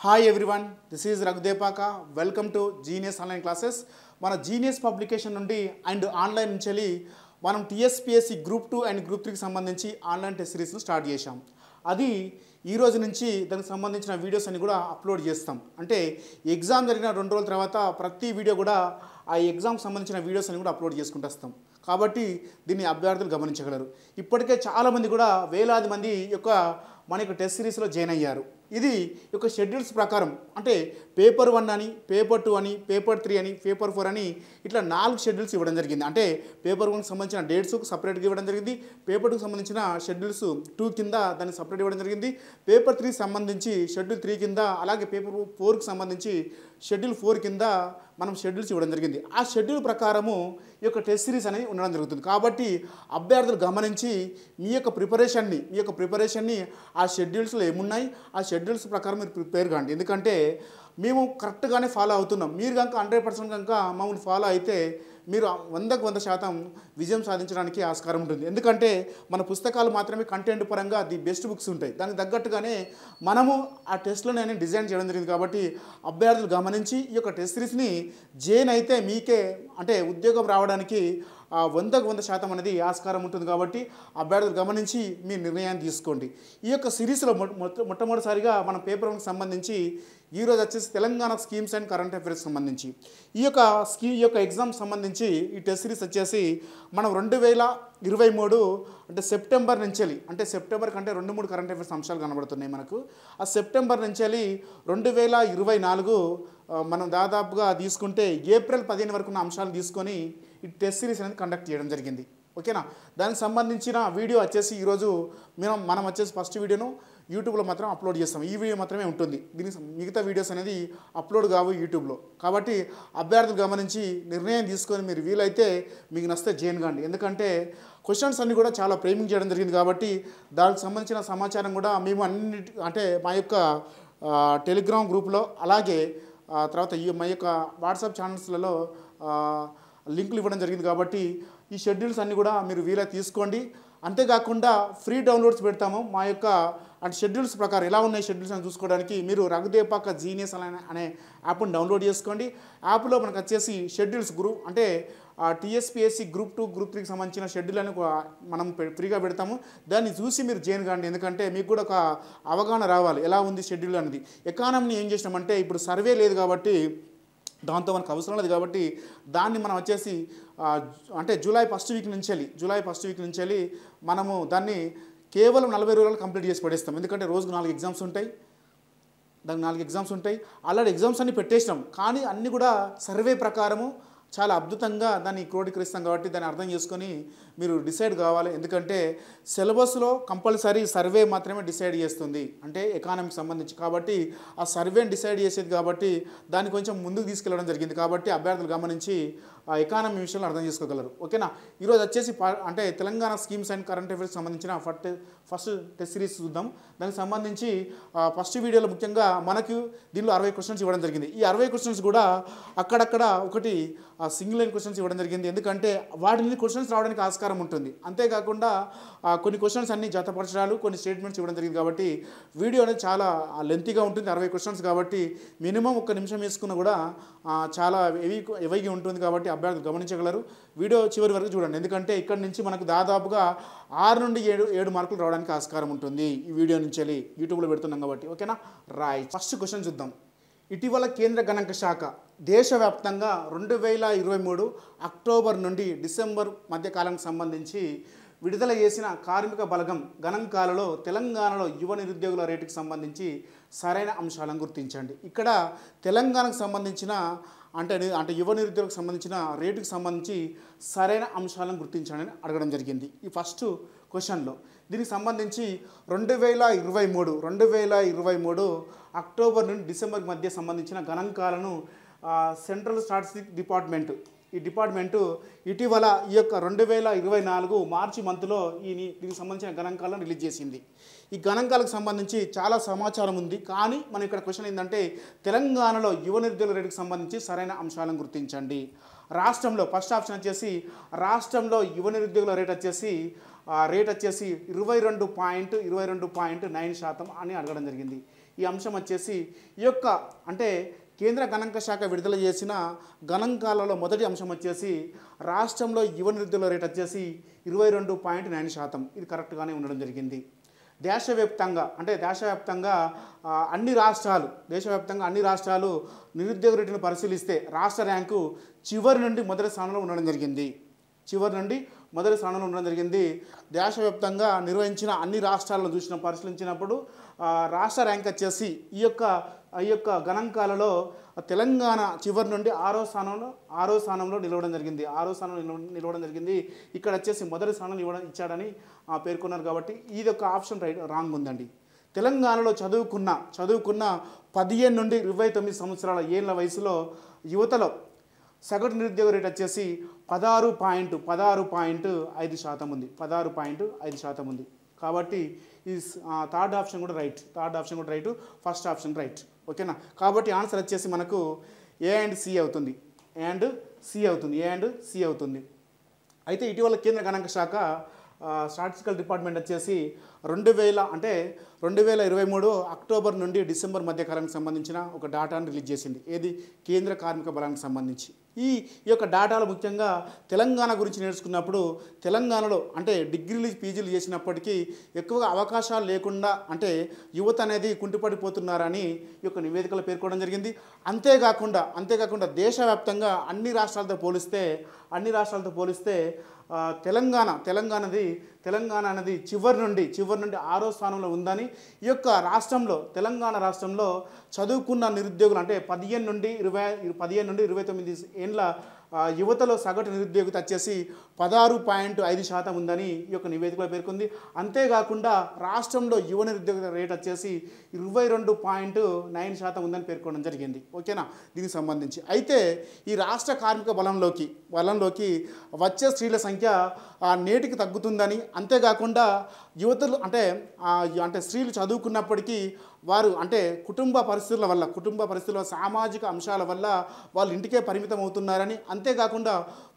Hi everyone, this is Raghu Depaka. Welcome to genius online classes. మన genius publication నుండి and online నుంచి వెళ్ళి మనం టీఎస్పీఎస్సీ గ్రూప్ 2 అండ్ గ్రూప్ 3కి సంబంధించి ఆన్లైన్ టెస్ట్ సిరీస్ను స్టార్ట్ చేశాం. అది ఈ రోజు నుంచి దానికి సంబంధించిన వీడియోస్ అన్ని కూడా అప్లోడ్ చేస్తాం. అంటే ఎగ్జామ్ జరిగిన 2 రోజుల తర్వాత ప్రతి వీడియో కూడా ఆ ఎగ్జామ్కి సంబంధించిన వీడియోస్ అన్ని కూడా అప్లోడ్ చేసుకుంటూ వస్తాం. కాబట్టి దీన్ని అభ్యర్థులు గమనించగలరు. ఇప్పటికే చాలామంది కూడా వేలాది మంది మన యొక్క టెస్ట్ సిరీస్లో జాయిన్ అయ్యారు. ఇది యొక్క షెడ్యూల్స్ ప్రకారం అంటే పేపర్ 1 అని, పేపర్ 2 అని, పేపర్ 3 అని, పేపర్ 4 అని ఇట్లా 4 షెడ్యూల్స్ ఇవ్వడం జరిగింది. అంటే పేపర్ 1కి సంబంధించిన డేట్స్ సపరేట్గా ఇవ్వడం జరిగింది. పేపర్ 2కి సంబంధించిన షెడ్యూల్స్ 2 కింద దాన్ని సపరేట్ ఇవ్వడం జరిగింది. పేపర్ 3 సంబంధించి షెడ్యూల్ 3 కింద, అలాగే పేపర్ 4కి సంబంధించి షెడ్యూల్ 4 కింద మనం షెడ్యూల్స్ ఇవ్వడం జరిగింది. ఆ షెడ్యూల్ ప్రకారము ఈ యొక్క టెస్ట్ సిరీస్ అనేది ఉండడం జరుగుతుంది. కాబట్టి అభ్యర్థులు గమనించి మీ యొక్క ప్రిపరేషన్ని ఆ షెడ్యూల్స్లో ఏమున్నాయి ఆ షెడ్యూల్స్ ప్రకారం మీరు ప్రిపేర్ కాండి. ఎందుకంటే మేము కరెక్ట్గానే ఫాలో అవుతున్నాం. మీరు కనుక 100% కనుక మమ్మల్ని ఫాలో అయితే మీరు 100% విజయం సాధించడానికి ఆస్కారం ఉంటుంది. ఎందుకంటే మన పుస్తకాలు మాత్రమే కంటెంట్ పరంగా ది బెస్ట్ బుక్స్ ఉంటాయి. దానికి తగ్గట్టుగానే మనము ఆ టెస్ట్లోనే డిజైన్ చేయడం జరిగింది. కాబట్టి అభ్యర్థులు గమనించి ఈ యొక్క టెస్ట్ సిరీస్ని జాయిన్ అయితే మీకే అంటే ఉద్యోగం రావడానికి 100% అనేది ఆస్కారం ఉంటుంది. కాబట్టి అభ్యర్థులు గమనించి మీ నిర్ణయాన్ని తీసుకోండి. ఈ యొక్క సిరీస్లో మొట్టమొదటిసారిగా మన పేపర్ 1కి సంబంధించి ఈరోజు వచ్చేసి Telangana schemes and current affairs సంబంధించి ఈ యొక్క ఎగ్జామ్ సంబంధించి ఈ టెస్ట్ సిరీస్ వచ్చేసి మనం 2023 అంటే సెప్టెంబర్ నుంచి వెళ్ళి, అంటే సెప్టెంబర్ కంటే 2-3 కరెంట్ అఫైర్స్ అంశాలు కనబడుతున్నాయి మనకు. ఆ సెప్టెంబర్ నుంచి వెళ్ళి 2024 మనం దాదాపుగా తీసుకుంటే ఏప్రిల్ 15 వరకు ఉన్న అంశాలు తీసుకొని ఈ టెస్ట్ సిరీస్ అనేది కండక్ట్ చేయడం జరిగింది. ఓకేనా. దానికి సంబంధించిన వీడియో వచ్చేసి ఈరోజు మనం వచ్చేసి ఫస్ట్ వీడియోను యూట్యూబ్లో మాత్రం అప్లోడ్ చేస్తాం. ఈ వీడియో మాత్రమే ఉంటుంది. దీనికి మిగతా వీడియోస్ అనేది అప్లోడ్ కావు యూట్యూబ్లో. కాబట్టి అభ్యర్థులు గమనించి నిర్ణయం తీసుకొని మీరు వీలైతే మీకు నచ్చితే జాయిన్ కాండి. ఎందుకంటే క్వశ్చన్స్ అన్నీ కూడా చాలా ఫ్రేమింగ్ చేయడం జరిగింది. కాబట్టి దానికి సంబంధించిన సమాచారం కూడా మేము అంటే మా యొక్క టెలిగ్రామ్ గ్రూప్లో, అలాగే తర్వాత మా యొక్క వాట్సాప్ ఛానల్స్లలో లింకులు ఇవ్వడం జరిగింది. కాబట్టి ఈ షెడ్యూల్స్ అన్నీ కూడా మీరు వీలైతే తీసుకోండి. అంతేకాకుండా ఫ్రీ డౌన్లోడ్స్ పెడతాము. మా యొక్క అంటే షెడ్యూల్స్ ప్రకారం ఎలా ఉన్నాయి షెడ్యూల్స్ అని చూసుకోవడానికి మీరు రఘుదేపాక జీనియస్ అనే యాప్ని డౌన్లోడ్ చేసుకోండి. యాప్లో మనకు వచ్చేసి షెడ్యూల్స్ గ్రూప్ అంటే టీఎస్పీఎస్సీ గ్రూప్ 2 గ్రూప్ 3కి సంబంధించిన షెడ్యూల్ అని మనం ఫ్రీగా పెడతాము. దాన్ని చూసి మీరు జాయిన్ కాండి. ఎందుకంటే మీకు కూడా ఒక అవగాహన రావాలి ఎలా ఉంది షెడ్యూల్ అనేది. ఎకానమీని ఏం చేసినామంటే ఇప్పుడు సర్వే లేదు కాబట్టి దాంతో మనకు అవసరం లేదు. కాబట్టి దాన్ని మనం వచ్చేసి అంటే జూలై ఫస్ట్ వీక్ నుంచి వెళ్ళి మనము దాన్ని కేవలం 40 రోజులు కంప్లీట్ చేసి పడేస్తాం. ఎందుకంటే రోజుకు 4 ఎగ్జామ్స్ ఉంటాయి. దానికి 4 ఎగ్జామ్స్ ఉంటాయి. ఆల్రెడీ ఎగ్జామ్స్ అన్ని పెట్టేసినాం, కానీ అన్నీ కూడా సర్వే ప్రకారము చాలా అద్భుతంగా దాన్ని క్రోడీకరిస్తాం. కాబట్టి దాన్ని అర్థం చేసుకొని మీరు డిసైడ్ కావాలి. ఎందుకంటే సిలబస్లో కంపల్సరీ సర్వే మాత్రమే డిసైడ్ చేస్తుంది, అంటే ఎకానమీకి సంబంధించి. కాబట్టి ఆ సర్వేని డిసైడ్ చేసేది కాబట్టి దాన్ని కొంచెం ముందుకు తీసుకెళ్ళడం జరిగింది. కాబట్టి అభ్యర్థులు గమనించి ఆ ఎకానమీ విషయంలో అర్థం చేసుకోగలరు. ఓకేనా. ఈరోజు వచ్చేసి అంటే Telangana schemes and current affairs సంబంధించిన ఫస్ట్ టెస్ట్ సిరీస్ చూద్దాం. దానికి సంబంధించి ఫస్ట్ వీడియోలో ముఖ్యంగా మనకు దీనిలో 60 క్వశ్చన్స్ ఇవ్వడం జరిగింది. ఈ 60 క్వశ్చన్స్ కూడా అక్కడక్కడ ఒకటి సింగిల్ లైన్ క్వశ్చన్స్ ఇవ్వడం జరిగింది. ఎందుకంటే వాటిని క్వశ్చన్స్ రావడానికి ఆస్కారం ఉంటుంది. అంతేకాకుండా కొన్ని క్వశ్చన్స్ అన్ని జతపరచడాలు, కొన్ని స్టేట్మెంట్స్ ఇవ్వడం జరిగింది. కాబట్టి వీడియో అనేది చాలా లెంతీగా ఉంటుంది. 60 క్వశ్చన్స్ కాబట్టి మినిమం 1 నిమిషం వేసుకున్న కూడా చాలా హెవీగా ఉంటుంది. కాబట్టి అభ్యర్థులు గమనించగలరు. వీడియో చివరి వరకు చూడండి. ఎందుకంటే ఇక్కడ నుంచి మనకు దాదాపుగా 6 నుండి 7 మార్కులు రావడానికి ఆస్కారం ఉంటుంది ఈ వీడియో నుంచి వెళ్ళి యూట్యూబ్లో పెడుతున్నాం కాబట్టి. ఓకేనా. రైట్, ఫస్ట్ క్వశ్చన్ చూద్దాం. ఇటీవల కేంద్ర గణాంక శాఖ దేశవ్యాప్తంగా 2023 అక్టోబర్ నుండి డిసెంబర్ మధ్య కాలానికి సంబంధించి విడుదల చేసిన కార్మిక బలగం గణాంకాలలో తెలంగాణలో యువ నిరుద్యోగుల రేటుకు సంబంధించి సరైన అంశాలను గుర్తించండి. ఇక్కడ తెలంగాణకు సంబంధించిన అంటే యువ నిరుద్యోగులకు సంబంధించిన రేటుకు సంబంధించి సరైన అంశాలను గుర్తించండి అని అడగడం జరిగింది ఈ ఫస్ట్ క్వశ్చన్లో. దీనికి సంబంధించి 2023 అక్టోబర్ నుండి డిసెంబర్ మధ్య సంబంధించిన గణాంకాలను సెంట్రల్ స్టాటిస్టిక్స్ డిపార్ట్మెంటు ఇటీవల ఈ యొక్క 2024 మార్చి మంత్లో దీనికి సంబంధించిన గణాంకాలను రిలీజ్ చేసింది. ఈ గణాంకాలకు సంబంధించి చాలా సమాచారం ఉంది. కానీ మనం ఇక్కడ క్వశ్చన్ ఏంటంటే తెలంగాణలో యువ నిరుద్యోగుల రేటుకు సంబంధించి సరైన అంశాలను గుర్తించండి. రాష్ట్రంలో ఫస్ట్ ఆప్షన్ వచ్చేసి రాష్ట్రంలో యువ నిరుద్యోగుల రేట్ వచ్చేసి 22.9% అని అడగడం జరిగింది. ఈ అంశం వచ్చేసి ఈ యొక్క అంటే కేంద్ర గణాంక శాఖ విడుదల చేసిన గణాంకాలలో మొదటి అంశం వచ్చేసి రాష్ట్రంలో యువ నిరుద్యోగుల రేట్ వచ్చేసి 22.9%. ఇది కరెక్ట్గానే ఉండడం జరిగింది. దేశవ్యాప్తంగా అన్ని రాష్ట్రాలు నిరుద్యోగ రేటును పరిశీలిస్తే రాష్ట్ర ర్యాంకు చివరి నుండి మొదటి స్థానంలో ఉండడం జరిగింది. దేశవ్యాప్తంగా నిర్వహించిన అన్ని రాష్ట్రాలను పరిశీలించినప్పుడు రాష్ట్ర ర్యాంక్ వచ్చేసి ఈ యొక్క గణాంకాలలో తెలంగాణ చివరి నుండి ఆరో స్థానంలో నిలవడం జరిగింది. ఇక్కడ వచ్చేసి మొదటి స్థానంలో ఇచ్చాడని పేర్కొన్నారు. కాబట్టి ఇది ఒక ఆప్షన్ రాంగ్ ఉందండి. తెలంగాణలో చదువుకున్న 15 నుండి 29 సంవత్సరాల ఏళ్ల వయసులో యువతలో సగటు నిరుద్యోగ రేట్ వచ్చేసి 16.5% ఉంది. 16.5% ఉంది. కాబట్టి ఈ థర్డ్ ఆప్షన్ కూడా రైట్. First option right. ఓకేనా. కాబట్టి ఆన్సర్ వచ్చేసి మనకు ఏ అండ్ సి అవుతుంది. అయితే ఇటీవల కేంద్ర గణాంక శాఖ స్టాటిస్టికల్ డిపార్ట్మెంట్ వచ్చేసి 2023 అక్టోబర్ నుండి డిసెంబర్ మధ్య కాలానికి సంబంధించిన ఒక డేటాను రిలీజ్ చేసింది. ఏది? కేంద్ర కార్మిక బలానికి సంబంధించి. ఈ యొక్క డేటాలో ముఖ్యంగా తెలంగాణ గురించి నేర్చుకున్నప్పుడు తెలంగాణలో అంటే డిగ్రీలు పీజీలు చేసినప్పటికీ ఎక్కువగా అవకాశాలు లేకుండా అంటే యువత అనేది కుంటిపడిపోతున్నారని ఈ యొక్క నివేదికలో పేర్కొనడం జరిగింది. అంతేకాకుండా దేశవ్యాప్తంగా అన్ని రాష్ట్రాలతో పోలిస్తే తెలంగాణ అనేది చివరి నుండి ఆరో స్థానంలో ఉందని ఈ యొక్క తెలంగాణ రాష్ట్రంలో చదువుకున్న నిరుద్యోగులు అంటే 15 నుండి 29 ఏండ్ల యువతలో సగటు నిరుద్యోగిత వచ్చేసి 16.5% ఉందని ఈ యొక్క నివేదికలో పేర్కొంది. అంతేకాకుండా రాష్ట్రంలో యువ నిరుద్యోగిత రేట్ వచ్చేసి 22.9% ఉందని పేర్కొనడం జరిగింది. ఓకేనా. దీనికి సంబంధించి అయితే ఈ రాష్ట్ర కార్మిక బలంలోకి వచ్చే స్త్రీల సంఖ్య నేటికి తగ్గుతుందని, అంతేకాకుండా యువతలు అంటే స్త్రీలు చదువుకున్నప్పటికీ వారు అంటే కుటుంబ పరిస్థితుల సామాజిక అంశాల వల్ల వాళ్ళు ఇంటికే పరిమితం అవుతున్నారని, అంతేకాకుండా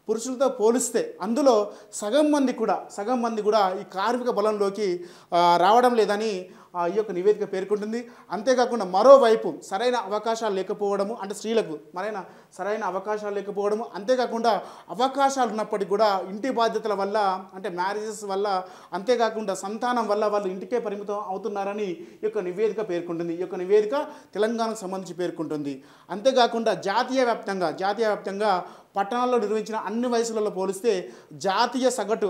పురుషులతో పోలిస్తే అందులో సగం మంది కూడా ఈ కార్మిక బలంలోకి రావడం లేదని ఈ యొక్క నివేదిక పేర్కొంటుంది. అంతేకాకుండా మరోవైపు సరైన అవకాశాలు లేకపోవడము అంటే స్త్రీలకు సరైన అవకాశాలు లేకపోవడము, అంతేకాకుండా అవకాశాలు ఉన్నప్పటికీ కూడా ఇంటి బాధ్యతల వల్ల అంటే మ్యారేజెస్ వల్ల, అంతేకాకుండా సంతానం వల్ల వాళ్ళు ఇంటికే పరిమితం అవుతున్నారని ఈ యొక్క నివేదిక పేర్కొంటుంది. ఈ యొక్క నివేదిక తెలంగాణకు సంబంధించి పేర్కొంటుంది. అంతేకాకుండా జాతీయ వ్యాప్తంగా పట్టణాల్లో నిర్వహించిన అన్ని వయసులలో పోలిస్తే జాతీయ సగటు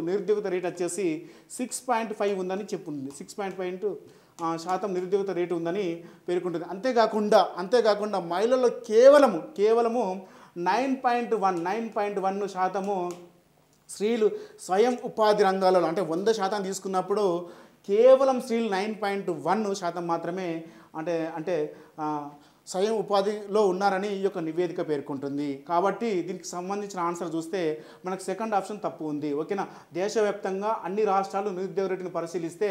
నిరుద్యోగిత రేట్ వచ్చేసి 6.5 ఉందని చెప్పుంది. 6.5% నిరుద్యోగిత రేటు ఉందని పేర్కొంటుంది. అంతేకాకుండా మహిళల్లో కేవలము 9.1% స్త్రీలు స్వయం ఉపాధి రంగాలలో అంటే 100% తీసుకున్నప్పుడు కేవలం స్త్రీలు 9.1% మాత్రమే అంటే స్వయం ఉపాధిలో ఉన్నారని ఈ యొక్క నివేదిక పేర్కొంటుంది. కాబట్టి దీనికి సంబంధించిన ఆన్సర్ చూస్తే మనకు సెకండ్ ఆప్షన్ తప్పు ఉంది. ఓకేనా. దేశవ్యాప్తంగా అన్ని రాష్ట్రాలు నిరుద్యోగ రేటును పరిశీలిస్తే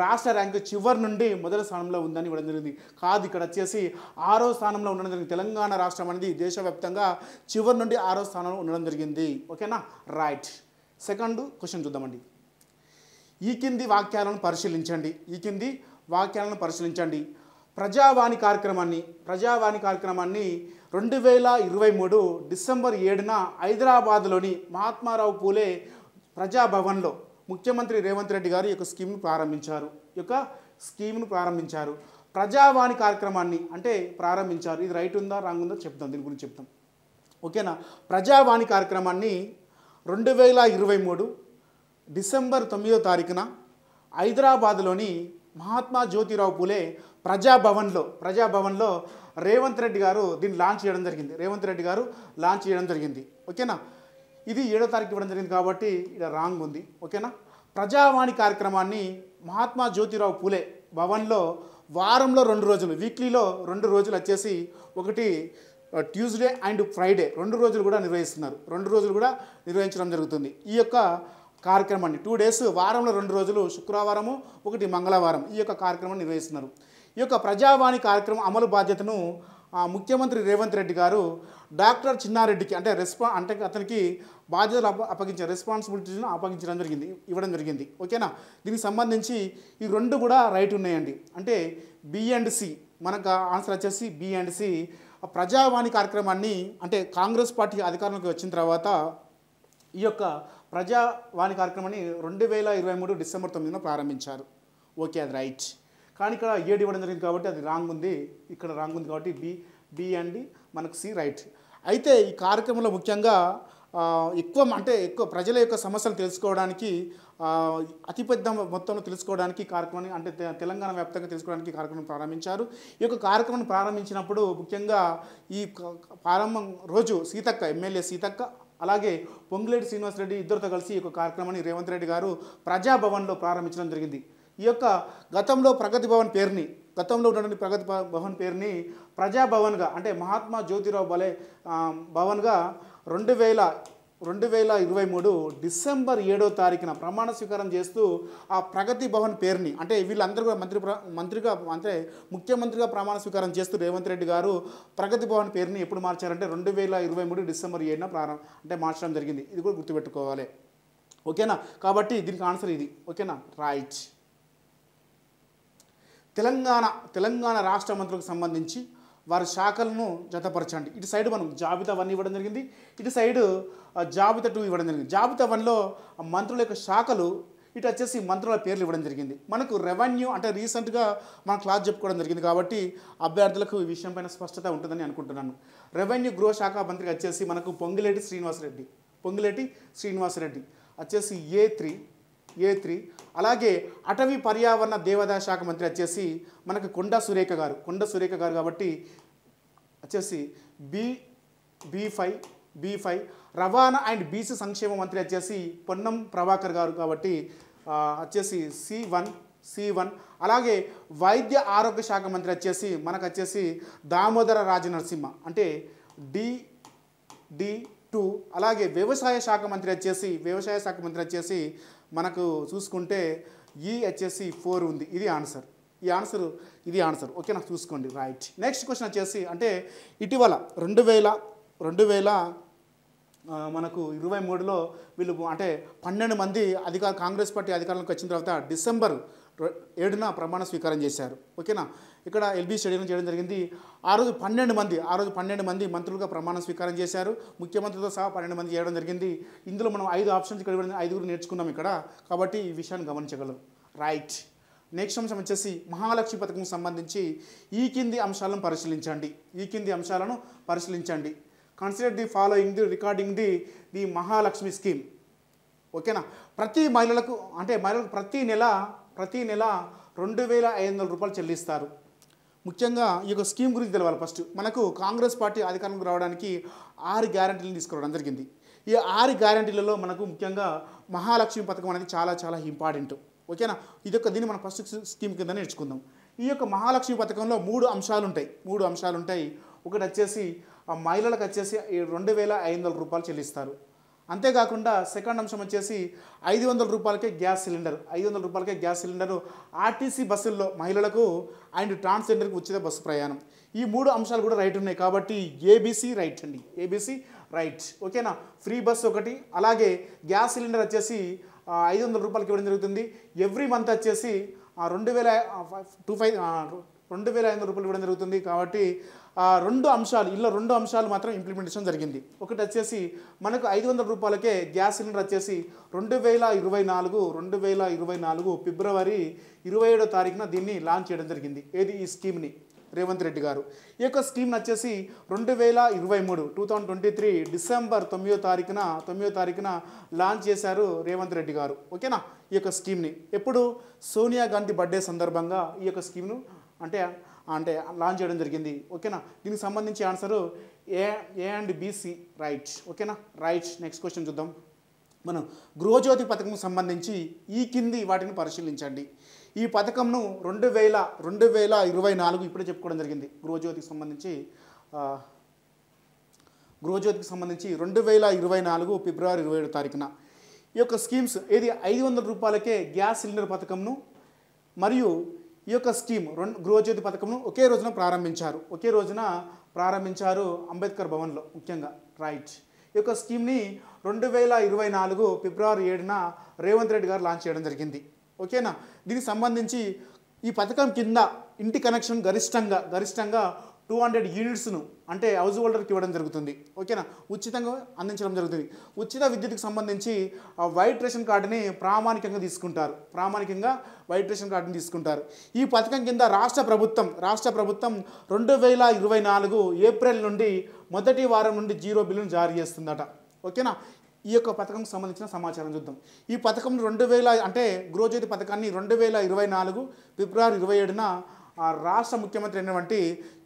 రాష్ట్ర ర్యాంకు చివరి నుండి మొదటి స్థానంలో ఉందని ఇవ్వడం జరిగింది. కాదు, ఇక్కడ వచ్చేసి 6వ స్థానంలో ఉండడం జరిగింది. తెలంగాణ రాష్ట్రం అనేది దేశవ్యాప్తంగా చివరి నుండి 6వ స్థానంలో ఉండడం జరిగింది. ఓకేనా. రైట్. సెకండ్ క్వశ్చన్ చూద్దామండి. ఈ కింది వాక్యాలను పరిశీలించండి. ప్రజావాణి కార్యక్రమాన్ని 2023 డిసెంబర్ 7న హైదరాబాద్లోని మహాత్మారావు పూలే ప్రజాభవన్లో ముఖ్యమంత్రి రేవంత్ రెడ్డి గారు ఈ యొక్క స్కీమ్ను ప్రారంభించారు. ప్రజావాణి కార్యక్రమాన్ని అంటే ప్రారంభించారు. ఇది రైట్ ఉందా రాంగ్ ఉందా చెప్తాం, దీని గురించి చెప్తాం. ఓకేనా. ప్రజావాణి కార్యక్రమాన్ని 2023 డిసెంబర్ 9వ తారీఖున హైదరాబాద్లోని మహాత్మా జ్యోతిరావు పూలే ప్రజాభవన్లో రేవంత్ రెడ్డి గారు దీన్ని లాంచ్ చేయడం జరిగింది. ఓకేనా. ఇది 7వ తారీఖు ఇవ్వడం జరిగింది కాబట్టి ఇక్కడ రాంగ్ ఉంది. ఓకేనా. ప్రజావాణి కార్యక్రమాన్ని మహాత్మా జ్యోతిరావు పూలే భవన్లో వారంలో 2 రోజులు వీక్లీలో 2 రోజులు వచ్చేసి ఒకటి ట్యూస్డే అండ్ ఫ్రైడే 2 రోజులు కూడా నిర్వహించడం జరుగుతుంది. ఈ యొక్క కార్యక్రమాన్ని 2 డేస్ వారంలో 2 రోజులు శుక్రవారము ఒకటి మంగళవారం ఈ యొక్క కార్యక్రమాన్ని నిర్వహిస్తున్నారు. ఈ యొక్క ప్రజావాణి కార్యక్రమం అమలు బాధ్యతను ముఖ్యమంత్రి రేవంత్ రెడ్డి గారు డాక్టర్ చిన్నారెడ్డికి అంటే అతనికి బాధ్యతలు అప్పగించిన రెస్పాన్సిబిలిటీని అప్పగించడం జరిగింది, ఇవ్వడం జరిగింది. ఓకేనా. దీనికి సంబంధించి ఈ రెండు కూడా రైట్ ఉన్నాయండి. అంటే బి అండ్ సి, మనకు ఆన్సర్ వచ్చేసి బి అండ్ సి. ప్రజావాణి కార్యక్రమాన్ని అంటే కాంగ్రెస్ పార్టీ అధికారంలోకి వచ్చిన తర్వాత ఈ యొక్క ప్రజావాణి కార్యక్రమాన్ని 2023 డిసెంబర్ 9న ప్రారంభించారు. ఓకే, అది రైట్. కానీ ఇక్కడ 7 ఇవ్వడం జరిగింది కాబట్టి అది రాంగ్ ఉంది, ఇక్కడ రాంగ్ ఉంది కాబట్టి బి అండ్ మనకు సి రైట్. అయితే ఈ కార్యక్రమంలో ముఖ్యంగా ఎక్కువ ప్రజల యొక్క సమస్యలు తెలుసుకోవడానికి, అతిపెద్ద మొత్తంలో తెలుసుకోవడానికి కార్యక్రమాన్ని అంటే తెలంగాణ వ్యాప్తంగా తెలుసుకోవడానికి కార్యక్రమం ప్రారంభించారు. ఈ యొక్క కార్యక్రమాన్ని ప్రారంభించినప్పుడు ముఖ్యంగా ఈ ప్రారంభం రోజు ఎమ్మెల్యే సీతక్క అలాగే పొంగులేటి శ్రీనివాసరెడ్డి ఇద్దరితో కలిసి ఈ యొక్క కార్యక్రమాన్ని రేవంత్ రెడ్డి గారు ప్రజాభవన్లో ప్రారంభించడం జరిగింది. ఈ యొక్క గతంలో ఉన్నటువంటి ప్రగతి భవన్ పేరుని ప్రజాభవన్గా అంటే మహాత్మా జ్యోతిరావు భవన్గా 2023 డిసెంబర్ 7వ తారీఖున ప్రమాణ స్వీకారం చేస్తూ ఆ ప్రగతి భవన్ పేరుని అంటే వీళ్ళందరూ కూడా మంత్రిగా అంటే ముఖ్యమంత్రిగా ప్రమాణ స్వీకారం చేస్తూ రేవంత్ రెడ్డి గారు ప్రగతి భవన్ పేరుని ఎప్పుడు మార్చారంటే 2023 డిసెంబర్ 7న అంటే మార్చడం జరిగింది. ఇది కూడా గుర్తుపెట్టుకోవాలి. ఓకేనా. కాబట్టి దీనికి ఆన్సర్ ఇది. ఓకేనా, రైట్. తెలంగాణ రాష్ట్ర మంత్రులకు సంబంధించి వారి శాఖలను జతపరచండి. ఇటు సైడ్ మనం జాబితా 1 ఇవ్వడం జరిగింది, ఇటు సైడ్ జాబితా 2 ఇవ్వడం జరిగింది. జాబితా 1లో మంత్రుల యొక్క శాఖలు, ఇటు వచ్చేసి మంత్రుల పేర్లు ఇవ్వడం జరిగింది. మనకు రెవెన్యూ అంటే రీసెంట్గా మన క్లాస్ చెప్పుకోవడం జరిగింది కాబట్టి అభ్యర్థులకు ఈ విషయం పైన స్పష్టత ఉంటుందని అనుకుంటున్నాను. రెవెన్యూ గృహ శాఖ మంత్రికి వచ్చేసి మనకు పొంగులేటి శ్రీనివాసరెడ్డి వచ్చేసి A3. అలాగే అటవీ పర్యావరణ దేవాదాయ శాఖ మంత్రి వచ్చేసి మనకు కొండా సురేఖ గారు కాబట్టి వచ్చేసి B5. రవాణా అండ్ బీసీ సంక్షేమ మంత్రి వచ్చేసి పొన్నం ప్రభాకర్ గారు కాబట్టి వచ్చేసి C1. అలాగే వైద్య ఆరోగ్య శాఖ మంత్రి వచ్చేసి మనకు వచ్చేసి దామోదర రాజనరసింహ అంటే D2. అలాగే వ్యవసాయ శాఖ మంత్రి వచ్చేసి మనకు చూసుకుంటే ఈ వచ్చేసి 4 ఉంది. ఇది ఆన్సర్. ఓకేనా, చూసుకోండి, రైట్. నెక్స్ట్ క్వశ్చన్ వచ్చేసి అంటే ఇటీవల 2000 మనకు 23లో వీళ్ళు అంటే 12 మంది కాంగ్రెస్ పార్టీ అధికారంలోకి వచ్చిన తర్వాత డిసెంబర్ 7న ప్రమాణ స్వీకారం చేశారు. ఓకేనా. ఇక్కడ ఎల్బీ స్టేడియం చేయడం జరిగింది. ఆ రోజు 12 మంది మంత్రులుగా ప్రమాణ స్వీకారం చేశారు. ముఖ్యమంత్రితో సహా 12 మంది చేయడం జరిగింది. ఇందులో మనం 5 ఆప్షన్స్ ఇక్కడ 5 నేర్చుకున్నాం ఇక్కడ, కాబట్టి ఈ విషయాన్ని గమనించగలం, రైట్. నెక్స్ట్ అంశం వచ్చేసి మహాలక్ష్మి పథకం సంబంధించి ఈ కింది అంశాలను పరిశీలించండి. Consider the following recording the Mahalakshmi scheme. ఓకేనా. మహిళలకు ప్రతి నెల 2500 రూపాయలు చెల్లిస్తారు. ముఖ్యంగా ఈ యొక్క స్కీమ్ గురించి తెలవాలి. ఫస్ట్ మనకు కాంగ్రెస్ పార్టీ అధికారంలోకి రావడానికి 6 గ్యారంటీలను తీసుకురావడం జరిగింది. ఈ 6 గ్యారంటీలలో మనకు ముఖ్యంగా మహాలక్ష్మి పథకం అనేది చాలా ఇంపార్టెంట్. ఓకేనా. దీన్ని మనం ఫస్ట్ స్కీమ్ కింద నేర్చుకుందాం. ఈ యొక్క మహాలక్ష్మి పథకంలో 3 అంశాలు ఉంటాయి. ఒకటి వచ్చేసి మహిళలకు వచ్చేసి 2500 రూపాయలు చెల్లిస్తారు. అంతేకాకుండా సెకండ్ అంశం వచ్చేసి 500 రూపాయలకే గ్యాస్ సిలిండరు ఆర్టీసీ బస్సుల్లో మహిళలకు అండ్ ట్రాన్స్జెండర్కి ఉచిత బస్సు ప్రయాణం. ఈ 3 అంశాలు కూడా రైట్ ఉన్నాయి కాబట్టి ఏబీసీ రైట్ అండి, రైట్. ఓకేనా. ఫ్రీ బస్సు ఒకటి, అలాగే గ్యాస్ సిలిండర్ వచ్చేసి 500 రూపాయలకి ఇవ్వడం జరుగుతుంది. ఎవ్రీ మంత్ వచ్చేసి 2500 రూపాయలు ఇవ్వడం జరుగుతుంది. కాబట్టి 2 అంశాలు మాత్రం ఇంప్లిమెంటేషన్ జరిగింది. ఒకటి వచ్చేసి మనకు 500 రూపాయలకే గ్యాస్ సిలిండర్ వచ్చేసి 2024 ఫిబ్రవరి 27వ తారీఖున దీన్ని లాంచ్ చేయడం జరిగింది. ఈ స్కీమ్ని రేవంత్ రెడ్డి గారు. ఈ యొక్క స్కీమ్ని వచ్చేసి 2023 డిసెంబర్ 9వ తారీఖున లాంచ్ చేశారు రేవంత్ రెడ్డి గారు. ఓకేనా. ఈ యొక్క స్కీమ్ని ఎప్పుడు సోనియా గాంధీ బర్త్డే సందర్భంగా ఈ యొక్క స్కీమ్ను అంటే లాంచ్ చేయడం జరిగింది. ఓకేనా. దీనికి సంబంధించి answer A and BC right. ఓకేనా, రైట్. నెక్స్ట్ క్వశ్చన్ చూద్దాం. మనం గృహజ్యోతి పథకం సంబంధించి ఈ కింది వాటిని పరిశీలించండి. ఈ పథకంను 2024 ఇప్పుడే చెప్పుకోవడం జరిగింది. గృహజ్యోతికి సంబంధించి 2024 ఫిబ్రవరి 27వ తారీఖున ఈ యొక్క స్కీమ్స్ 500 రూపాయలకే గ్యాస్ సిలిండర్ పథకంను మరియు ఈ యొక్క స్కీమ్ గృహజ్యోతి పథకంను ఒకే రోజున ప్రారంభించారు అంబేద్కర్ భవన్లో ముఖ్యంగా రైట్. ఈ యొక్క స్కీమ్ని 2024 ఫిబ్రవరి 7న రేవంత్ రెడ్డి గారు లాంచ్ చేయడం జరిగింది. ఓకేనా. దీనికి సంబంధించి ఈ పథకం కింద ఇంటి కనెక్షన్ గరిష్టంగా 200 యూనిట్స్ను అంటే హౌస్ హోల్డర్కి ఇవ్వడం జరుగుతుంది. ఓకేనా. ఉచితంగా అందించడం జరుగుతుంది. ఉచిత విద్యుత్కి సంబంధించి వైట్ రేషన్ కార్డుని ప్రామాణికంగా వైట్ రేషన్ కార్డుని తీసుకుంటారు. ఈ పథకం కింద రాష్ట్ర ప్రభుత్వం 2024 ఏప్రిల్ నుండి మొదటి వారం నుండి 0 బిల్లును జారీ చేస్తుందట. ఓకేనా. ఈ యొక్క పథకంకి సంబంధించిన సమాచారం చూద్దాం. ఈ పథకం అంటే గృహజ్యోతి పథకాన్ని 2024 ఫిబ్రవరి 27న రాష్ట్ర ముఖ్యమంత్రి అయినటువంటి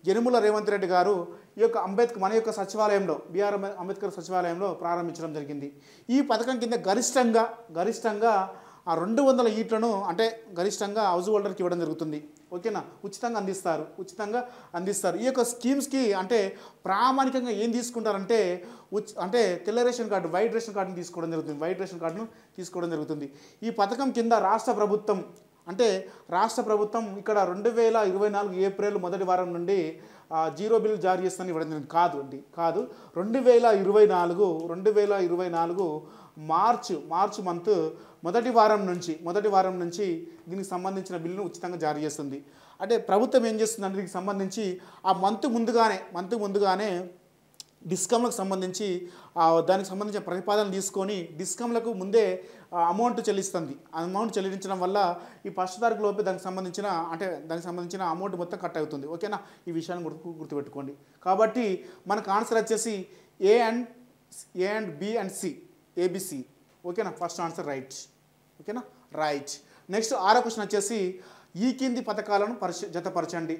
యనుమల రేవంత్ రెడ్డి గారు ఈ యొక్క మన యొక్క సచివాలయంలో బిఆర్ అంబేద్కర్ సచివాలయంలో ప్రారంభించడం జరిగింది. ఈ పథకం కింద గరిష్టంగా 200 యూనిట్లను అంటే గరిష్టంగా హౌస్ హోల్డర్కి ఇవ్వడం జరుగుతుంది. ఓకేనా. ఉచితంగా అందిస్తారు. ఈ యొక్క స్కీమ్స్కి అంటే ప్రామాణికంగా ఏం తీసుకుంటారంటే తెల్ల రేషన్ కార్డు వైట్ రేషన్ కార్డును తీసుకోవడం జరుగుతుంది. ఈ పథకం కింద రాష్ట్ర ప్రభుత్వం ఇక్కడ 2024 ఏప్రిల్ మొదటి వారం నుండి 0 బిల్లు జారీ చేస్తానని ఇవ్వడం జరిగింది. కాదు 2024 మార్చ్ మంత్ మొదటి వారం నుంచి దీనికి సంబంధించిన బిల్లును ఉచితంగా జారీ చేస్తుంది. అంటే ప్రభుత్వం ఏం చేస్తుందంటే దీనికి సంబంధించి ఆ మంత్ ముందుగానే డిస్కమ్లకు సంబంధించి దానికి సంబంధించిన ప్రతిపాదనలు తీసుకొని డిస్కమ్లకు ముందే అమౌంట్ చెల్లిస్తుంది. అమౌంట్ చెల్లించడం వల్ల ఈ 1st తారీఖు లోపే దానికి సంబంధించిన అమౌంట్ మొత్తం కట్ అవుతుంది. ఓకేనా. ఈ విషయాన్ని గుర్తుపెట్టుకోండి. కాబట్టి మనకు ఆన్సర్ వచ్చేసి A and B and C ABC. ఓకేనా. First answer right. ఓకేనా రైట్. నెక్స్ట్ 6వ క్వశ్చన్ వచ్చేసి ఈ కింది పథకాలను జతపరచండి.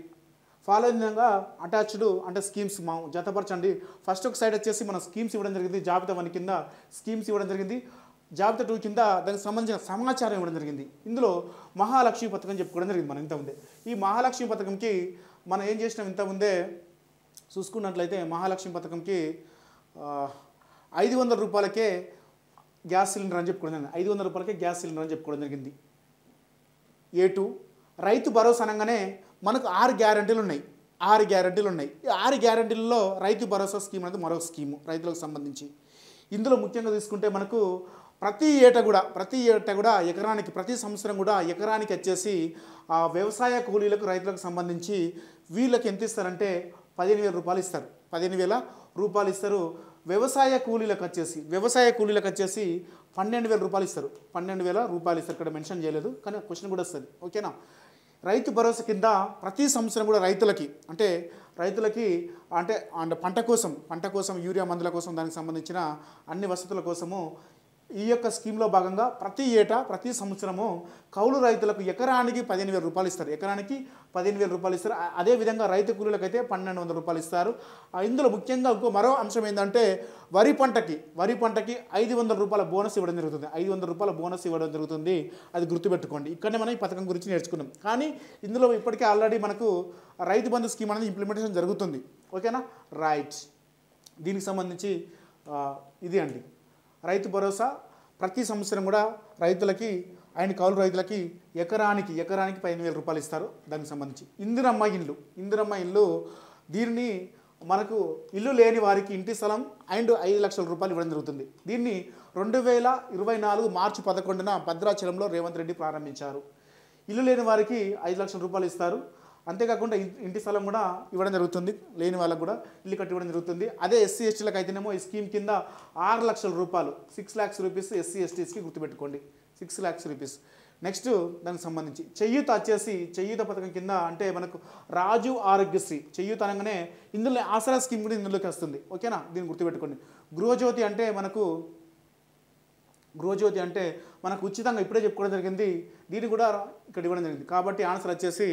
ఫాలోయింగ్ విధంగా అటాచ్డ్ అంటే స్కీమ్స్ జతపరచండి. ఫస్ట్ ఒక సైడ్ వచ్చేసి మన స్కీమ్స్ ఇవ్వడం జరిగింది. జాబితా 1 కింద స్కీమ్స్ ఇవ్వడం జరిగింది. జాబితా 2 కింద దానికి సంబంధించిన సమాచారం ఇవ్వడం జరిగింది. ఇందులో మహాలక్ష్మి పథకం చెప్పుకోవడం జరిగింది మనం ఇంతకుముందే. ఈ మహాలక్ష్మి పథకంకి మనం ఏం చేసినాం ఇంతకుముందే చూసుకున్నట్లయితే మహాలక్ష్మి పథకంకి 500 రూపాయలకే గ్యాస్ సిలిండర్ అని చెప్పుకోవడం జరిగింది. 500 రూపాయలకే గ్యాస్ సిలిండర్ అని చెప్పుకోవడం జరిగింది. A2 రైతు భరోసా అనగానే మనకు 6 గ్యారెంటీలు ఉన్నాయి. ఈ 6 గ్యారెంటీలలో రైతు భరోసా స్కీమ్ అనేది మరో స్కీము రైతులకు సంబంధించి. ఇందులో ముఖ్యంగా తీసుకుంటే మనకు ప్రతి ఏటా కూడా ఎకరానికి ప్రతి సంవత్సరం కూడా ఎకరానికి వచ్చేసి వ్యవసాయ కూలీలకు రైతులకు సంబంధించి వీళ్ళకి ఎంత ఇస్తారంటే 15,000 రూపాయలు ఇస్తారు. 15,000 రూపాయలు ఇస్తారు. వ్యవసాయ కూలీలకు వచ్చేసి 12,000 రూపాయలు ఇస్తారు. 12,000 రూపాయలు ఇస్తారు. ఇక్కడ మెన్షన్ చేయలేదు కానీ క్వశ్చన్ కూడా వస్తుంది. ఓకేనా. రైతు భరోసా కింద ప్రతి సంవత్సరం కూడా రైతులకి పంట కోసం యూరియా మందుల కోసం దానికి సంబంధించిన అన్ని వసతుల కోసము ఈ యొక్క స్కీమ్లో భాగంగా ప్రతి సంవత్సరము కౌలు రైతులకు ఎకరానికి 15,000 రూపాయలు ఇస్తారు. అదేవిధంగా రైతు కూలీలకు అయితే 1,200 రూపాయలు ఇస్తారు. ఇందులో ముఖ్యంగా మరో అంశం ఏంటంటే వరి పంటకి 500 రూపాయల బోనస్ ఇవ్వడం జరుగుతుంది. 500 రూపాయల బోనస్ ఇవ్వడం జరుగుతుంది. అది గుర్తుపెట్టుకోండి. ఇక్కడనే మనం ఈ పథకం గురించి నేర్చుకున్నాం. కానీ ఇందులో ఇప్పటికే ఆల్రెడీ మనకు రైతు బంధు స్కీమ్ అనేది ఇంప్లిమెంటేషన్ జరుగుతుంది. ఓకేనా రైట్. దీనికి సంబంధించి ఇది అండి రైతు భరోసా. ప్రతి సంవత్సరం కూడా రైతులకి కౌలు రైతులకి ఎకరానికి 15,000 రూపాయలు ఇస్తారు. దానికి సంబంధించి ఇందిరమ్మ ఇల్లు దీన్ని మనకు ఇల్లు లేని వారికి ఇంటి స్థలం అండ్ 5 లక్షల రూపాయలు ఇవ్వడం జరుగుతుంది. దీన్ని 2024 మార్చి 11న భద్రాచలంలో రేవంత్ రెడ్డి ప్రారంభించారు. ఇల్లు లేని వారికి 5 లక్షల రూపాయలు ఇస్తారు. అంతేకాకుండా ఇంటి స్థలం కూడా ఇవ్వడం జరుగుతుంది. లేని వాళ్ళకు కూడా ఇల్లు కట్టి ఇవ్వడం జరుగుతుంది. అదే ఎస్సీ ఎస్టీలకు అయితేనేమో ఈ స్కీమ్ కింద 6 లక్షల రూపాయలు 6 lakhs రూపీస్ ఎస్సీ ఎస్టీస్కి గుర్తుపెట్టుకోండి. 6 lakhs రూపీస్. నెక్స్ట్ దానికి సంబంధించి చెయ్యూత పథకం కింద అంటే మనకు రాజీవ్ ఆరోగ్యశ్రీ చెయ్యూత అనగానే ఇందులో ఆసరా స్కీమ్ కూడా ఇందులోకి వస్తుంది. ఓకేనా. దీన్ని గుర్తుపెట్టుకోండి. గృహజ్యోతి అంటే మనకు ఉచితంగా ఇప్పుడే చెప్పుకోవడం జరిగింది. దీన్ని కూడా ఇక్కడ ఇవ్వడం జరిగింది. కాబట్టి ఆన్సర్ వచ్చేసి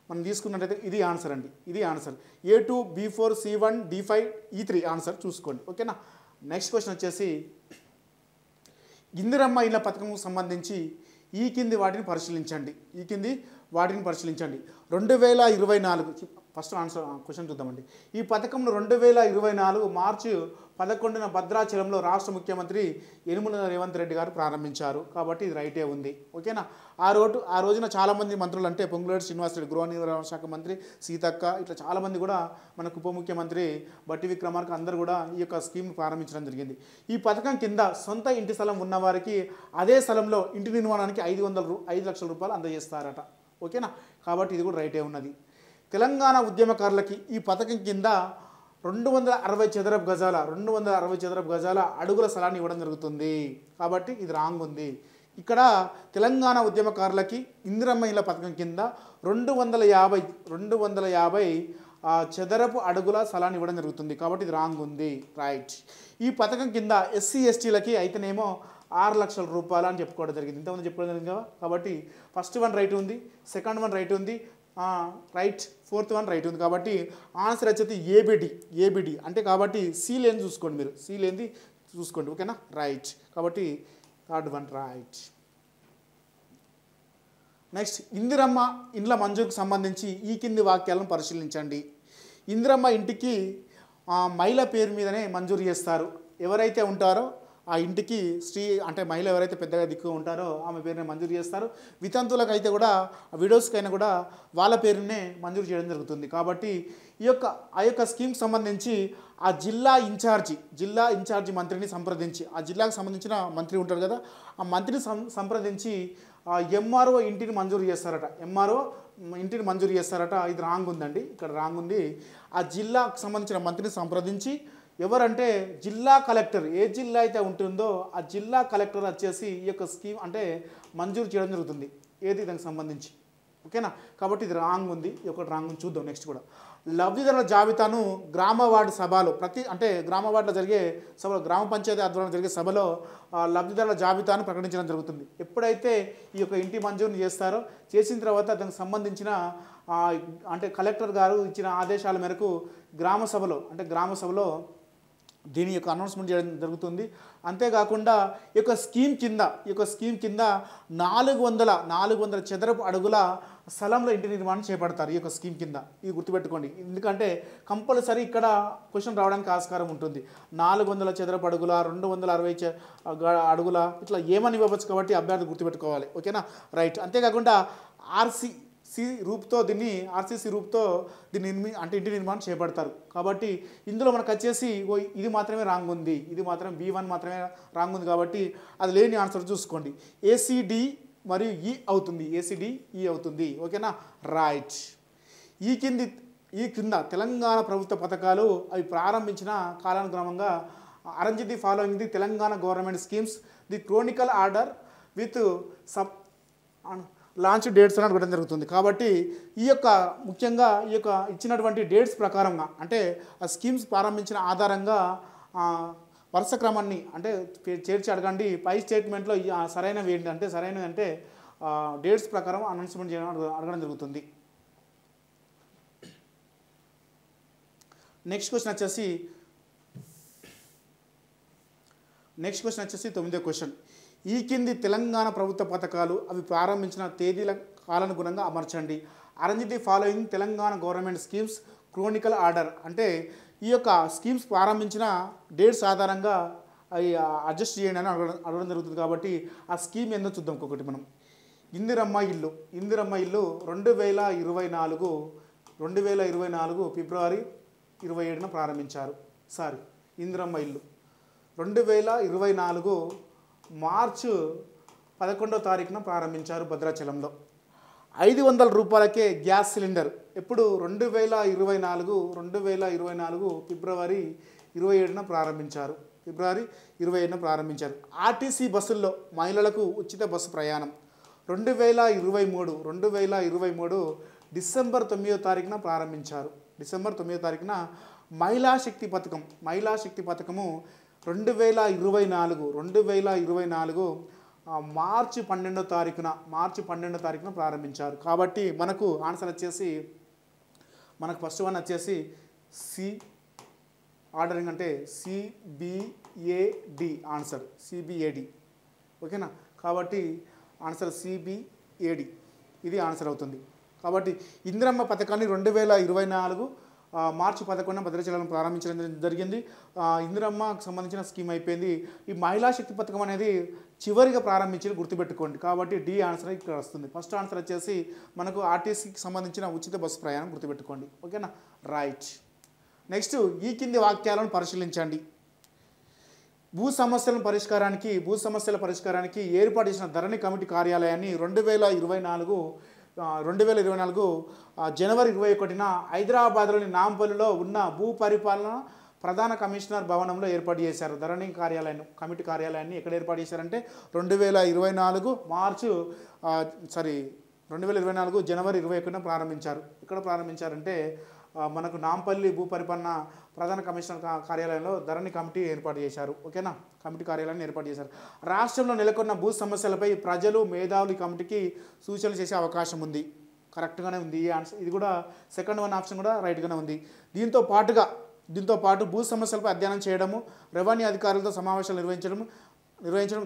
మనం తీసుకున్నట్లయితే ఇది ఆన్సర్ అండి. ఇది answer A2 B4 C1 D5 E3 answer చూసుకోండి. ఓకేనా. నెక్స్ట్ క్వశ్చన్ వచ్చేసి ఇందిరమ్మ ఇళ్ల పథకంకు సంబంధించి ఈ కింది వాటిని పరిశీలించండి. 2024 ఫస్ట్ ఆన్సర్ క్వశ్చన్ చూద్దామండి. ఈ పథకంను 2024 మార్చి 11న భద్రాచలంలో రాష్ట్ర ముఖ్యమంత్రి యనుమల రేవంత్ రెడ్డి గారు ప్రారంభించారు. కాబట్టి ఇది రైటే ఉంది. ఓకేనా. ఆ రోజున చాలామంది మంత్రులు అంటే పొంగులేటి శ్రీనివాసరెడ్డి గృహ నిర్వహణ శాఖ మంత్రి, సీతక్క, ఇట్లా చాలామంది కూడా మనకు ఉప ముఖ్యమంత్రి బట్టి విక్రమార్క అందరూ కూడా ఈ యొక్క స్కీమ్ ప్రారంభించడం జరిగింది. ఈ పథకం కింద సొంత ఇంటి స్థలం ఉన్నవారికి అదే స్థలంలో ఇంటి నిర్మాణానికి 5 లక్షల రూపాయలు అందజేస్తారట. ఓకేనా. కాబట్టి ఇది కూడా రైటే ఉన్నది. తెలంగాణ ఉద్యమకారులకి ఈ పథకం కింద 260 చదరపు గజాల అడుగుల స్థలాన్ని ఇవ్వడం జరుగుతుంది. కాబట్టి ఇది రాంగ్ ఉంది. ఇక్కడ తెలంగాణ ఉద్యమకారులకి ఇందిరమ్మ ఇళ్ల పథకం కింద 250 చదరపు అడుగుల స్థలాన్ని ఇవ్వడం జరుగుతుంది. కాబట్టి ఇది రాంగ్ ఉంది. రైట్. ఈ పథకం కింద ఎస్సీ ఎస్టీలకి అయితేనేమో 6 లక్షల రూపాయలు అని చెప్పుకోవడం జరిగింది. ఇంతకుముందు చెప్పుకోవడం జరిగింది కదా. కాబట్టి ఫస్ట్ వన్ రైట్ ఉంది, సెకండ్ వన్ రైట్ ఉంది, రైట్, ఫోర్త్ వన్ రైట్ ఉంది. కాబట్టి ఆన్సర్ వచ్చేది ఏబిడి అంటే కాబట్టి సి లేని చూసుకోండి, మీరు సి లేనిది చూసుకోండి. ఓకేనా. రైట్. కాబట్టి third one right. Next, Indiramma ఇండ్ల మంజూరుకు సంబంధించి ఈ కింది వాక్యాలను పరిశీలించండి. ఇందిరమ్మ ఇంటికి మహిళ పేరు మీదనే మంజూరు చేస్తారు. ఎవరైతే ఉంటారో ఆ ఇంటికి అంటే మహిళ ఎవరైతే పెద్దగా దిక్కు ఉంటారో ఆమె పేరునే మంజూరు చేస్తారు. వితంతులకు అయితే కూడా, విడోస్కైనా కూడా వాళ్ళ పేరునే మంజూరు చేయడం జరుగుతుంది. కాబట్టి ఆ యొక్క స్కీమ్కి సంబంధించి ఆ జిల్లా ఇన్ఛార్జి మంత్రిని సంప్రదించి, ఆ జిల్లాకు సంబంధించిన మంత్రి ఉంటారు కదా, ఆ మంత్రిని సంప్రదించి ఎంఆర్ఓ ఇంటిని మంజూరు చేస్తారట. ఇది రాంగ్ ఉందండి. ఇక్కడ రాంగ్ ఉంది. ఆ జిల్లాకు సంబంధించిన మంత్రిని సంప్రదించి, ఎవరంటే జిల్లా కలెక్టర్, ఏ జిల్లా అయితే ఉంటుందో ఆ జిల్లా కలెక్టర్ వచ్చేసి ఈ యొక్క స్కీమ్ అంటే మంజూరు చేయడం జరుగుతుంది. ఏది దానికి సంబంధించి. ఓకేనా. కాబట్టి ఇది రాంగ్ ఉంది. ఈ ఒకటి రాంగ్ ఉంది. చూద్దాం నెక్స్ట్ కూడా. లబ్ధిదారుల జాబితాను గ్రామ వార్డు సభలో గ్రామ వార్డులో జరిగే సభలో, గ్రామ పంచాయతీ ఆధ్వర్యంలో జరిగే సభలో లబ్ధిదారుల జాబితాను ప్రకటించడం జరుగుతుంది. ఎప్పుడైతే ఈ యొక్క ఇంటి మంజూరు చేస్తారో, చేసిన తర్వాత దానికి సంబంధించిన అంటే కలెక్టర్ గారు ఇచ్చిన ఆదేశాల మేరకు గ్రామ సభలో దీని యొక్క అనౌన్స్మెంట్ చేయడం జరుగుతుంది. అంతేకాకుండా ఈ యొక్క స్కీమ్ కింద 400 చదరపు అడుగుల స్థలంలో ఇంటి నిర్మాణం చేపడతారు. ఈ యొక్క స్కీమ్ కింద ఇది గుర్తుపెట్టుకోండి. ఎందుకంటే కంపల్సరీ ఇక్కడ క్వశ్చన్ రావడానికి ఆస్కారం ఉంటుంది. 400 చదరపు అడుగుల, 260 అడుగుల, ఇట్లా ఏమని ఇవ్వచ్చు. కాబట్టి అభ్యర్థి గుర్తుపెట్టుకోవాలి. ఓకేనా. రైట్. అంతేకాకుండా ఆర్సీసీ రూప్తో దీన్ని అంటే ఇంటి నిర్మాణం చేపడతారు. కాబట్టి ఇందులో మనకు వచ్చేసి ఇది మాత్రమే రాంగ్ ఉంది. ఇది మాత్రం B1 మాత్రమే రాంగ్ ఉంది. కాబట్టి అది లేని ఆన్సర్ చూసుకోండి. ACD మరియు E అవుతుంది. ఓకేనా. రైట్. ఈ కింద తెలంగాణ ప్రభుత్వ పథకాలు అవి ప్రారంభించిన కాలానుక్రమంగా arrange the following the Telangana government schemes the chronicle order with launch dates అని అడగడం జరుగుతుంది. కాబట్టి ముఖ్యంగా ఈ యొక్క ఇచ్చినటువంటి డేట్స్ ప్రకారంగా అంటే ఆ స్కీమ్స్ ప్రారంభించిన ఆధారంగా వరుస క్రమాన్ని అంటే చేర్చి అడగండి. పై స్టేట్మెంట్లో సరైనవి ఏంటి అంటే డేట్స్ ప్రకారం అనౌన్స్మెంట్ చేయడం అడగడం జరుగుతుంది. నెక్స్ట్ క్వశ్చన్ వచ్చేసి 9వ క్వశ్చన్. ఈ కింది తెలంగాణ ప్రభుత్వ పథకాలు అవి ప్రారంభించిన తేదీల కాలానుగుణంగా అమర్చండి. Arrange the following Telangana government schemes chronicle order అంటే ఈ యొక్క స్కీమ్స్ ప్రారంభించిన డేట్స్ ఆధారంగా అవి అడ్జస్ట్ చేయండి అని అడగడం జరుగుతుంది. కాబట్టి ఆ స్కీమ్ ఏందో చూద్దాం ఒక్కొక్కటి మనం. ఇందిరమ్మ ఇల్లు 2024 ఫిబ్రవరి 27న ప్రారంభించారు. ఇందిరమ్మ ఇల్లు 2024 మార్చ్ 11వ తారీఖున ప్రారంభించారు భద్రాచలంలో. 500 రూపాయలకే గ్యాస్ సిలిండర్ ఎప్పుడు 2024 ఫిబ్రవరి 27న ప్రారంభించారు. ఆర్టీసీ బస్సుల్లో మహిళలకు ఉచిత బస్సు ప్రయాణం 2023 డిసెంబర్ 9వ తారీఖున ప్రారంభించారు. మహిళా శక్తి పథకము 2024 మార్చి 12వ తారీఖున ప్రారంభించారు. కాబట్టి మనకు ఆన్సర్ వచ్చేసి ఫస్ట్ వన్ వచ్చేసి సి ఆర్డరింగ్ అంటే CBAD ఆన్సర్ CBAD. ఓకేనా. కాబట్టి ఆన్సర్ CBAD ఇది ఆన్సర్ అవుతుంది. కాబట్టి ఇందిరమ్మ పథకాన్ని 2024 మార్చి 11న భద్రాచలం ప్రారంభించడం జరిగింది. ఇందిరమ్మకు సంబంధించిన స్కీమ్ అయిపోయింది. ఈ మహిళా శక్తి పథకం అనేది చివరిగా ప్రారంభించి గుర్తుపెట్టుకోండి. కాబట్టి డి ఆన్సర్ ఇక్కడ వస్తుంది. ఫస్ట్ ఆన్సర్ వచ్చేసి మనకు ఆర్టీసీకి సంబంధించిన ఉచిత బస్సు ప్రయాణం గుర్తుపెట్టుకోండి. ఓకేనా, రైట్. నెక్స్ట్ ఈ కింది వాక్యాలను పరిశీలించండి. భూ సమస్యల పరిష్కారానికి ఏర్పాటు చేసిన ధరణి కమిటీ కార్యాలయాన్ని 2024 జనవరి 21న హైదరాబాద్లోని నాంపల్లిలో ఉన్న భూ పరిపాలన ప్రధాన కమిషనర్ భవనంలో ఏర్పాటు చేశారు. ధరణి కమిటీ కార్యాలయాన్ని ఎక్కడ ఏర్పాటు చేశారంటే 2024 జనవరి 21న ప్రారంభించారు. ఎక్కడ ప్రారంభించారంటే మనకు నాంపల్లి భూ పరిపాలన ప్రధాన కమిషనర్ కార్యాలయంలో ధరణి కమిటీ ఏర్పాటు చేశారు. ఓకేనా, కమిటీ కార్యాలయాన్ని ఏర్పాటు చేశారు. రాష్ట్రంలో నెలకొన్న భూ సమస్యలపై ప్రజలు మేధావులు కమిటీకి సూచనలు చేసే అవకాశం ఉంది. కరెక్ట్గానే ఉంది ఈ ఆన్సర్. ఇది కూడా సెకండ్ వన్ ఆప్షన్ కూడా రైట్గానే ఉంది. దీంతో పాటు భూ సమస్యలపై అధ్యయనం చేయడము, రెవెన్యూ అధికారులతో సమావేశాలు నిర్వహించడం,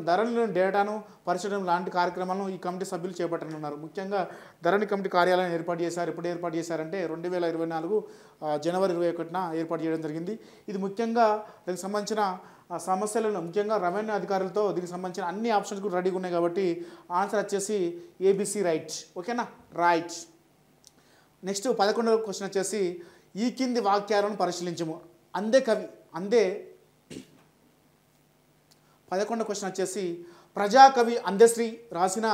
ధరణిలోని డేటాను పరిశీలన లాంటి కార్యక్రమాలను ఈ కమిటీ సభ్యులు చేపట్టనున్నారు. ముఖ్యంగా ధరణి కమిటీ కార్యాలయం ఏర్పాటు చేశారు. ఎప్పుడు ఏర్పాటు చేశారంటే 2024 జనవరి 21న ఏర్పాటు చేయడం జరిగింది. ఇది ముఖ్యంగా దీనికి సంబంధించిన సమస్యలను ముఖ్యంగా రెవెన్యూ అధికారులతో దీనికి సంబంధించిన అన్ని ఆప్షన్స్ కూడా రెడీగా ఉన్నాయి. కాబట్టి ఆన్సర్ వచ్చేసి ఏబిసి రైట్. ఓకేనా, రైట్. నెక్స్ట్ 11వ క్వశ్చన్ వచ్చేసి ఈ కింది వాక్యాలను పరిశీలించము. 11వ క్వశ్చన్ వచ్చేసి ప్రజాకవి అందశ్రీ రాసిన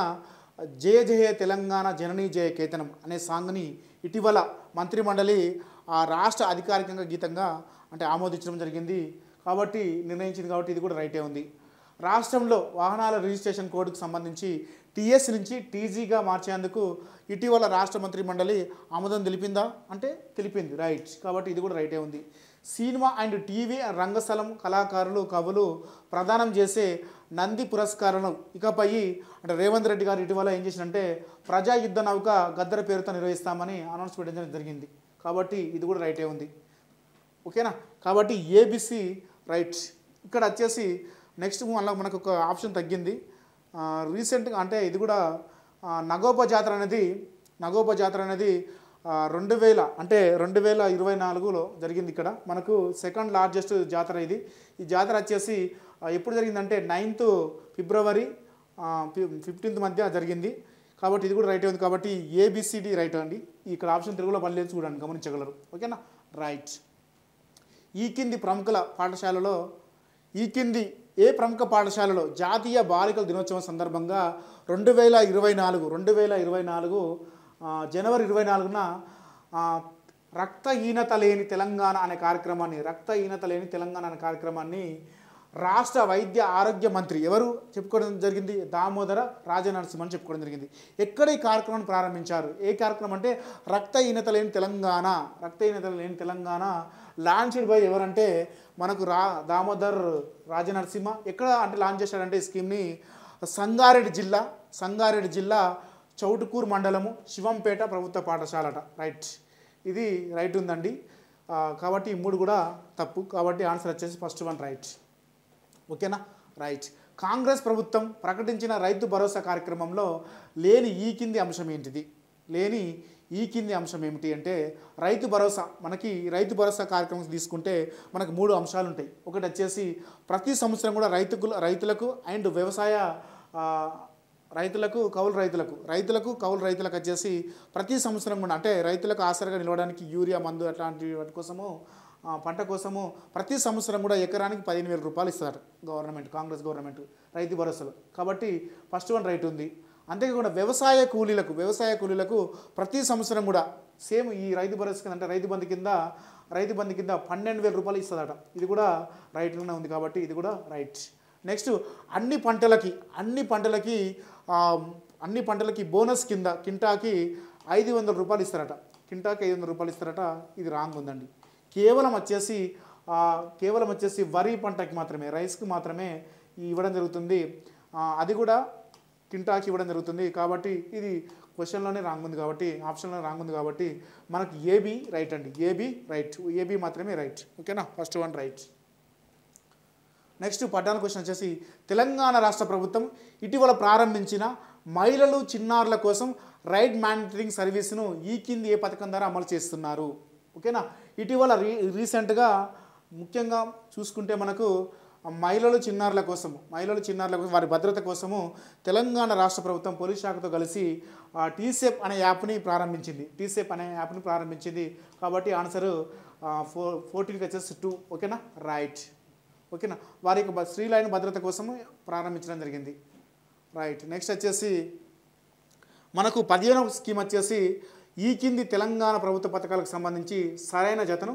జయ జయ తెలంగాణ జననీ జయ కేతనం అనే సాంగ్ని ఇటీవల మంత్రిమండలి రాష్ట్ర అధికారికంగా గీతంగా అంటే ఆమోదించడం జరిగింది. కాబట్టి నిర్ణయించింది. కాబట్టి ఇది కూడా రైటే ఉంది. రాష్ట్రంలో వాహనాల రిజిస్ట్రేషన్ కోడ్కు సంబంధించి టీఎస్ నుంచి టీజీగా మార్చేందుకు ఇటీవల రాష్ట్ర మంత్రి మండలి ఆమోదం తెలిపిందా అంటే తెలిపింది. రైట్. కాబట్టి ఇది కూడా రైటే ఉంది. సినిమా అండ్ టీవీ రంగస్థలం కళాకారులు కవులు ప్రదానం చేసే నంది పురస్కారాలను ఇకపై అంటే రేవంత్ రెడ్డి గారు ఇటీవల ఏం చేసినంటే ప్రజా యుద్ధ నౌక గద్దర పేరుతో నిర్వహిస్తామని అనౌన్స్ చేయడం జరిగింది. కాబట్టి ఇది కూడా రైటే ఉంది. ఓకేనా, కాబట్టి ఏబిసి రైట్. ఇక్కడ వచ్చేసి నెక్స్ట్ మళ్ళీ మనకు ఒక ఆప్షన్ తగ్గింది రీసెంట్గా. అంటే ఇది కూడా నగోప జాతర అనేది 2024లో జరిగింది. ఇక్కడ మనకు సెకండ్ లార్జెస్ట్ జాతర ఇది. ఈ జాతర వచ్చేసి ఎప్పుడు జరిగిందంటే 9th ఫిబ్రవరి 15th మధ్య జరిగింది. కాబట్టి ఇది కూడా రైట్ ఉంది. కాబట్టి ఏబిసిడి రైట్ అండి. ఇక్కడ ఆప్షన్ తెలుగులో పనిలేదు చూడండి, గమనించగలరు. ఓకేనా, రైట్. ఈ కింది ఏ ప్రముఖ పాఠశాలలో జాతీయ బాలికల దినోత్సవం సందర్భంగా 2024 జనవరి 24న రక్తహీనత లేని తెలంగాణ అనే కార్యక్రమాన్ని రాష్ట్ర వైద్య ఆరోగ్య మంత్రి ఎవరు చెప్పుకోవడం జరిగింది? దామోదర రాజనరసింహ అని చెప్పుకోవడం జరిగింది. ఎక్కడ ఈ కార్యక్రమాన్ని ప్రారంభించారు? ఏ కార్యక్రమం అంటే రక్తహీనత లేని తెలంగాణ లాంచ్డ్ బై ఎవరంటే మనకు దామోదర్ రాజనరసింహ. ఎక్కడ అంటే లాంచ్ చేశాడంటే ఈ స్కీమ్ని సంగారెడ్డి జిల్లా చౌటుకూరు మండలము శివంపేట ప్రభుత్వ పాఠశాలట. రైట్, ఇది రైట్ ఉందండి. కాబట్టి ఈ 3 కూడా తప్పు. కాబట్టి ఆన్సర్ వచ్చేసి ఫస్ట్ వన్ రైట్. ఓకేనా, రైట్. కాంగ్రెస్ ప్రభుత్వం ప్రకటించిన రైతు భరోసా కార్యక్రమంలో లేని ఈ కింది అంశం ఏమిటి అంటే రైతు భరోసా కార్యక్రమం తీసుకుంటే మనకు 3 అంశాలు ఉంటాయి. ఒకటి వచ్చేసి ప్రతి సంవత్సరం కూడా రైతులకు అండ్ కౌలు రైతులకు వచ్చేసి ప్రతి సంవత్సరం కూడా అంటే రైతులకు ఆసరగా నిలవడానికి యూరియా మందు అట్లాంటి వాటి కోసము పంట కోసము ప్రతి సంవత్సరం కూడా ఎకరానికి 15,000 రూపాయలు ఇస్తారు కాంగ్రెస్ గవర్నమెంట్ రైతు భరోసాలో. కాబట్టి ఫస్ట్ వన్ రైట్ ఉంది. అంతేకాకుండా వ్యవసాయ కూలీలకు ప్రతి సంవత్సరం కూడా సేమ్ ఈ రైతు భరోసా అంటే రైతు బంధు కింద 12,000 రూపాయలు ఇస్తుందట. ఇది కూడా రైట్లోనే ఉంది. కాబట్టి ఇది కూడా రైట్. నెక్స్ట్ అన్ని పంటలకి బోనస్ కింద కింటాకి 500 రూపాయలు ఇస్తారట. ఇది రాంగ్ ఉందండి. కేవలం వచ్చేసి వరి పంటకి మాత్రమే, రైస్కి మాత్రమే ఇవ్వడం జరుగుతుంది. అది కూడా కింటాకి ఇవ్వడం జరుగుతుంది. కాబట్టి ఇది క్వశ్చన్లోనే రాంగ్ ఉంది. కాబట్టి ఆప్షన్లో రాంగ్ ఉంది. కాబట్టి మనకి ఏబి రైట్ అండి. ఏబి మాత్రమే రైట్. ఓకేనా, ఫస్ట్ వన్ రైట్. నెక్స్ట్ 14వ క్వశ్చన్ వచ్చేసి తెలంగాణ రాష్ట్ర ప్రభుత్వం ఇటీవల ప్రారంభించిన మహిళలు చిన్నారుల కోసం రైడ్ మానిటరింగ్ సర్వీస్ను ఈ కింది ఏ పథకం ద్వారా అమలు చేస్తున్నారు? ఓకేనా. ఇటీవల రీసెంట్గా ముఖ్యంగా చూసుకుంటే మనకు మహిళలు చిన్నారుల కోసం వారి భద్రత కోసము తెలంగాణ రాష్ట్ర ప్రభుత్వం పోలీస్ శాఖతో కలిసి టీసేప్ అనే యాప్ని ప్రారంభించింది. కాబట్టి ఆన్సర్ 14 వచ్చేసి 2. ఓకేనా, రైట్. ఓకేనా, వారి యొక్క స్త్రీలైన భద్రత కోసం ప్రారంభించడం జరిగింది. రైట్. నెక్స్ట్ వచ్చేసి మనకు 15వ స్కీమ్ వచ్చేసి ఈ కింది తెలంగాణ ప్రభుత్వ పథకాలకు సంబంధించి సరైన జతను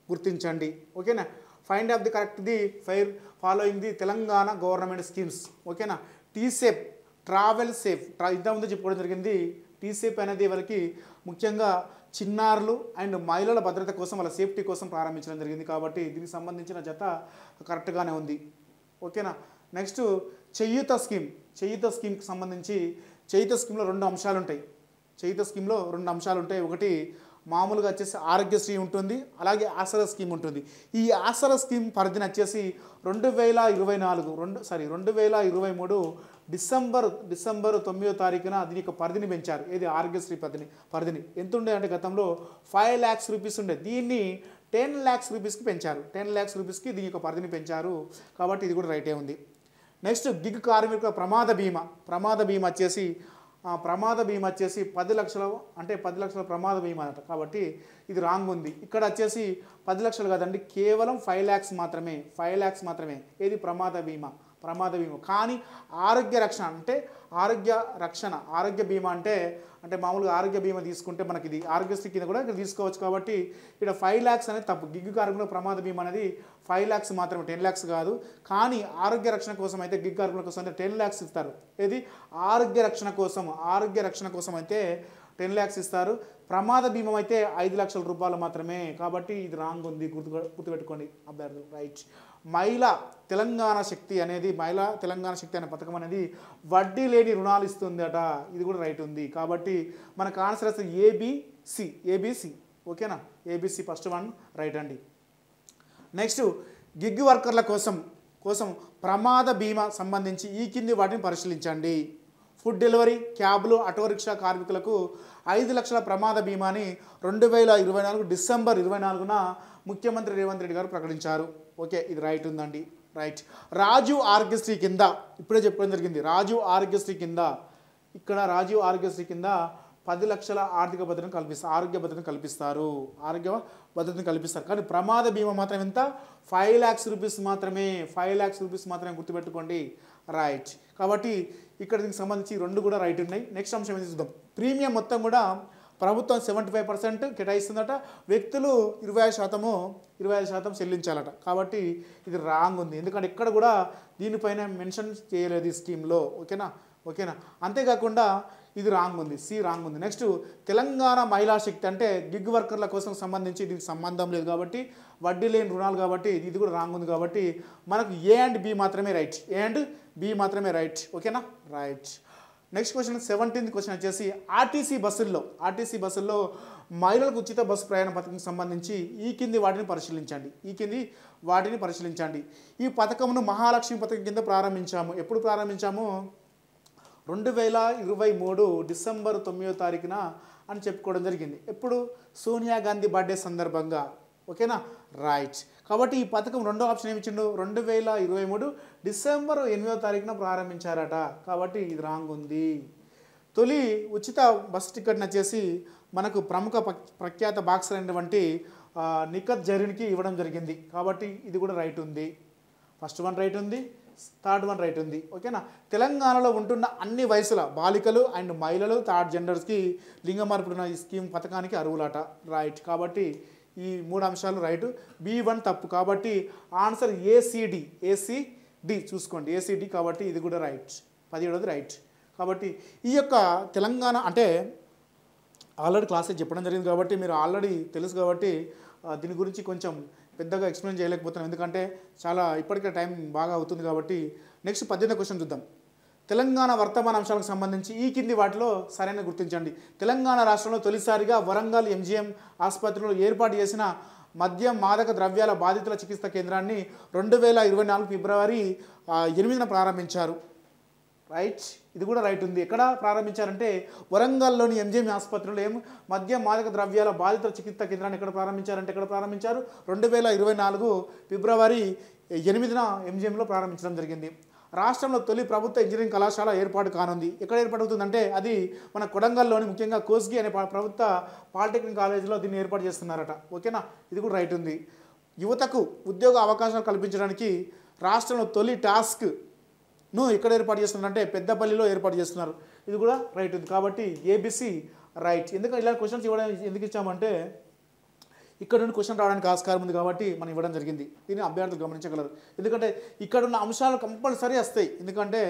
గుర్తించండి. ఓకేనా, find of the correct the fire following the Telangana government schemes. ఓకేనా, టీసేఫ్, ట్రావెల్ సేఫ్ ఇంతకుముందు చెప్పుకోవడం జరిగింది. టీసేఫ్ అనేది వాళ్ళకి ముఖ్యంగా చిన్నారులు అండ్ మహిళల భద్రత కోసం, వాళ్ళ సేఫ్టీ కోసం ప్రారంభించడం జరిగింది. కాబట్టి దీనికి సంబంధించిన జత కరెక్ట్గానే ఉంది. ఓకేనా. నెక్స్ట్ చేయూత స్కీమ్కి సంబంధించి చేయూత స్కీమ్లో 2 అంశాలు ఉంటాయి. ఒకటి మామూలుగా వచ్చేసి ఆరోగ్యశ్రీ ఉంటుంది, అలాగే ఆసరా స్కీమ్ ఉంటుంది. ఈ ఆసరా స్కీమ్ పరిధిని వచ్చేసి 2023 డిసెంబర్ 9వ తారీఖున దీని యొక్క పరిధిని పెంచారు. ఏది ఆరోగ్యశ్రీ పరిధిని ఎంత ఉండే అంటే గతంలో 5 lakhs రూపీస్ ఉండే, దీన్ని 10 lakhs రూపీస్కి పెంచారు. 10 lakhs రూపీస్కి దీని యొక్క పరిధిని పెంచారు. కాబట్టి ఇది కూడా రైటే ఉంది. నెక్స్ట్ గిగ్ కార్మికుల ప్రమాద బీమా వచ్చేసి 10 లక్షలు, అంటే 10 లక్షల ప్రమాద బీమా అన్నమాట. కాబట్టి ఇది రాంగ్ ఉంది. ఇక్కడ వచ్చేసి 10 లక్షలు కాదండి, కేవలం 5 lakhs మాత్రమే. ఏది ప్రమాద బీమా. కానీ ఆరోగ్య బీమా అంటే మామూలుగా ఆరోగ్య బీమా తీసుకుంటే మనకి ఇది ఆరోగ్యశ్రీ కింద కూడా ఇక్కడ తీసుకోవచ్చు. కాబట్టి ఇక్కడ 5 lakhs అనేది తప్పు. గిగ్ కార్మికుల ప్రమాద బీమా అనేది 5 lakhs మాత్రమే, 10 lakhs కాదు. కానీ ఆరోగ్య రక్షణ కోసం అయితే గిగ్ కార్మికుల కోసం అయితే 10 lakhs ఇస్తారు. ఏది ఆరోగ్య రక్షణ కోసం అయితే 10 lakhs ఇస్తారు. ప్రమాద బీమా అయితే 5 లక్షల రూపాయలు మాత్రమే. కాబట్టి ఇది రాంగ్ ఉంది, గుర్తుపెట్టుకోండి అభ్యర్థులు. రైట్. మహిళా తెలంగాణ శక్తి అనే పథకం అనేది వడ్డీ లేని రుణాలు ఇస్తుంది అట. ఇది కూడా రైట్ ఉంది. కాబట్టి మనకు ఆన్సర్ వస్తుంది ఏబిసి. ఓకేనా, ఏబిసి ఫస్ట్ వన్ రైట్ అండి. నెక్స్ట్ గిగ్ వర్కర్ల కోసం ప్రమాద బీమా సంబంధించి ఈ కింది వాటిని పరిశీలించండి. ఫుడ్ డెలివరీ, క్యాబ్లు, ఆటో రిక్షా కార్మికులకు 5 లక్షల ప్రమాద బీమాని 2024 డిసెంబర్ 24న ముఖ్యమంత్రి రేవంత్ రెడ్డి గారు ప్రకటించారు. ఓకే, ఇది రైట్ ఉందండి. రైట్. రాజీవ్ ఆరోగ్యశ్రీ కింద ఇప్పుడే చెప్పడం జరిగింది. రాజీవ్ ఆరోగ్యశ్రీ కింద 10 లక్షల ఆరోగ్య భద్రతను కల్పిస్తారు. కానీ ప్రమాద బీమా మాత్రం ఎంత? 5 lakhs రూపీస్ మాత్రమే. గుర్తుపెట్టుకోండి. రైట్. కాబట్టి ఇక్కడ దీనికి సంబంధించి 2 కూడా రైట్ ఉన్నాయి. నెక్స్ట్ అంశం ఏది చూద్దాం. ప్రీమియం మొత్తం కూడా ప్రభుత్వం 75% కేటాయిస్తుందట, వ్యక్తులు 25% చెల్లించాలట. కాబట్టి ఇది రాంగ్ ఉంది, ఎందుకంటే ఇక్కడ కూడా దీనిపైన మెన్షన్ చేయలేదు ఈ స్కీమ్లో. ఓకేనా. అంతేకాకుండా ఇది రాంగ్ ఉంది, సి రాంగ్ ఉంది. నెక్స్ట్ తెలంగాణ మహిళా శక్తి అంటే గిగ్ వర్కర్ల కోసం సంబంధించి దీనికి సంబంధం లేదు కాబట్టి, వడ్డీ లేని రుణాలు కాబట్టి ఇది కూడా రాంగ్ ఉంది. కాబట్టి మనకు ఏ అండ్ బి మాత్రమే రైట్. ఓకేనా, right. Next question 17th question వచ్చేసి ఆర్టీసీ బస్సుల్లో మహిళలకు ఉచిత బస్సు ప్రయాణ పథకం సంబంధించి ఈ కింది వాటిని పరిశీలించండి. ఈ పథకంను మహాలక్ష్మి పథకం కింద ప్రారంభించాము. ఎప్పుడు ప్రారంభించాము? 2023 డిసెంబర్ 9వ తారీఖున అని చెప్పుకోవడం జరిగింది. ఎప్పుడు? సోనియా గాంధీ బర్త్డే సందర్భంగా. ఓకేనా, రైట్. కాబట్టి ఈ పథకం రెండో ఆప్షన్ ఏమి ఇచ్చిండు? 2023 డిసెంబర్ 8వ తారీఖున ప్రారంభించారట. కాబట్టి ఇది రాంగ్ ఉంది. తొలి ఉచిత బస్సు టికెట్ని వచ్చేసి మనకు ప్రముఖ ప్రఖ్యాత బాక్సర్ అయినటువంటి నిఖత్ జరీన్కి ఇవ్వడం జరిగింది. కాబట్టి ఇది కూడా రైట్ ఉంది. ఫస్ట్ వన్ రైట్ ఉంది, థర్డ్ వన్ రైట్ ఉంది. ఓకేనా. తెలంగాణలో ఉంటున్న అన్ని వయసుల బాలికలు అండ్ మహిళలు, థర్డ్ జెండర్స్కి లింగ మార్పుడున్న ఈ స్కీమ్ పథకానికి అర్హులట. రైట్. కాబట్టి ఈ 3 అంశాలు రైట్. B1 తప్పు. కాబట్టి ఆన్సర్ ఏసీడి చూసుకోండి, ఏసీడి. కాబట్టి ఇది కూడా రైట్. 17ది రైట్. కాబట్టి ఈ యొక్క తెలంగాణ అంటే ఆల్రెడీ క్లాసెస్ చెప్పడం జరిగింది కాబట్టి మీరు ఆల్రెడీ తెలుసు కాబట్టి దీని గురించి కొంచెం పెద్దగా ఎక్స్ప్లెయిన్ చేయలేకపోతున్నాం, ఎందుకంటే చాలా ఇప్పటికే టైం బాగా అవుతుంది. కాబట్టి నెక్స్ట్ 18వ క్వశ్చన్ చూద్దాం. తెలంగాణ వర్తమాన అంశాలకు సంబంధించి ఈ కింది వాటిలో సరైన గుర్తించండి. తెలంగాణ రాష్ట్రంలో తొలిసారిగా వరంగల్ MGM ఆసుపత్రిలో ఏర్పాటు చేసిన మద్యం మాదక ద్రవ్యాల బాధితుల చికిత్స కేంద్రాన్ని 2024 ఫిబ్రవరి 8న ప్రారంభించారు. రైట్, ఇది కూడా రైట్ ఉంది. ఎక్కడ ప్రారంభించారంటే వరంగల్లోని ఎంజేఎం ఆసుపత్రిలో మద్య మాదక ద్రవ్యాల బాధితుల చికిత్స కేంద్రాన్ని ఎక్కడ ప్రారంభించారంటే ఎక్కడ ప్రారంభించారు 2024 ఫిబ్రవరి 8న ఎంజేఎంలో ప్రారంభించడం జరిగింది. రాష్ట్రంలో తొలి ప్రభుత్వ ఇంజనీరింగ్ కళాశాల ఏర్పాటు కానుంది. ఎక్కడ ఏర్పాటవుతుందంటే అది మన కొడంగల్లోని ముఖ్యంగా కోస్గి అనే ప్రభుత్వ పాలిటెక్నిక్ కాలేజీలో దీన్ని ఏర్పాటు చేస్తున్నారట. ఓకేనా, ఇది కూడా రైట్ ఉంది. యువతకు ఉద్యోగ అవకాశాలు కల్పించడానికి రాష్ట్రంలో తొలి టాస్క్ను ఎక్కడ ఏర్పాటు చేస్తున్నారంటే పెద్దపల్లిలో ఏర్పాటు చేస్తున్నారు. ఇది కూడా రైట్ ఉంది. కాబట్టి ఏబిసి రైట్. ఎందుకంటే ఇలా క్వశ్చన్స్ ఇవ్వడం ఎందుకు ఇచ్చామంటే ఇక్కడ నుండి క్వశ్చన్ రావడానికి ఆస్కారం ఉంది కాబట్టి మనం ఇవ్వడం జరిగింది. దీన్ని అభ్యర్థులు గమనించగలరు. ఎందుకంటే ఇక్కడ ఉన్న అంశాలు కంపల్సరీ వస్తాయి. ఎందుకంటే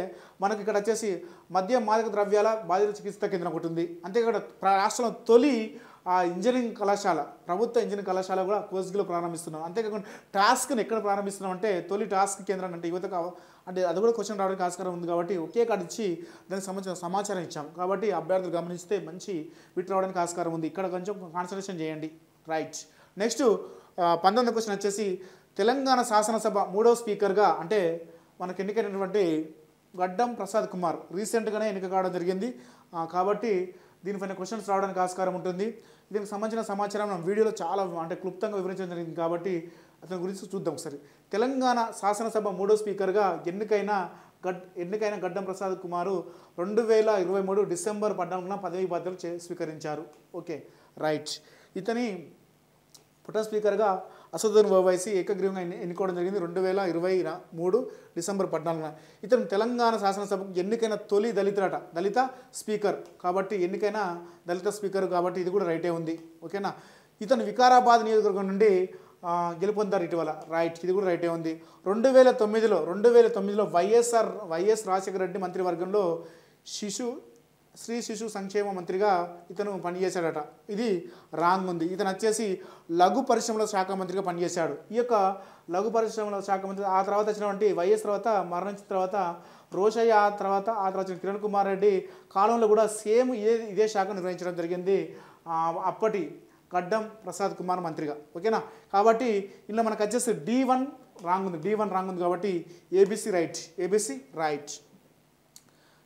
మనకి ఇక్కడ వచ్చేసి మద్య మాదక ద్రవ్యాల బాధిత చికిత్స కేంద్రం ఒకటి ఉంది. అంతేకాదు రాష్ట్రంలో తొలి ఇంజనీరింగ్ కళాశాల ప్రభుత్వ ఇంజనీరింగ్ కళాశాల కూడా కోస్గిలో ప్రారంభిస్తున్నాం. అంతేకాకుండా టాస్క్ని ఎక్కడ ప్రారంభిస్తున్నాం అంటే తొలి టాస్క్ కేంద్రం అంటే యువతకు అంటే అది కూడా క్వశ్చన్ రావడానికి ఆస్కారం ఉంది కాబట్టి ఒకే కార్డు ఇచ్చి దానికి సంబంధించిన సమాచారం ఇచ్చాం. కాబట్టి అభ్యర్థులు గమనిస్తే మంచి బిట్ రావడానికి ఆస్కారం ఉంది. ఇక్కడ కొంచెం కాన్సన్ట్రేషన్ చేయండి. రైట్. నెక్స్ట్ 19వ క్వశ్చన్ వచ్చేసి తెలంగాణ శాసనసభ 3వ స్పీకర్గా అంటే మనకు ఎన్నికైనటువంటి గడ్డం ప్రసాద్ కుమార్ రీసెంట్గానే ఎన్నిక కావడం జరిగింది. కాబట్టి దీనిపైన క్వశ్చన్స్ రావడానికి ఆస్కారం ఉంటుంది. దీనికి సంబంధించిన సమాచారం మనం వీడియోలో చాలా అంటే క్లుప్తంగా వివరించడం జరిగింది కాబట్టి అతని గురించి చూద్దాం ఒకసారి. తెలంగాణ శాసనసభ 3వ స్పీకర్గా ఎన్నికైన గడ్డం ప్రసాద్ కుమారు 2023 డిసెంబర్ 14న పదవి బాధ్యతలు స్వీకరించారు. Okay right. ఇతని పుట్ట స్పీకర్గా అసదుద్దీన్ ఓవైసీ ఏకగ్రీవంగా ఎన్నుకోవడం జరిగింది 2023 డిసెంబర్ 14న. ఇతను తెలంగాణ శాసనసభకు ఎన్నికైన తొలి దళిత స్పీకర్ కాబట్టి ఎన్నికైన దళిత స్పీకర్ కాబట్టి ఇది కూడా రైటే ఉంది. ఓకేనా. ఇతను వికారాబాద్ నియోజకవర్గం నుండి గెలుపొందారు ఇటీవల. రైట్, ఇది కూడా రైటే ఉంది. 2009లో వైఎస్ రాజశేఖర రెడ్డి మంత్రివర్గంలో శ్రీ శిశు సంక్షేమ మంత్రిగా ఇతను పనిచేశాడట. ఇది రాంగ్ ఉంది. ఇతను వచ్చేసి లఘు పరిశ్రమల శాఖ మంత్రిగా పనిచేశాడు. ఈ యొక్క లఘు పరిశ్రమల శాఖ మంత్రి ఆ తర్వాత వచ్చినటువంటి వైఎస్ తర్వాత మరణించిన తర్వాత రోషయ్య ఆ తర్వాత వచ్చిన కిరణ్ కుమార్ రెడ్డి కాలంలో కూడా సేమ్ ఇదే శాఖ నిర్వహించడం జరిగింది అప్పటి గడ్డం ప్రసాద్ కుమార్ మంత్రిగా. ఓకేనా. కాబట్టి ఇలా మనకు వచ్చేసి D1 రాంగ్ ఉంది కాబట్టి ఏబిసి రైట్.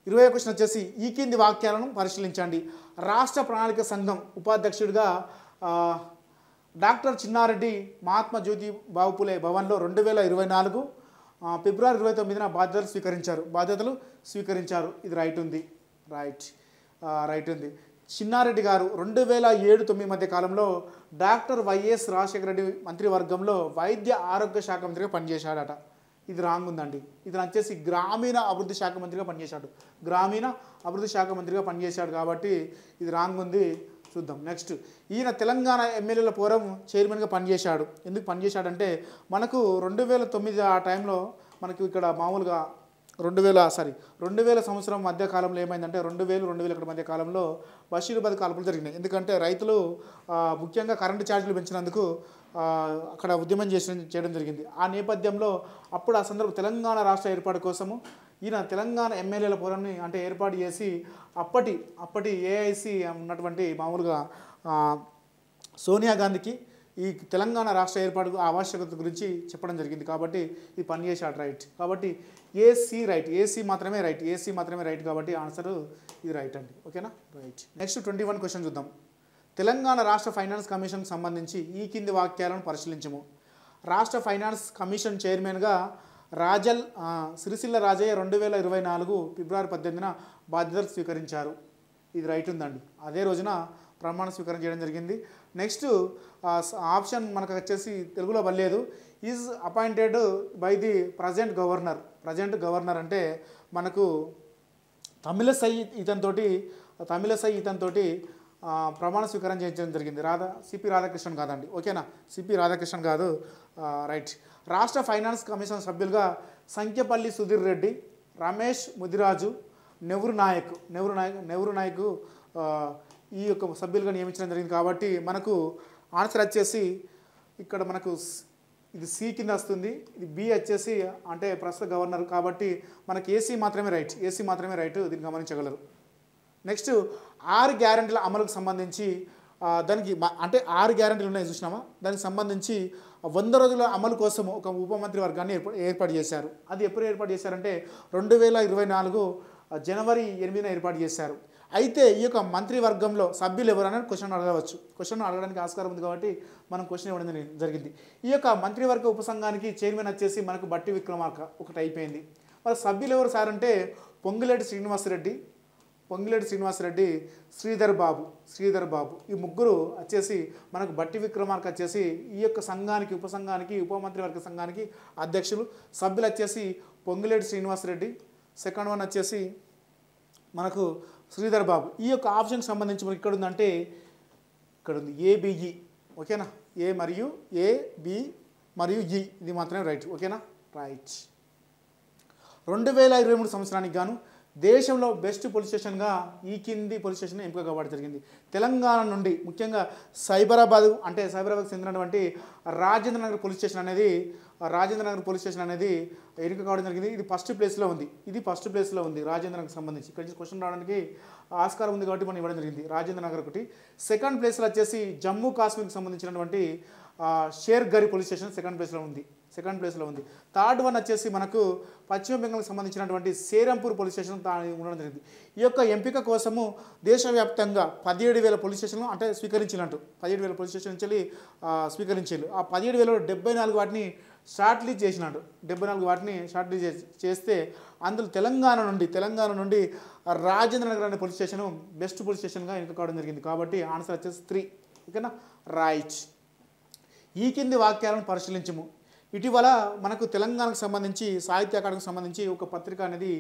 20వ క్వశ్చన్ వచ్చేసి ఈ కింది వాక్యాలను పరిశీలించండి. రాష్ట్ర ప్రణాళిక సంఘం ఉపాధ్యక్షుడిగా డాక్టర్ చిన్నారెడ్డి మహాత్మా జ్యోతి బాపులే భవన్లో 2024 ఫిబ్రవరి 29న బాధ్యతలు స్వీకరించారు. ఇది రైట్ ఉంది. చిన్నారెడ్డి గారు 2007-9 మధ్య కాలంలో డాక్టర్ వైఎస్ రాజశేఖర రెడ్డి మంత్రివర్గంలో వైద్య ఆరోగ్య శాఖ మంత్రిగా పనిచేశాడట. ఇది రాంగ్ ఉందండి. ఇతను వచ్చేసి గ్రామీణ అభివృద్ధి శాఖ మంత్రిగా పనిచేశాడు కాబట్టి ఇది రాంగ్ ఉంది. చూద్దాం. నెక్స్ట్, ఈయన తెలంగాణ ఎమ్మెల్యేల ఫోరం చైర్మన్గా పనిచేశాడు. ఎందుకు పనిచేశాడంటే మనకు 2009 ఆ టైంలో మనకు ఇక్కడ మామూలుగా 2000 సంవత్సరం మధ్య కాలంలో ఏమైందంటే 2000 మధ్య కాలంలో బషీరాబాద్ కాల్పులు జరిగినాయి. ఎందుకంటే రైతులు ముఖ్యంగా కరెంటు ఛార్జీలు పెంచినందుకు అక్కడ ఉద్యమం చేయడం జరిగింది. ఆ నేపథ్యంలో అప్పుడు ఆ సందర్భం తెలంగాణ రాష్ట్ర ఏర్పాటు కోసము ఈయన తెలంగాణ ఎమ్మెల్యేల ఫోరంని అంటే ఏర్పాటు చేసి అప్పటి ఏఐసి ఉన్నటువంటి మామూలుగా సోనియా గాంధీకి ఈ తెలంగాణ రాష్ట్ర ఏర్పాటు ఆవశ్యకత గురించి చెప్పడం జరిగింది. కాబట్టి ఇది పనిచేశాడు. రైట్. కాబట్టి ఏసీ మాత్రమే రైట్ కాబట్టి ఆన్సర్ ఇది రైట్ అండి. ఓకేనా. రైట్. నెక్స్ట్ 21 క్వశ్చన్ చూద్దాం. తెలంగాణ రాష్ట్ర ఫైనాన్స్ కమిషన్కి సంబంధించి ఈ కింది వాక్యాలను పరిశీలించము. రాష్ట్ర ఫైనాన్స్ కమిషన్ చైర్మన్గా సిరిసిల్ల రాజయ్య 2024 ఫిబ్రవరి 18న బాధ్యతలు స్వీకరించారు. ఇది రైట్ ఉందండి. అదే రోజున ప్రమాణ స్వీకారం చేయడం జరిగింది. నెక్స్ట్ ఆప్షన్ మనకు వచ్చేసి తెలుగులో వల్లేదు. Is appointed by the present governor అంటే మనకు తమిళసై ఇతనితోటి ప్రమాణ స్వీకారం చేయించడం జరిగింది. సిపి రాధాకృష్ణన్ కాదండి. ఓకేనా. సిపి రాధాకృష్ణన్ కాదు. రైట్. రాష్ట్ర ఫైనాన్స్ కమిషన్ సభ్యులుగా సంఖ్యపల్లి సుధీర్ రెడ్డి, రమేష్ ముదిరాజు, నెవరు నాయక్ ఈ యొక్క సభ్యులుగా నియమించడం జరిగింది. కాబట్టి మనకు ఆన్సర్ వచ్చేసి ఇక్కడ మనకు ఇది సి కింద వస్తుంది. ఇది బి వచ్చేసి అంటే ప్రస్తుత గవర్నర్ కాబట్టి మనకి ఏసీ మాత్రమే రైట్. దీన్ని గమనించగలరు. నెక్స్ట్ 6 గ్యారెంటీల అమలుకు సంబంధించి దానికి అంటే 6 గ్యారెంటీలు ఉన్నాయి చూసినామా. దానికి సంబంధించి 100 రోజుల అమలు కోసం ఒక ఉప మంత్రి వర్గాన్ని ఏర్పాటు చేశారు. అది ఎప్పుడు ఏర్పాటు చేశారంటే 2024 జనవరి 8న ఏర్పాటు చేశారు. అయితే ఈ యొక్క మంత్రివర్గంలో సభ్యులు ఎవరు అనేది క్వశ్చన్ అడగవచ్చు. క్వశ్చన్ అడగడానికి ఆస్కారం ఉంది కాబట్టి మనం క్వశ్చన్ ఇవ్వడం జరిగింది. ఈ యొక్క మంత్రివర్గ ఉపసంఘానికి చైర్మన్ వచ్చేసి మనకు బట్టి విక్రమార్క ఒకటి అయిపోయింది. మరి సభ్యులు ఎవరు సార్ అంటే పొంగులేటి శ్రీనివాసరెడ్డి, శ్రీధర్ బాబు ఈ ముగ్గురు వచ్చేసి మనకు బట్టి విక్రమార్క వచ్చేసి ఈ యొక్క సంఘానికి ఉపసంఘానికి ఉపమంత్రివర్గ సంఘానికి అధ్యక్షులు. సభ్యులు వచ్చేసి పొంగులేటి శ్రీనివాసరెడ్డి, సెకండ్ వన్ వచ్చేసి మనకు శ్రీధర్ బాబు. ఈ యొక్క ఆప్షన్కి సంబంధించి మనకి ఇక్కడ ఉందంటే ఇక్కడ ఉంది ఏబిఈ. ఓకేనా, ఏ బి మరియు ఈ, ఇది మాత్రమే రైట్. ఓకేనా, రైట్. 2023 సంవత్సరానికి గాను దేశంలో బెస్ట్ పోలీస్ స్టేషన్గా ఈ కింది పోలీస్ స్టేషన్ ఎంపిక కావడం జరిగింది. తెలంగాణ నుండి ముఖ్యంగా సైబరాబాద్కు చెందినటువంటి రాజేంద్ర నగర్ పోలీస్ స్టేషన్ అనేది ఎన్నిక కావడం జరిగింది. ఇది ఫస్ట్ ప్లేస్లో ఉంది రాజేంద్ర నగర్కి సంబంధించి. ఇక్కడ క్వశ్చన్ రావడానికి ఆస్కారం ఉంది కాబట్టి మనం ఇవ్వడం జరిగింది. రాజేంద్ర నగర్ ఒకటి. సెకండ్ ప్లేస్లో వచ్చేసి జమ్మూ కాశ్మీర్కి సంబంధించినటువంటి షేర్ గరి పోలీస్ స్టేషన్ సెకండ్ ప్లేస్లో ఉంది. థర్డ్ వన్ వచ్చేసి మనకు పశ్చిమ బెంగాల్కి సంబంధించినటువంటి సేరంపూర్ పోలీస్ స్టేషన్ ఉండడం జరిగింది. ఈ యొక్క ఎంపిక కోసము దేశవ్యాప్తంగా 17,000 పోలీస్ స్టేషన్లు అంటే స్వీకరించినట్టు 17,000 పోలీస్ స్టేషన్ నుంచి స్వీకరించారు. ఆ 17,000లో 74 వాటిని షార్ట్ లిస్ట్ చేస్తే అందులో తెలంగాణ నుండి రాజేంద్ర నగర్ అనే పోలీస్ స్టేషన్ బెస్ట్ పోలీస్ స్టేషన్గా ఎంపిక కావడం జరిగింది. కాబట్టి ఆన్సర్ వచ్చేసి 3. ఓకేనా, రైట్. ఈ కింది వాక్యాలను పరిశీలించము. ఇటీవల మనకు తెలంగాణకు సంబంధించి సాహిత్య అకాడమీకి సంబంధించి ఒక పత్రిక అనేది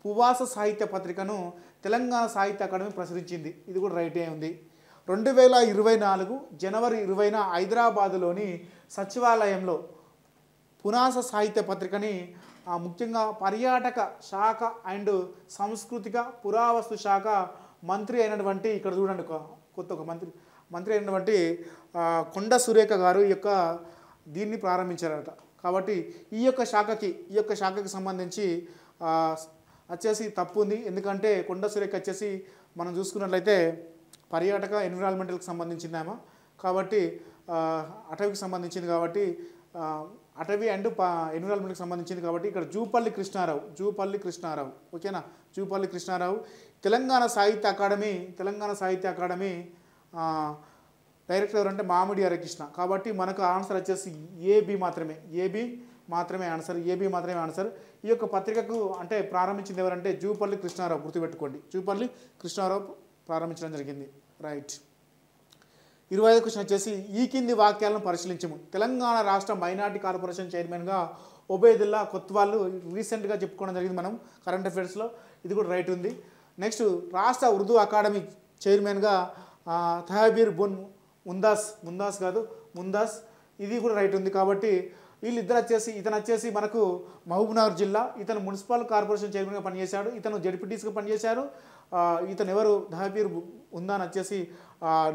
పువాస సాహిత్య పత్రికను తెలంగాణ సాహిత్య అకాడమీ ప్రచురించింది. ఇది కూడా రైటే ఉంది. 2024 జనవరి 20న హైదరాబాదులోని సచివాలయంలో పునాస సాహిత్య పత్రికని ముఖ్యంగా పర్యాటక శాఖ అండ్ సాంస్కృతిక పురావస్తు శాఖ మంత్రి అయినటువంటి ఇక్కడ చూడండి కొత్త ఒక మంత్రి అయినటువంటి కొండ సురేఖ గారు ఈ యొక్క దీన్ని ప్రారంభించారట. కాబట్టి ఈ యొక్క శాఖకి సంబంధించి వచ్చేసి తప్పు ఉంది. ఎందుకంటే కొండ సురేఖ వచ్చేసి మనం చూసుకున్నట్లయితే పర్యాటక ఎన్విరాన్మెంటల్కి సంబంధించిందేమో కాబట్టి అటవీకి సంబంధించింది కాబట్టి అటవీ అండ్ ఎన్విరాన్మెంట్కి సంబంధించింది కాబట్టి ఇక్కడ జూపల్లి కృష్ణారావు. ఓకేనా, జూపల్లి కృష్ణారావు. తెలంగాణ సాహిత్య అకాడమీ డైరెక్టర్ ఎవరంటే మామిడి హరికృష్ణ. కాబట్టి మనకు ఆన్సర్ వచ్చేసి ఏబి మాత్రమే ఆన్సర్. ఈ యొక్క పత్రికకు అంటే ప్రారంభించింది ఎవరంటే జూపల్లి కృష్ణారావు. గుర్తుపెట్టుకోండి, జూపల్లి కృష్ణారావు ప్రారంభించడం జరిగింది. రైట్. 25వ క్వశ్చన్ వచ్చేసి ఈ కింది వాక్యాలను పరిశీలించము. తెలంగాణ రాష్ట్ర మైనార్టీ కార్పొరేషన్ చైర్మన్గా ఒబేదుల్లా కొత్వాల్ రీసెంట్గా చెప్పుకోవడం జరిగింది మనం కరెంట్ అఫైర్స్లో. ఇది కూడా రైట్ ఉంది. నెక్స్ట్ రాష్ట్ర ఉర్దూ అకాడమీ చైర్మన్గా తహబీర్ బున్ ముందాస్ ఇది కూడా రైట్ ఉంది. కాబట్టి వీళ్ళిద్దరు ఇతను వచ్చేసి మనకు మహబూబ్నగర్ జిల్లా, ఇతను మున్సిపల్ కార్పొరేషన్ చైర్మన్గా పనిచేశాడు, ఇతను జడ్పీటీసీగా పనిచేశారు. ఇతను ఎవరు తహబీర్ ఉందాన్ వచ్చేసి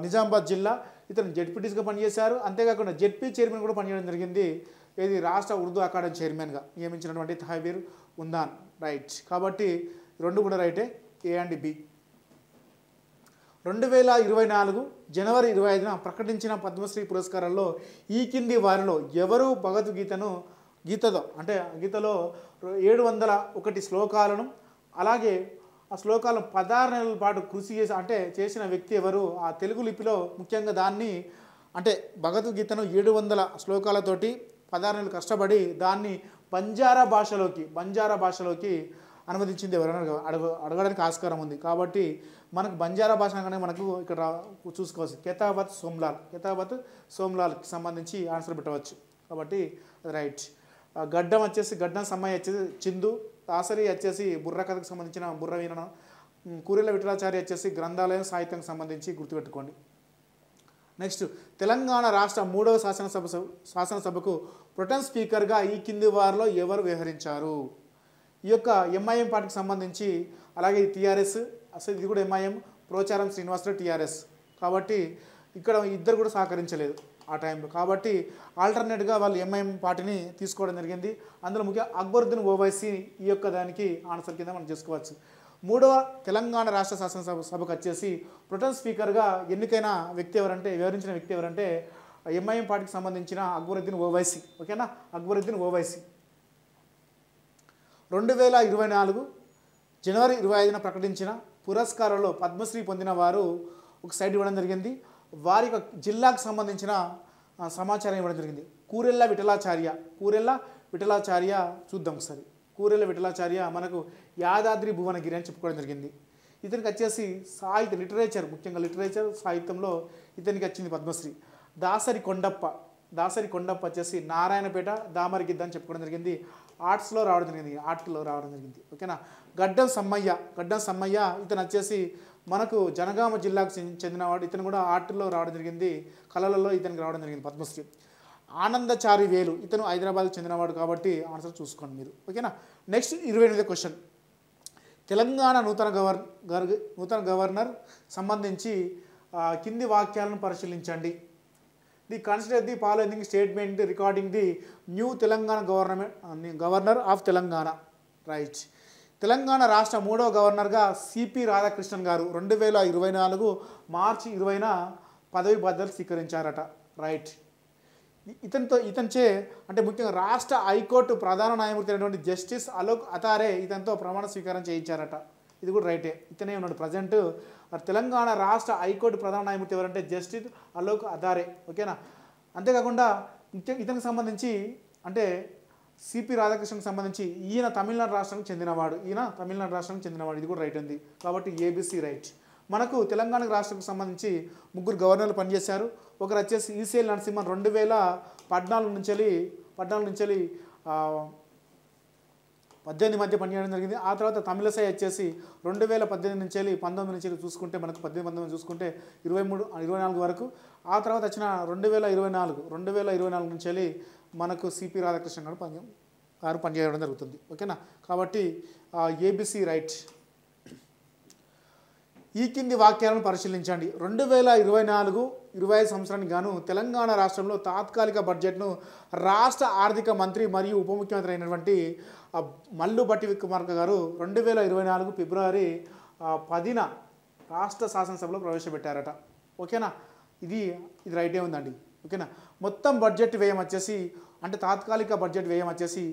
నిజామాబాద్ జిల్లా, ఇతను జడ్పీటీసీగా పనిచేశారు. అంతేకాకుండా జడ్పీ చైర్మన్ కూడా పనిచేయడం జరిగింది. ఇది రాష్ట్ర ఉర్దూ అకాడమీ చైర్మన్గా నియమించినటువంటి తహబీర్ ఉందాన్. రైట్. కాబట్టి రెండు కూడా రైటే, ఏ అండ్ బి. 2024 జనవరి 25న ప్రకటించిన పద్మశ్రీ పురస్కారాల్లో ఈ కింది వారిలో ఎవరు భగవద్గీతలో 701 శ్లోకాలను అలాగే ఆ శ్లోకాలను 16 నెలల పాటు కృషి చేసిన వ్యక్తి ఎవరు? ఆ తెలుగు లిపిలో ముఖ్యంగా దాన్ని అంటే భగవద్గీతను 700 శ్లోకాలతోటి 16 నెలలు కష్టపడి దాన్ని బంజారా భాషలోకి అనువదించింది ఎవరైనా అడగడానికి ఆస్కారం ఉంది. కాబట్టి మనకు బంజారా భాష అనగానే మనకు ఇక్కడ చూసుకోవచ్చు కెతాబత్ సోమ్లాల్కి సంబంధించి ఆన్సర్ పెట్టవచ్చు. కాబట్టి రైట్. గడ్డం సమ్మయ్య వచ్చేసి చిందు, దాసరి వచ్చేసి బుర్ర కథకు సంబంధించిన బుర్ర వీరణ, కూరెల విఠలాచారి వచ్చేసి గ్రంథాలయం సాహిత్యానికి సంబంధించి గుర్తుపెట్టుకోండి. నెక్స్ట్ తెలంగాణ రాష్ట్ర 3వ శాసనసభకు ప్రొటెం స్పీకర్గా ఈ కింది వారిలో ఎవరు వ్యవహరించారు? ఈ యొక్క ఎంఐఎం పార్టీకి సంబంధించి అలాగే టీఆర్ఎస్ అసలు ఇది కూడా ఎంఐఎం ప్రోచారం శ్రీనివాసరావు టీఆర్ఎస్. కాబట్టి ఇక్కడ ఇద్దరు కూడా సహకరించలేదు ఆ టైంలో. కాబట్టి ఆల్టర్నేట్గా వాళ్ళు ఎంఐఎం పార్టీని తీసుకోవడం జరిగింది. అందులో ముఖ్యంగా అక్బరుద్దీన్ ఓవైసీ ఈ యొక్క దానికి ఆన్సర్ కింద మనం చేసుకోవచ్చు. 3వ తెలంగాణ రాష్ట్ర శాసనసభకు వచ్చేసి ప్రొటెం స్పీకర్గా ఎన్నికైన వ్యక్తి ఎవరంటే వివరించిన వ్యక్తి ఎవరంటే ఎంఐఎం పార్టీకి సంబంధించిన అక్బరుద్దీన్ ఓవైసీ. ఓకేనా, అక్బరుద్దీన్ ఓవైసీ. 2024 జనవరి 25న ప్రకటించిన పురస్కారాల్లో పద్మశ్రీ పొందిన వారు ఒక సైట్ ఇవ్వడం జరిగింది. వారి యొక్క జిల్లాకు సంబంధించిన సమాచారం ఇవ్వడం జరిగింది. కూరెళ్ళ విఠలాచార్య చూద్దాం ఒకసారి. కూరెళ్ళ విఠలాచార్య మనకు యాదాద్రి భువనగిరి అని చెప్పుకోవడం జరిగింది. ఇతనికి వచ్చేసి సాహిత్య లిటరేచర్, ముఖ్యంగా లిటరేచర్ సాహిత్యంలో ఇతనికి వచ్చింది పద్మశ్రీ. దాసరి కొండప్ప వచ్చేసి నారాయణపేట దామరగిద్ద అని చెప్పుకోవడం జరిగింది. ఆర్ట్స్లో రావడం జరిగింది. ఓకేనా. గడ్డం సమ్మయ్య ఇతను వచ్చేసి మనకు జనగామ జిల్లాకు చెందినవాడు. ఇతను కూడా ఆర్ట్లో రావడం జరిగింది, కళలలో ఇతనికి రావడం జరిగింది పద్మశ్రీ. ఆనందచారి వేలు ఇతను హైదరాబాద్కు చెందినవాడు కాబట్టి ఆన్సర్ చూసుకోండి మీరు. ఓకేనా. Next 28వ question. తెలంగాణ నూతన గవర్నర్ సంబంధించి కింది వాక్యాలను పరిశీలించండి. The consider the following statement recording the new Telangana governor of Telangana. Right. Telangana రాష్ట్ర 3వ గవర్నర్గా సిపి రాధాకృష్ణన్ గారు 2024 మార్చి 20న పదవి బాధ్యతలు స్వీకరించారట. రైట్. ఇతనిచే అంటే ముఖ్యంగా రాష్ట్ర హైకోర్టు ప్రధాన న్యాయమూర్తి అయినటువంటి జస్టిస్ అలోక్ అతారే ఇతనితో ప్రమాణ స్వీకారం చేయించారట. ఇది కూడా రైటే. ఇతనే ఉన్నాడు ప్రజెంట్ తెలంగాణ రాష్ట్ర హైకోర్టు ప్రధాన న్యాయమూర్తి ఎవరంటే జస్టిస్ అలోక్ అతారే. ఓకేనా. అంతేకాకుండా ఇతనికి సంబంధించి అంటే సిపి రాధాకృష్ణన్కి సంబంధించి ఈయన తమిళనాడు రాష్ట్రానికి చెందినవాడు. ఇది కూడా రైట్ ఉంది కాబట్టి ఏబిసి రైట్. మనకు తెలంగాణ రాష్ట్రానికి సంబంధించి 3 గవర్నర్లు పనిచేశారు. ఒకరు వచ్చేసి ఈసీఎల్ నరసింహన్ 2014 నుంచి 18 మధ్య పనిచేయడం జరిగింది. ఆ తర్వాత తమిళసై వచ్చేసి 2018 నుంచి 19 నుంచి చూసుకుంటే మనకు 18 చూసుకుంటే 24 వరకు. ఆ తర్వాత వచ్చిన 2024 నుంచి మనకు సిపి రాధాకృష్ణన్ గారు పనిచేయడం జరుగుతుంది. ఓకేనా. కాబట్టి ఏబిసి రైట్. ఈ కింది వాక్యాలను పరిశీలించండి. 2024-25 సంవత్సరానికి గాను తెలంగాణ రాష్ట్రంలో తాత్కాలిక బడ్జెట్ను రాష్ట్ర ఆర్థిక మంత్రి మరియు ఉప ముఖ్యమంత్రి అయినటువంటి మల్లు భట్టి విక్రమార్క గారు 2024 ఫిబ్రవరి 10న రాష్ట్ర శాసనసభలో ప్రవేశపెట్టారట. ఓకేనా. ఇది రైటే ఉందండి. ఓకేనా. మొత్తం బడ్జెట్ వ్యయం వచ్చేసి అంటే తాత్కాలిక బడ్జెట్ వ్యయం వచ్చేసి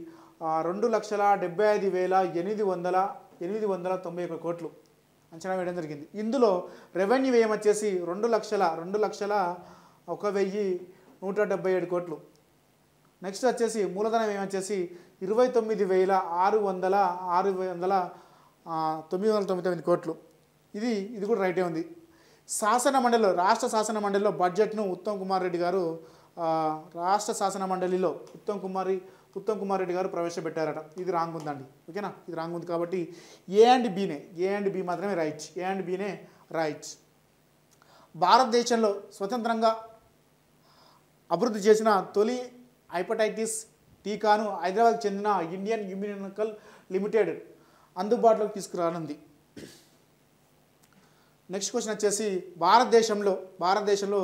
2,75,891 కోట్లు అంచనా వేయడం జరిగింది. ఇందులో రెవెన్యూ వ్యయం వచ్చేసి 2,01,177 కోట్లు. నెక్స్ట్ వచ్చేసి మూలధన వ్యయం వచ్చేసి 29,699 కోట్లు. ఇది కూడా రైటే ఉంది. రాష్ట్ర శాసన మండలిలో బడ్జెట్ను ఉత్తమ్ కుమార్ రెడ్డి గారు రాష్ట్ర శాసన మండలిలో ఉత్తమ్ కుమార్ రెడ్డి గారు ప్రవేశపెట్టారట. ఇది రాంగ్ ఉందండి. ఓకేనా. ఇది రాంగ్ ఉంది కాబట్టి ఏ అండ్ బి మాత్రమే రైట్. భారతదేశంలో స్వతంత్రంగా అభివృద్ధి చేసిన తొలి హెపటైటిస్ టీకాను హైదరాబాద్కు చెందిన ఇండియన్ ఇమ్యూనికల్ లిమిటెడ్ అందుబాటులోకి తీసుకురానుంది. నెక్స్ట్ క్వశ్చన్ వచ్చేసి భారతదేశంలో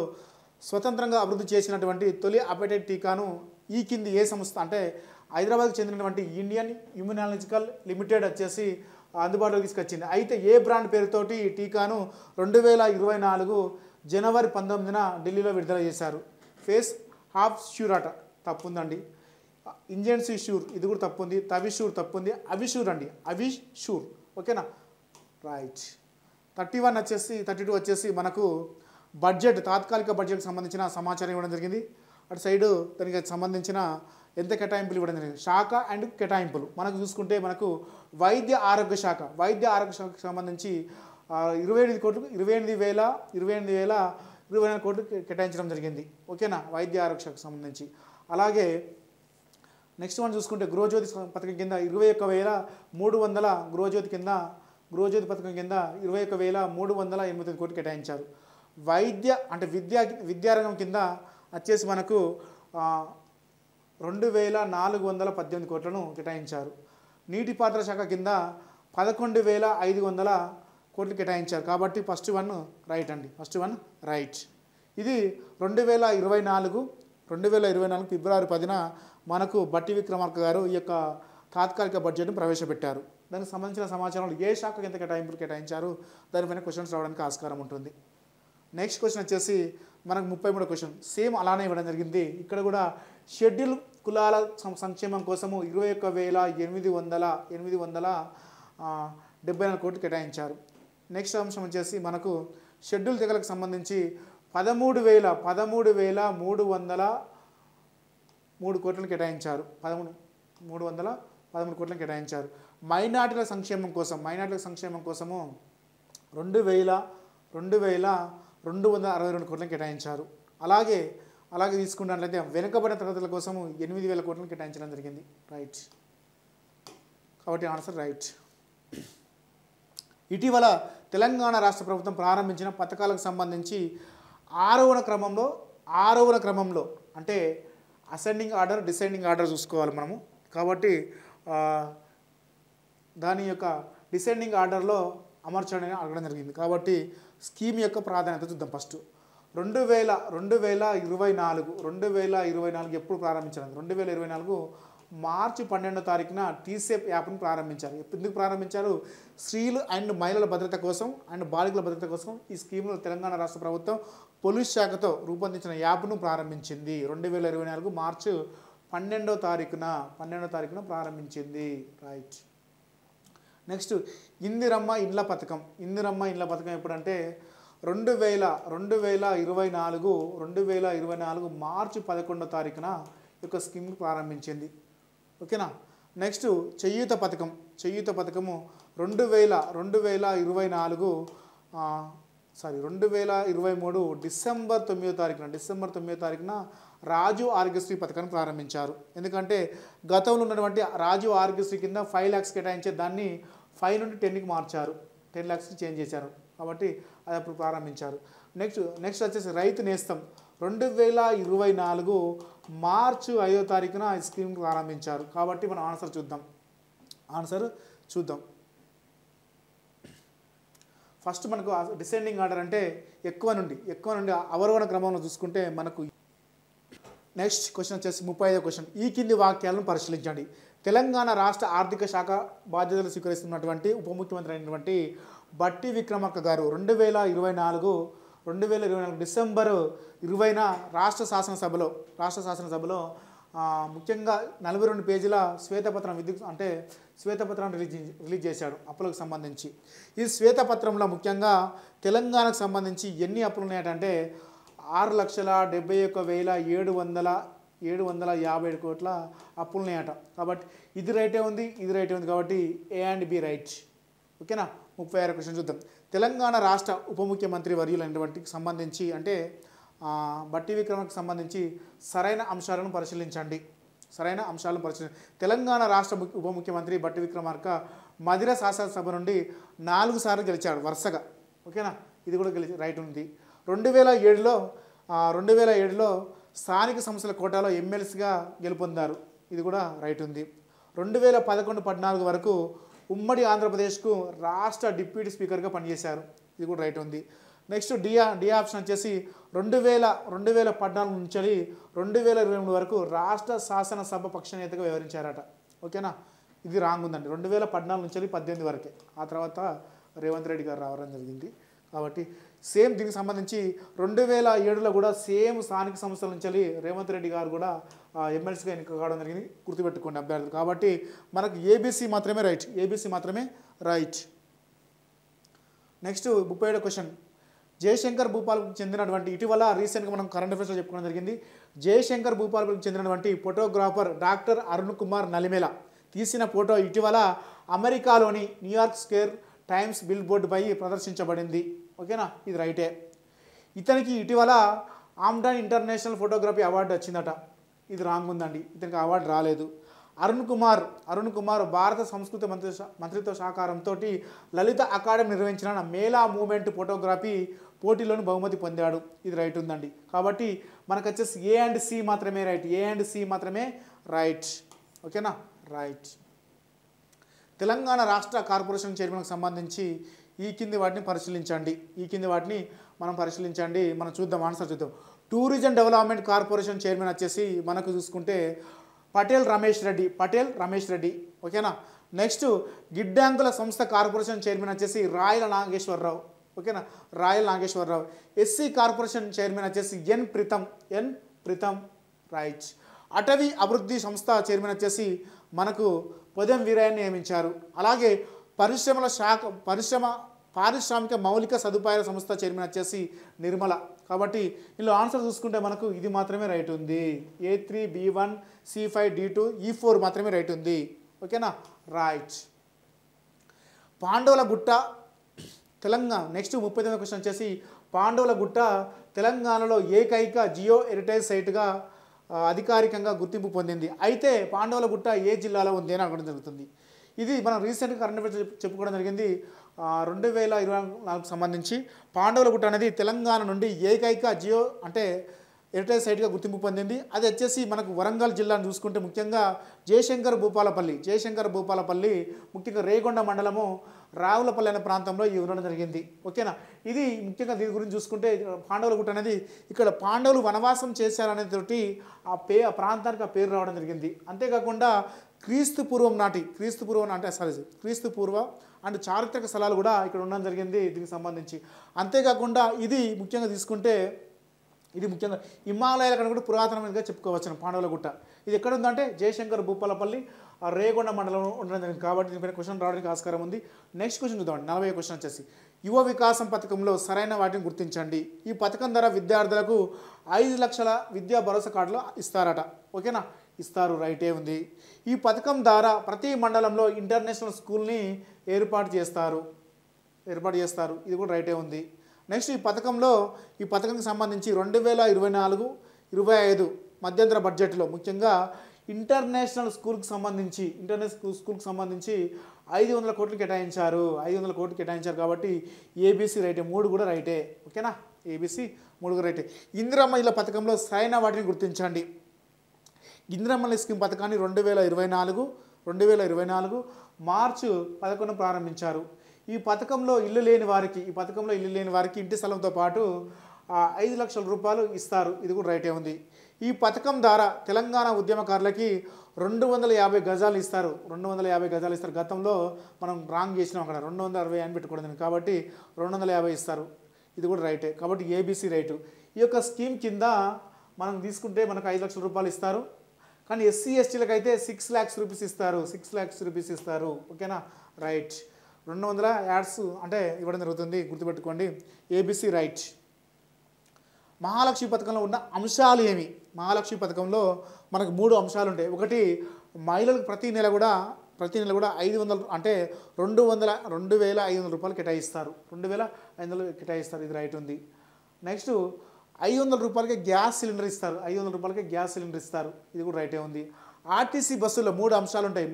స్వతంత్రంగా అభివృద్ధి చేసినటువంటి తొలి హెపటైటిస్ టీకాను ఈ కింది ఏ సంస్థ అంటే హైదరాబాద్కు చెందినటువంటి ఇండియన్ ఇమ్యూనాలజికల్ లిమిటెడ్ వచ్చేసి అందుబాటులోకి తీసుకొచ్చింది. అయితే ఏ బ్రాండ్ పేరుతోటి ఈ టీకాను 2024 జనవరి 19న ఢిల్లీలో విడుదల చేశారు. ఫేస్ హాఫ్ ష్యూర్ అట తప్పుందండి. ఇంజెన్సీ షూర్ ఇది కూడా తప్పుంది. తవిషూర్ తప్పుంది. అవిషూర్ అండి. అవిషూర్. ఓకేనా. రైట్. 32 వచ్చేసి మనకు తాత్కాలిక బడ్జెట్కి సంబంధించిన సమాచారం ఇవ్వడం జరిగింది. అటు సైడు దానికి సంబంధించిన ఎంత కేటాయింపులు ఇవ్వడం జరిగింది. శాఖ అండ్ కేటాయింపులు మనకు చూసుకుంటే మనకు వైద్య ఆరోగ్య శాఖకు సంబంధించి 28 కోట్లు 28,024 కోట్లు కేటాయించడం జరిగింది. ఓకేనా. వైద్య ఆరోగ్య శాఖకు సంబంధించి. అలాగే నెక్స్ట్ వన్ చూసుకుంటే గృహజ్యోతి పథకం కింద 21,300 గృహజ్యోతి పథకం కింద 21,389 కోట్లు కేటాయించారు. విద్యారంగం కింద వచ్చేసి మనకు 2,418 కోట్లను కేటాయించారు. నీటిపారుదల శాఖ కింద 11,500 కోట్లు కేటాయించారు. కాబట్టి ఫస్ట్ వన్ రైట్. ఇది 2024 ఫిబ్రవరి 10న మనకు భట్టి విక్రమార్క గారు ఈ యొక్క తాత్కాలిక బడ్జెట్ను ప్రవేశపెట్టారు. దానికి సంబంధించిన సమాచారాలు ఏ శాఖకి ఎంత కేటాయించారు దానిపైన క్వశ్చన్స్ రావడానికి ఆస్కారం ఉంటుంది. నెక్స్ట్ క్వశ్చన్ వచ్చేసి మనకు 33వ క్వశ్చన్ సేమ్ అలానే ఇవ్వడం జరిగింది. ఇక్కడ కూడా షెడ్యూల్ కులాల సంక్షేమం కోసము 21,870 74 కోట్లు కేటాయించారు. నెక్స్ట్ అంశం వచ్చేసి మనకు షెడ్యూల్ తెగలకు సంబంధించి 13,303 కోట్లను కేటాయించారు. 313 కోట్లను కేటాయించారు. మైనార్టీల సంక్షేమం కోసము 2,262 కోట్లను కేటాయించారు. అలాగే తీసుకున్నట్లయితే వెనుకబడిన తరగతుల కోసము 8,000 కోట్లను కేటాయించడం జరిగింది. రైట్, కాబట్టి ఆన్సర్ రైట్. ఇటీవల తెలంగాణ రాష్ట్ర ప్రభుత్వం ప్రారంభించిన పథకాలకు సంబంధించి ఆరవ క్రమంలో అంటే అసెండింగ్ ఆర్డర్ డిసెండింగ్ ఆర్డర్ చూసుకోవాలి మనము. కాబట్టి దాని యొక్క డిసెండింగ్ ఆర్డర్లో అమర్చడం అడగడం జరిగింది. కాబట్టి స్కీమ్ యొక్క ప్రాధాన్యత చూద్దాం. ఫస్ట్ 2024 ఎప్పుడు ప్రారంభించారు? 2024 మార్చి 12వ తారీఖున టీసేప్ యాప్ను ప్రారంభించారు. ఎందుకు ప్రారంభించారు? స్త్రీలు అండ్ మహిళల భద్రత కోసం అండ్ బాలికల భద్రత కోసం ఈ స్కీమ్ను తెలంగాణ రాష్ట్ర ప్రభుత్వం పోలీస్ శాఖతో రూపొందించిన యాప్ను ప్రారంభించింది. 2024 మార్చి 12వ తారీఖున ప్రారంభించింది. రైట్. నెక్స్ట్ ఇందిరమ్మ ఇండ్ల పథకం ఎప్పుడంటే 2024 మార్చి 11వ తారీఖున యొక్క స్కీమ్ ప్రారంభించింది. ఓకేనా. నెక్స్ట్ చేయూత పథకము 2023 డిసెంబర్ 9వ తారీఖున రాజు ఆరోగ్యశ్రీ పథకాన్ని ప్రారంభించారు. ఎందుకంటే గతంలో ఉన్నటువంటి రాజు ఆరోగ్యశ్రీ కింద 5 lakhs కేటాయించే దాన్ని 5 నుండి 10కి మార్చారు. 10 lakhs చేంజ్ చేశారు. కాబట్టి అది అప్పుడు ప్రారంభించారు. నెక్స్ట్ వచ్చేసి రైతు నేస్తం 2024 మార్చి 5వ తారీఖున ఈ స్కీమ్ ప్రారంభించారు. కాబట్టి మనం ఆన్సర్ చూద్దాం. ఫస్ట్ మనకు డిసెండింగ్ ఆర్డర్ అంటే ఎక్కువ నుండి అవరోహణ క్రమంలో చూసుకుంటే మనకు నెక్స్ట్ క్వశ్చన్ వచ్చేసి 35వ క్వశ్చన్. ఈ కింది వాక్యాలను పరిశీలించండి. తెలంగాణ రాష్ట్ర ఆర్థిక శాఖ బాధ్యతలు స్వీకరిస్తున్నటువంటి ఉప ముఖ్యమంత్రి అయినటువంటి బట్టి విక్రమార్క గారు 2024 డిసెంబర్ 20న రాష్ట్ర శాసనసభలో ముఖ్యంగా 42 పేజీల శ్వేతపత్రాన్ని రిలీజ్ చేశాడు అప్పులకు సంబంధించి. ఈ శ్వేతపత్రంలో ముఖ్యంగా తెలంగాణకు సంబంధించి ఎన్ని అప్పులు ఉన్నాయంటే 6,71,757 కోట్ల అప్పులు ఉన్నాయట. కాబట్టి ఇది రైటే ఉంది కాబట్టి ఏ అండ్ బి రైట్. ఓకేనా. 36వ క్వశ్చన్ చూద్దాం. తెలంగాణ రాష్ట్ర ఉప ముఖ్యమంత్రి వర్యులైనటువంటి సంబంధించి అంటే బట్టి విక్రమకు సంబంధించి సరైన అంశాలను పరిశీలించండి. తెలంగాణ రాష్ట్ర ఉప ముఖ్యమంత్రి బట్టి విక్రమార్క మధిర శాసనసభ నుండి 4 సార్లు గెలిచాడు వరుసగా. ఓకేనా. ఇది కూడా రైట్ ఉంది. 2007లో స్థానిక సంస్థల కోటాలో ఎమ్మెల్సీగా గెలుపొందారు. ఇది కూడా రైట్ ఉంది. 2011-14 వరకు ఉమ్మడి ఆంధ్రప్రదేశ్కు రాష్ట్ర డిప్యూటీ స్పీకర్గా పనిచేశారు. ఇది కూడా రైట్ ఉంది. నెక్స్ట్ డి ఆప్షన్ వచ్చేసి 2014 నుంచి 2023 వరకు రాష్ట్ర శాసనసభ పక్ష నేతగా వ్యవహరించారట. ఓకేనా. ఇది రాంగ్ ఉందండి. 2014 నుంచి 2018 వరకే. ఆ తర్వాత రేవంత్ రెడ్డి గారు రావడం జరిగింది. కాబట్టి సేమ్ దీనికి సంబంధించి 2007లో కూడా సేమ్ స్థానిక సంస్థల నుంచి రేవంత్ రెడ్డి గారు కూడా ఎమ్మెల్సీగా ఎన్నిక కావడం జరిగింది. గుర్తుపెట్టుకోండి అభ్యర్థులు. కాబట్టి మనకు ఏబీసీ మాత్రమే రైట్. నెక్స్ట్ 37వ క్వశ్చన్. జయశంకర్ భూపాల్కు చెందినటువంటి ఇటీవల రీసెంట్గా మనం కరెంట్ అఫైర్స్లో చెప్పుకోవడం జరిగింది. జయశంకర్ భూపాల్కు చెందినటువంటి ఫోటోగ్రాఫర్ డాక్టర్ అరుణ్ కుమార్ నలిమేల తీసిన ఫోటో ఇటీవల అమెరికాలోని న్యూయార్క్ స్క్వేర్ టైమ్స్ బిల్ బోర్డుపై ప్రదర్శించబడింది. ఓకేనా. ఇది రైటే. ఇతనికి ఇటీవల ఆమ్డాన్ ఇంటర్నేషనల్ ఫోటోగ్రఫీ అవార్డు వచ్చిందట. ఇది రాంగ్ ఉందండి. ఇతనికి అవార్డు రాలేదు. అరుణ్ కుమార్ భారత సంస్కృతి మంత్రిత్వ సహకారంతో లలిత అకాడమీ నిర్వహించిన మేళా మూమెంట్ ఫోటోగ్రఫీ పోటీలోని బహుమతి పొందాడు. ఇది రైట్ ఉందండి. కాబట్టి మనకు వచ్చేసి ఏ అండ్ సి మాత్రమే రైట్. ఓకేనా. రైట్. తెలంగాణ రాష్ట్ర కార్పొరేషన్ చైర్మన్కి సంబంధించి ఈ కింది వాటిని పరిశీలించండి. మనం చూద్దాం. ఆన్సర్ చూద్దాం. టూరిజం డెవలప్మెంట్ కార్పొరేషన్ చైర్మన్ వచ్చేసి మనకు చూసుకుంటే పటేల్ రమేష్ రెడ్డి. ఓకేనా. నెక్స్ట్ గిడ్డంగుల సంస్థ కార్పొరేషన్ చైర్మన్ వచ్చేసి రాయల నాగేశ్వరరావు. ఓకేనా. ఎస్సీ కార్పొరేషన్ చైర్మన్ వచ్చేసి ఎన్ ప్రీతం రైట్. అటవీ అభివృద్ధి సంస్థ చైర్మన్ వచ్చేసి మనకు పొదెం వీరయ్యని నియమించారు. అలాగే పరిశ్రమల శాఖ పారిశ్రామిక మౌలిక సదుపాయాల సంస్థ చైర్మన్ వచ్చేసి నిర్మల. కాబట్టి ఇందులో ఆన్సర్ చూసుకుంటే మనకు ఇది మాత్రమే రైట్ ఉంది. A3 B1 C5 D2 E4 మాత్రమే రైట్ ఉంది. ఓకేనా, రైట్. పాండవుల గుట్ట తెలంగాణ. నెక్స్ట్ 39వ క్వశ్చన్ వచ్చేసి పాండవుల గుట్ట తెలంగాణలో ఏకైక జియో హెరిటేజ్ సైట్గా అధికారికంగా గుర్తింపు పొందింది. అయితే పాండవుల గుట్ట ఏ జిల్లాలో ఉంది అని అడగడం జరుగుతుంది. ఇది మనం రీసెంట్గా కరెంట్ అఫైర్స్ చెప్పుకోవడం జరిగింది. 2024 సంబంధించి పాండవుల గుట్ట అనేది తెలంగాణ నుండి ఏకైక జియో అంటే హెరిటేజ్ సైట్గా గుర్తింపు పొందింది. అది వచ్చేసి మనకు వరంగల్ జిల్లాను చూసుకుంటే ముఖ్యంగా జయశంకర్ భూపాలపల్లి ముఖ్యంగా రేగొండ మండలము రావులపల్లి అనే ప్రాంతంలో ఇది ఉండడం జరిగింది. ఓకేనా, ఇది ముఖ్యంగా దీని గురించి చూసుకుంటే పాండవుల గుట్ట అనేది ఇక్కడ పాండవులు వనవాసం చేశారనేది ఆ ప్రాంతానికి ఆ పేరు రావడం జరిగింది. అంతేకాకుండా క్రీస్తు పూర్వ అండ్ చారిత్రక స్థలాలు కూడా ఇక్కడ ఉండడం జరిగింది దీనికి సంబంధించి. అంతేకాకుండా ఇది ముఖ్యంగా తీసుకుంటే ఇది ముఖ్యంగా హిమాలయాల కన్నా కూడా పురాతనమైనదిగా చెప్పుకోవచ్చు పాండవుల గుట్ట. ఇది ఎక్కడ ఉందంటే జయశంకర్ భూపాలపల్లి రేగొండ మండలంలో ఉండడం జరిగింది. కాబట్టి దీనిపైన క్వశ్చన్ రావడానికి ఆస్కారం ఉంది. నెక్స్ట్ క్వశ్చన్ చూద్దాం. 40వ క్వశ్చన్ వచ్చేసి యువ వికాసం పథకంలో సరైన వాటిని గుర్తించండి. ఈ పథకం ద్వారా విద్యార్థులకు 5 లక్షల విద్యా భరోసా కార్డులు ఇస్తారట. ఓకేనా, ఇస్తారు, రైటే ఉంది. ఈ పథకం ద్వారా ప్రతి మండలంలో ఇంటర్నేషనల్ స్కూల్ని ఏర్పాటు చేస్తారు. ఇది కూడా రైటే ఉంది. నెక్స్ట్ ఈ పథకంకి సంబంధించి 2024-25 మధ్యంతర బడ్జెట్లో ముఖ్యంగా ఇంటర్నేషనల్ స్కూల్కి సంబంధించి 500 కోట్లు కేటాయించారు. కాబట్టి ఏబీసీ రైటే, 3 కూడా రైటే. ఓకేనా, ఏబీసీ 3 కూడా రైటే. ఇందిరమ్మ ఇళ్ళ పథకంలో సరైన వాటిని గుర్తించండి. ఇందిరమ్మ స్కీమ్ పథకాన్ని 2024 మార్చి 11 ప్రారంభించారు. ఈ పథకంలో ఇల్లు లేని వారికి ఇంటి స్థలంతో పాటు 5 లక్షల రూపాయలు ఇస్తారు. ఇది కూడా రైటే ఉంది. ఈ పథకం ద్వారా తెలంగాణ ఉద్యమకారులకి 250 గజాలు ఇస్తారు. గతంలో మనం రాంగ్ చేసినాం, అక్కడ 260 అని పెట్టుకోవడం. కాబట్టి 250 ఇస్తారు. ఇది కూడా రైటే. కాబట్టి ఏబీసీ రైటు. ఈ యొక్క స్కీమ్ కింద మనం తీసుకుంటే మనకు 5 లక్షల రూపాయలు ఇస్తారు. కానీ ఎస్సీ ఎస్టీలకు అయితే 6 lakhs రూపీస్ ఇస్తారు. ఓకేనా, రైట్. 200 యాడ్స్ అంటే ఇవ్వడం జరుగుతుంది, గుర్తుపెట్టుకోండి. ABC right. మహాలక్ష్మి పథకంలో ఉన్న అంశాలు ఏమి? మహాలక్ష్మి పథకంలో మనకు 3 అంశాలు ఉంటాయి. ఒకటి, మహిళలకు ప్రతి నెల కూడా 500 అంటే 2,500 రూపాయలు కేటాయిస్తారు. 2,500 కేటాయిస్తారు. ఇది రైట్ ఉంది. నెక్స్ట్ 500 రూపాయలకే గ్యాస్ సిలిండర్ ఇస్తారు. ఇది కూడా రైటే ఉంది. ఆర్టీసీ బస్సుల్లో 3 అంశాలు ఉంటాయి.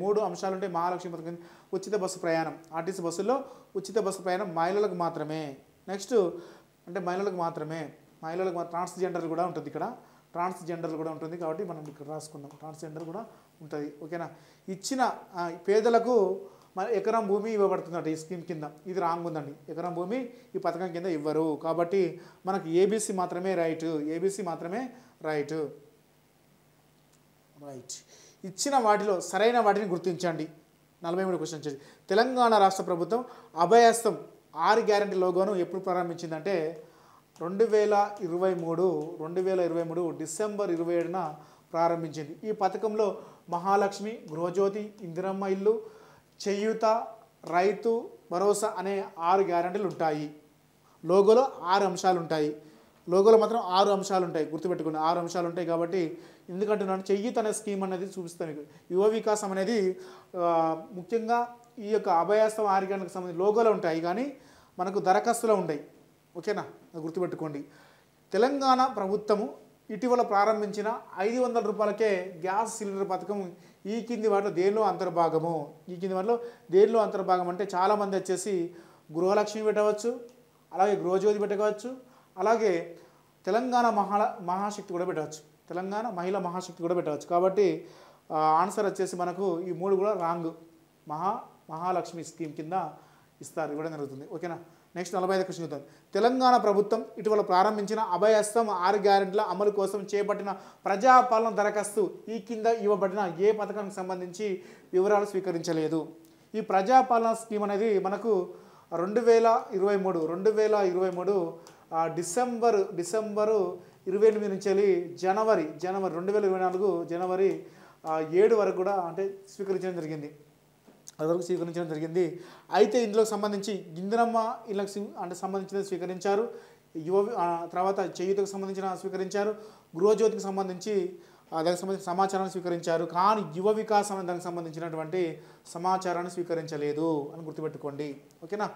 మహాలక్ష్మి పథకం ఉచిత బస్సు ప్రయాణం. ఆర్టీసీ బస్సుల్లో ఉచిత బస్సు ప్రయాణం మహిళలకు మాత్రమే. నెక్స్ట్ అంటే మహిళలకు ట్రాన్స్జెండర్ కూడా ఉంటుంది. కాబట్టి మనం ఇక్కడ రాసుకుందాం, ట్రాన్స్జెండర్ కూడా ఉంటుంది. ఓకేనా, ఇచ్చిన పేదలకు మన ఎకరం భూమి ఇవ్వబడుతుందట ఈ స్కీమ్ కింద. ఇది రాంగ్ ఉందండి. ఎకరం భూమి ఈ పథకం కింద ఇవ్వరు. కాబట్టి మనకు ఏబీసీ మాత్రమే రైట్. ఇచ్చిన వాటిలో సరైన వాటిని గుర్తించండి. 43 క్వశ్చన్ వచ్చేసి తెలంగాణ రాష్ట్ర ప్రభుత్వం అభయహస్తం 6 గ్యారెంటీ లోగోను ఎప్పుడు ప్రారంభించిందంటే 2023 డిసెంబర్ 27న ప్రారంభించింది. ఈ పథకంలో మహాలక్ష్మి, గృహజ్యోతి, ఇందిరమ్మ ఇల్లు, చేయూత, రైతు భరోసా అనే 6 గ్యారెంటీలు ఉంటాయి. లోగోలో 6 అంశాలు ఉంటాయి. గుర్తుపెట్టుకోండి, 6 అంశాలు ఉంటాయి. కాబట్టి ఎందుకంటున్నాను, చెయ్యూత అనే స్కీమ్ అనేది చూపిస్తాను మీకు. యువ వికాసం అనేది ముఖ్యంగా ఈ యొక్క అభయహస్తం 6 గ్యారెంటీకి సంబంధించి లోగోలో ఉంటాయి, కానీ మనకు దరఖాస్తులో ఉంటాయి. ఓకేనా, గుర్తుపెట్టుకోండి. తెలంగాణ ప్రభుత్వము ఇటీవల ప్రారంభించిన 500 రూపాయలకే గ్యాస్ సిలిండర్ పథకం ఈ కింది వాటిలో దేనిలో అంతర్భాగం అంటే చాలామంది వచ్చేసి గృహలక్ష్మి పెట్టవచ్చు, అలాగే గృహజ్యోతి పెట్టుకోవచ్చు, అలాగే తెలంగాణ మహాశక్తి కూడా పెట్టవచ్చు. కాబట్టి ఆన్సర్ వచ్చేసి మనకు ఈ 3 కూడా రాంగ్. మహాలక్ష్మి స్కీమ్ కింద ఇవ్వడం జరుగుతుంది. ఓకేనా, నెక్స్ట్ 45 క్వశ్చన్ చూద్దాం. తెలంగాణ ప్రభుత్వం ఇటీవల ప్రారంభించిన అభయహస్తం 6 గ్యారెంటీల అమలు కోసం చేపట్టిన ప్రజాపాలన దరఖాస్తు ఈ కింద ఇవ్వబడిన ఏ పథకానికి సంబంధించి వివరాలు స్వీకరించలేదు. ఈ ప్రజాపాలన స్కీమ్ అనేది మనకు 2023 డిసెంబర్ 28 నుంచి వెళ్ళి జనవరి 2024 జనవరి 7 వరకు కూడా అంటే స్వీకరించడం జరిగింది. అదివరకు స్వీకరించడం జరిగింది. అయితే ఇందులో సంబంధించి ఇందిరమ్మ ఇళ్ళకి అంటే సంబంధించినది స్వీకరించారు. తర్వాత చేయూతకు సంబంధించిన స్వీకరించారు. గృహజ్యోతికి సంబంధించి దానికి సంబంధించిన సమాచారాన్ని స్వీకరించారు. కానీ యువ వికాసం దానికి సంబంధించినటువంటి సమాచారాన్ని స్వీకరించలేదు అని గుర్తుపెట్టుకోండి. ఓకేనా,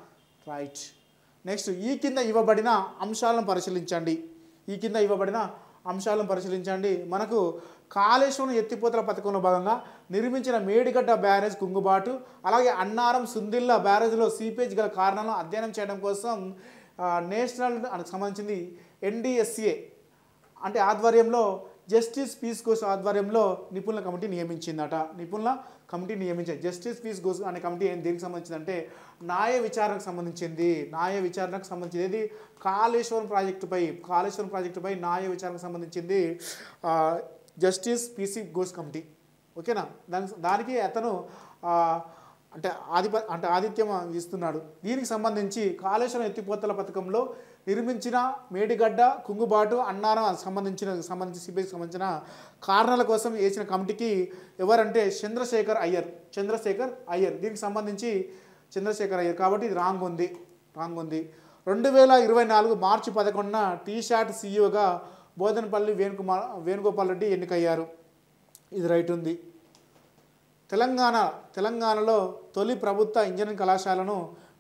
రైట్. నెక్స్ట్, ఈ కింద ఇవ్వబడిన అంశాలను పరిశీలించండి. మనకు కాళేశ్వరం ఎత్తిపోతల పథకంలో భాగంగా నిర్మించిన మేడిగడ్డ బ్యారేజ్ కుంగుబాటు, అలాగే అన్నారం సుందిల్ల బ్యారేజ్లో సీపేజ్ గల కారణాలను అధ్యయనం చేయడం కోసం నేషనల్ సంబంధించింది NDSA అంటే ఆధ్వర్యంలో జస్టిస్ పీస్ ఘోష్ ఆధ్వర్యంలో నిపుణుల కమిటీ నియమించిందట. జస్టిస్ పీస్ ఘోష్ అనే కమిటీ దేనికి సంబంధించిందంటే న్యాయ విచారణకు సంబంధించింది. ఏది కాళేశ్వరం ప్రాజెక్టుపై న్యాయ విచారణకు సంబంధించింది జస్టిస్ పీసీ ఘోష్ కమిటీ. ఓకేనా, దానికి అతను అంటే ఆతిథ్యం ఇస్తున్నాడు. దీనికి సంబంధించి కాళేశ్వరం ఎత్తిపోతల పథకంలో నిర్మించిన మేడిగడ్డ కుంగుబాటు అన్నారం సంబంధించి సిబిఐకి సంబంధించిన కారణాల కోసం వేసిన కమిటీకి ఎవరంటే చంద్రశేఖర్ అయ్యర్. దీనికి సంబంధించి చంద్రశేఖర్ అయ్యర్, కాబట్టి ఇది రాంగ్ ఉంది. 2024 మార్చి 11న టీషాట్ సీఈఓగా బోధనపల్లి వేణుగోపాల్ రెడ్డి ఎన్నికయ్యారు. ఇది రైట్ ఉంది. తెలంగాణలో తొలి ప్రభుత్వ ఇంజనీరింగ్ కళాశాలను